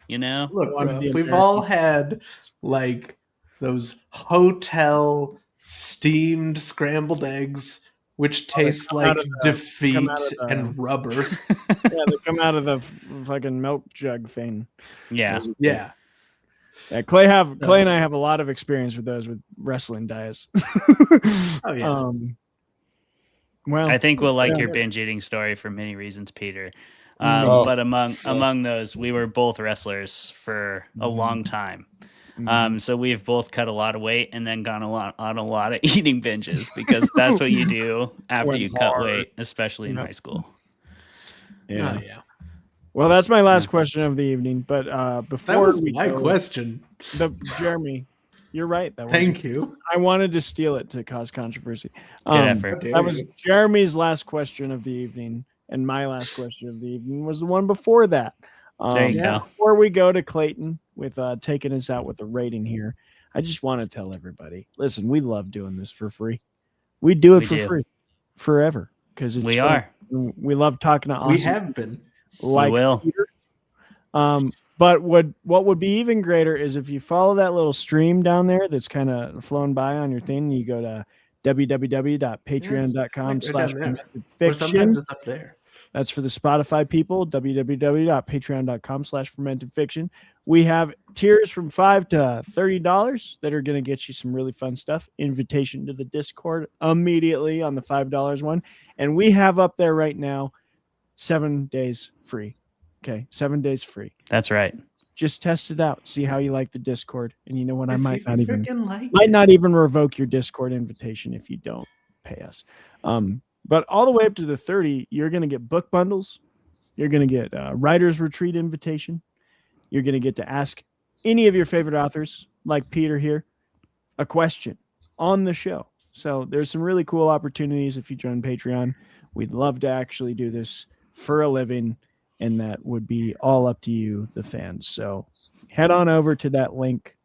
Look, One of bro, the we've American- all had like those hotel steamed scrambled eggs, which taste come out like of the- come defeat out of the- and rubber. Yeah, they come out of the fucking milk jug thing. Yeah. Yeah. Yeah, Clay and I have a lot of experience with those with wrestling diets. Oh yeah. Well, I think we'll like yeah. your binge eating story for many reasons, Peter. Oh. But among those, we were both wrestlers for a long time. So we've both cut a lot of weight and then gone on a lot of eating binges because that's what you do after Went you cut hard. weight, especially in Yep. high school. Yeah. Oh, yeah. Well, that's my last question of the evening. But before That was we my go, question. Jeremy, you're right. That was Thank you. I wanted to steal it to cause controversy. Good effort. dare That was you. Jeremy's last question of the evening, and my last question of the evening was the one before that. There you go. Before we go to Clayton with taking us out with a rating here, I just want to tell everybody: listen, we love doing this for free. We do it We for do. free, forever, because it's We fun. are. We love talking to awesome. We have been. Like We will. Peter. But what would be even greater is if you follow that little stream down there that's kind of flown by on your thing. You go to www.patreon.com Yes, right down there. Or /fermentedfiction. sometimes it's up there. That's for the Spotify people. www.patreon.com/fermentedfiction. We have tiers from $5 to $30 that are going to get you some really fun stuff. Invitation to the Discord immediately on the $5 one. And we have up there right now 7 days free. Okay, 7 days free. That's right. Just test it out. See how you like the Discord. And you know what? I See might if not you even freaking like might it. not even revoke your Discord invitation if you don't pay us. But all the way up to the 30, you're going to get book bundles. You're going to get writer's retreat invitation. You're going to get to ask any of your favorite authors, like Peter here, a question on the show. So there's some really cool opportunities if you join Patreon. We'd love to actually do this for a living, and that would be all up to you, the fans. So head on over to that link.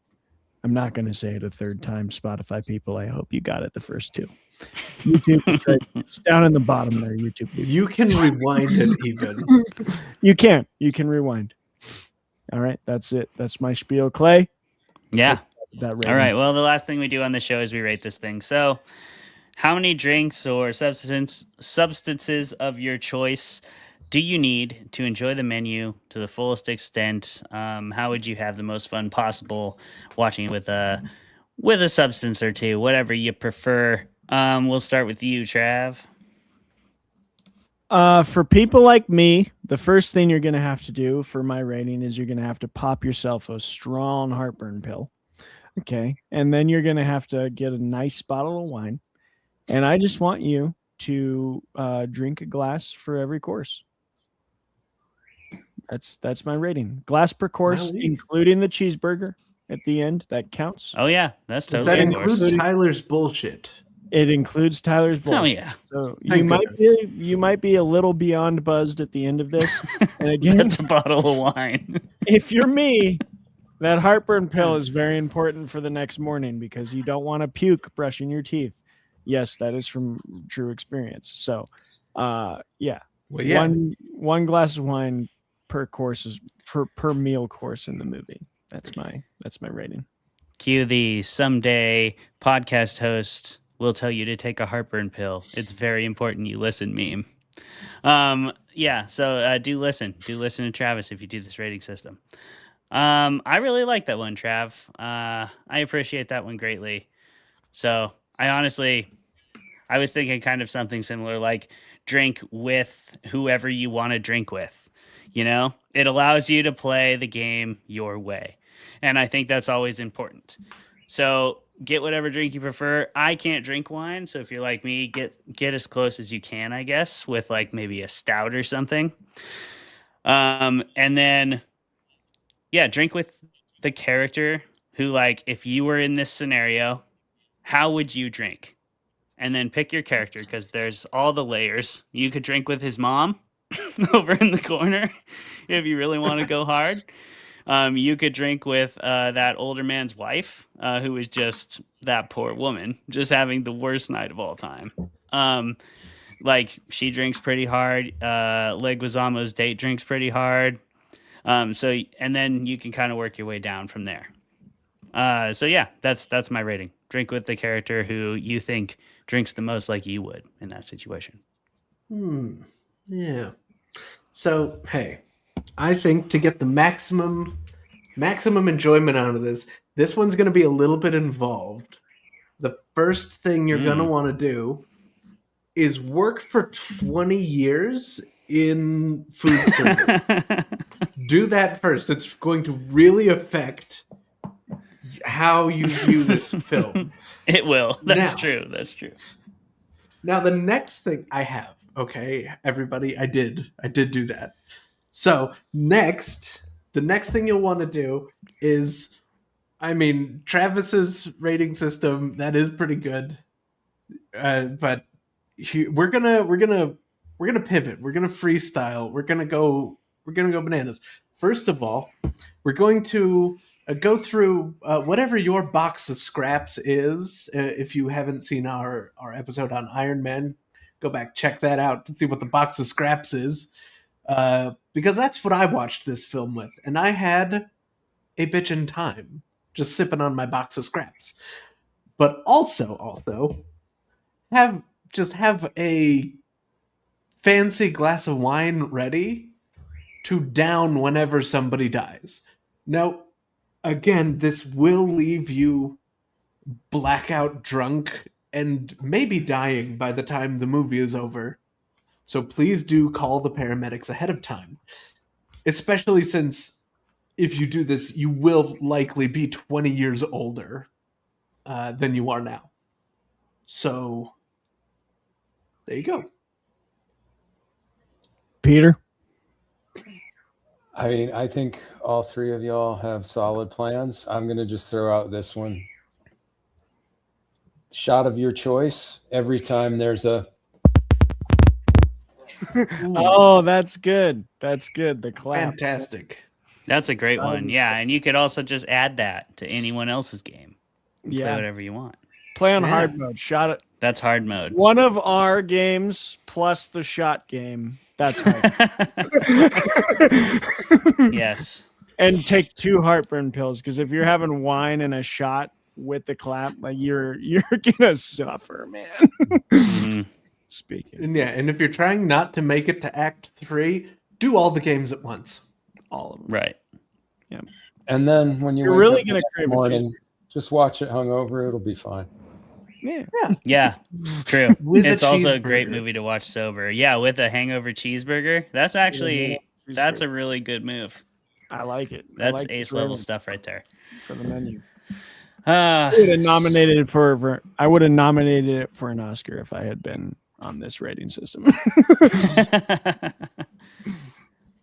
I'm not going to say it a third time, Spotify people. I hope you got it the first two. YouTube, it's down in the bottom there, YouTube. You can rewind it even. You can rewind. All right, that's it. That's my spiel. Clay, Yeah. that rating. All right. Well, the last thing we do on the show is we rate this thing. So, how many drinks or substances of your choice do you need to enjoy the menu to the fullest extent? How would you have the most fun possible watching it with a substance or two, whatever you prefer? We'll start with you, Trav. For people like me, the first thing you're going to have to do for my rating is you're going to have to pop yourself a strong heartburn pill. Okay. And then you're going to have to get a nice bottle of wine. And I just want you to drink a glass for every course. That's my rating. Glass per course, Wow. including the cheeseburger at the end. That counts. Oh yeah, that's Does totally that a course. include Tyler's bullshit? It includes Tyler's bullshit. Oh yeah, So Thank you might be a little beyond buzzed at the end of this. And again, that's a bottle of wine. if you're me, that heartburn pill is very important for the next morning because you don't want to puke brushing your teeth. Yes, that is from true experience. So, yeah, Well, yeah. one glass of wine per course is per meal course in the movie. That's my rating. Cue the someday podcast host will tell you to take a heartburn pill. It's very important you listen meme. Yeah, so do listen to Travis if you do this rating system. I really like that one, Trav. I appreciate that one greatly. So I was thinking kind of something similar, like drink with whoever you want to drink with. You know, it allows you to play the game your way. And I think that's always important. So get whatever drink you prefer. I can't drink wine. So if you're like me, get as close as you can, I guess, with like maybe a stout or something. And then yeah, drink with the character who, like, if you were in this scenario, how would you drink? And then pick your character because there's all the layers. You could drink with his mom over in the corner if you really want to go hard. You could drink with that older man's wife, who is just that poor woman, just having the worst night of all time. Like, she drinks pretty hard. Leguizamo's date drinks pretty hard. And then you can kind of work your way down from there. So yeah, that's my rating. Drink with the character who you think drinks the most like you would in that situation. Yeah. So, hey, I think to get the maximum enjoyment out of this one's going to be a little bit involved. The first thing you're going to want to do is work for 20 years in food service. Do that first. It's going to really affect how you view this film. It will. That's true. That's true. Now, the next thing I have, okay, everybody, I did do that. So the next thing you'll want to do is, I mean, Travis's rating system, that is pretty good. But we're gonna pivot. We're gonna freestyle. We're gonna go bananas. First of all, we're going to go through whatever your box of scraps is. If you haven't seen our episode on Iron Man, go back, check that out to see what the box of scraps is. Because that's what I watched this film with. And I had a bitchin' time just sipping on my box of scraps. But also have a fancy glass of wine ready to down whenever somebody dies. Now, again, this will leave you blackout drunk and maybe dying by the time the movie is over. So please do call the paramedics ahead of time. Especially since if you do this, you will likely be 20 years older than you are now. So there you go. Peter? I mean, I think all three of y'all have solid plans. I'm going to just throw out this one. Shot of your choice. Every time there's a... Oh, that's good. That's good. The clap. Fantastic. That's a great one. Yeah, and you could also just add that to anyone else's game. Yeah. Play whatever you want. Play on hard mode. Shot it. That's hard mode. One of our games plus the shot game. That's hard. Yes. And take 2 heartburn pills, because if you're having wine and a shot with the clap, like you're gonna suffer, man. Mm-hmm. Speaking. And if you're trying not to make it to Act 3, do all the games at once. All of them. Right. Yeah. And then when you're really going to crave morning, just watch it hungover. It'll be fine. Yeah. Yeah. True. With It's a also a great cheeseburger. movie to watch sober. Yeah, with a hangover cheeseburger. That's actually that's a really good move. I like it. I That's like ace the level flavor stuff right there. for the menu. Uh, I would have nominated it for an Oscar if I had been on this rating system.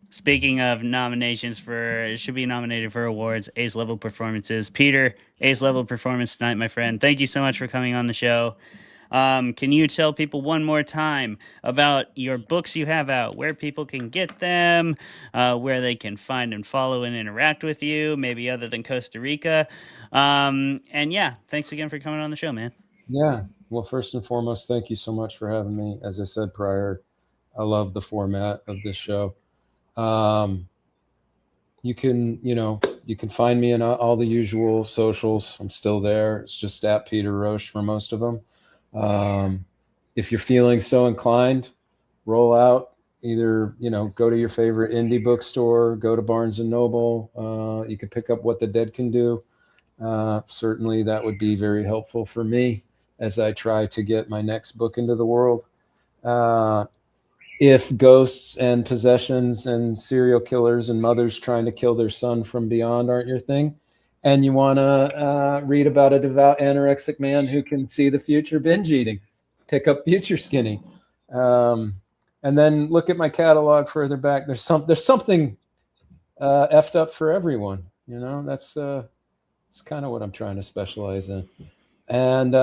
Speaking of nominations it should be nominated for awards, ace level performances. Peter, ace level performance tonight, my friend. Thank you so much for coming on the show. Can you tell people one more time about your books you have out, where people can get them, where they can find and follow and interact with you, maybe other than Costa Rica? And yeah, thanks again for coming on the show, man. Yeah. Well, first and foremost, thank you so much for having me. As I said prior, I love the format of this show. You can find me in all the usual socials. I'm still there. It's just at Peter Rosch for most of them. If you're feeling so inclined, roll out, either, go to your favorite indie bookstore, go to Barnes and Noble. You can pick up What the Dead Can Do. Certainly that would be very helpful for me as I try to get my next book into the world. If ghosts and possessions and serial killers and mothers trying to kill their son from beyond aren't your thing, and you want to read about a devout anorexic man who can see the future binge eating, pick up Future Skinny. And then look at my catalog further back. There's something effed up for everyone. You know, that's kind of what I'm trying to specialize in. And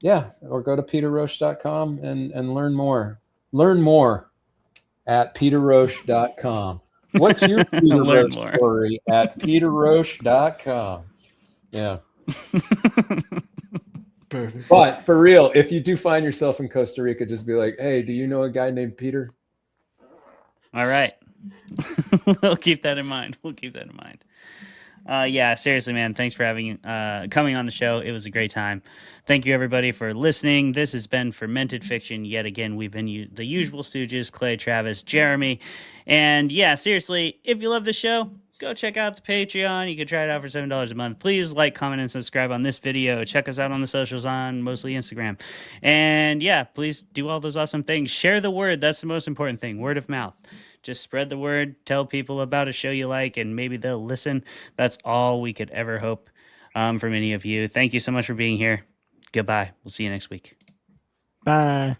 yeah, or go to peterroche.com and learn more. Learn more at peterroche.com. What's your Peter Learn Roche more. story at peterroche.com? Yeah. Perfect. But for real, if you do find yourself in Costa Rica, just be like, hey, do you know a guy named Peter? All right. We'll keep that in mind. Yeah, seriously, man. Thanks for coming on the show. It was a great time. Thank you, everybody, for listening. This has been Fermented Fiction. Yet again, we've been the usual stooges, Clay, Travis, Jeremy. And yeah, seriously, if you love the show, go check out the Patreon. You can try it out for $7 a month. Please like, comment, and subscribe on this video. Check us out on the socials on mostly Instagram. And yeah, please do all those awesome things. Share the word. That's the most important thing. Word of mouth. Just spread the word, tell people about a show you like, and maybe they'll listen. That's all we could ever hope from any of you. Thank you so much for being here. Goodbye. We'll see you next week. Bye.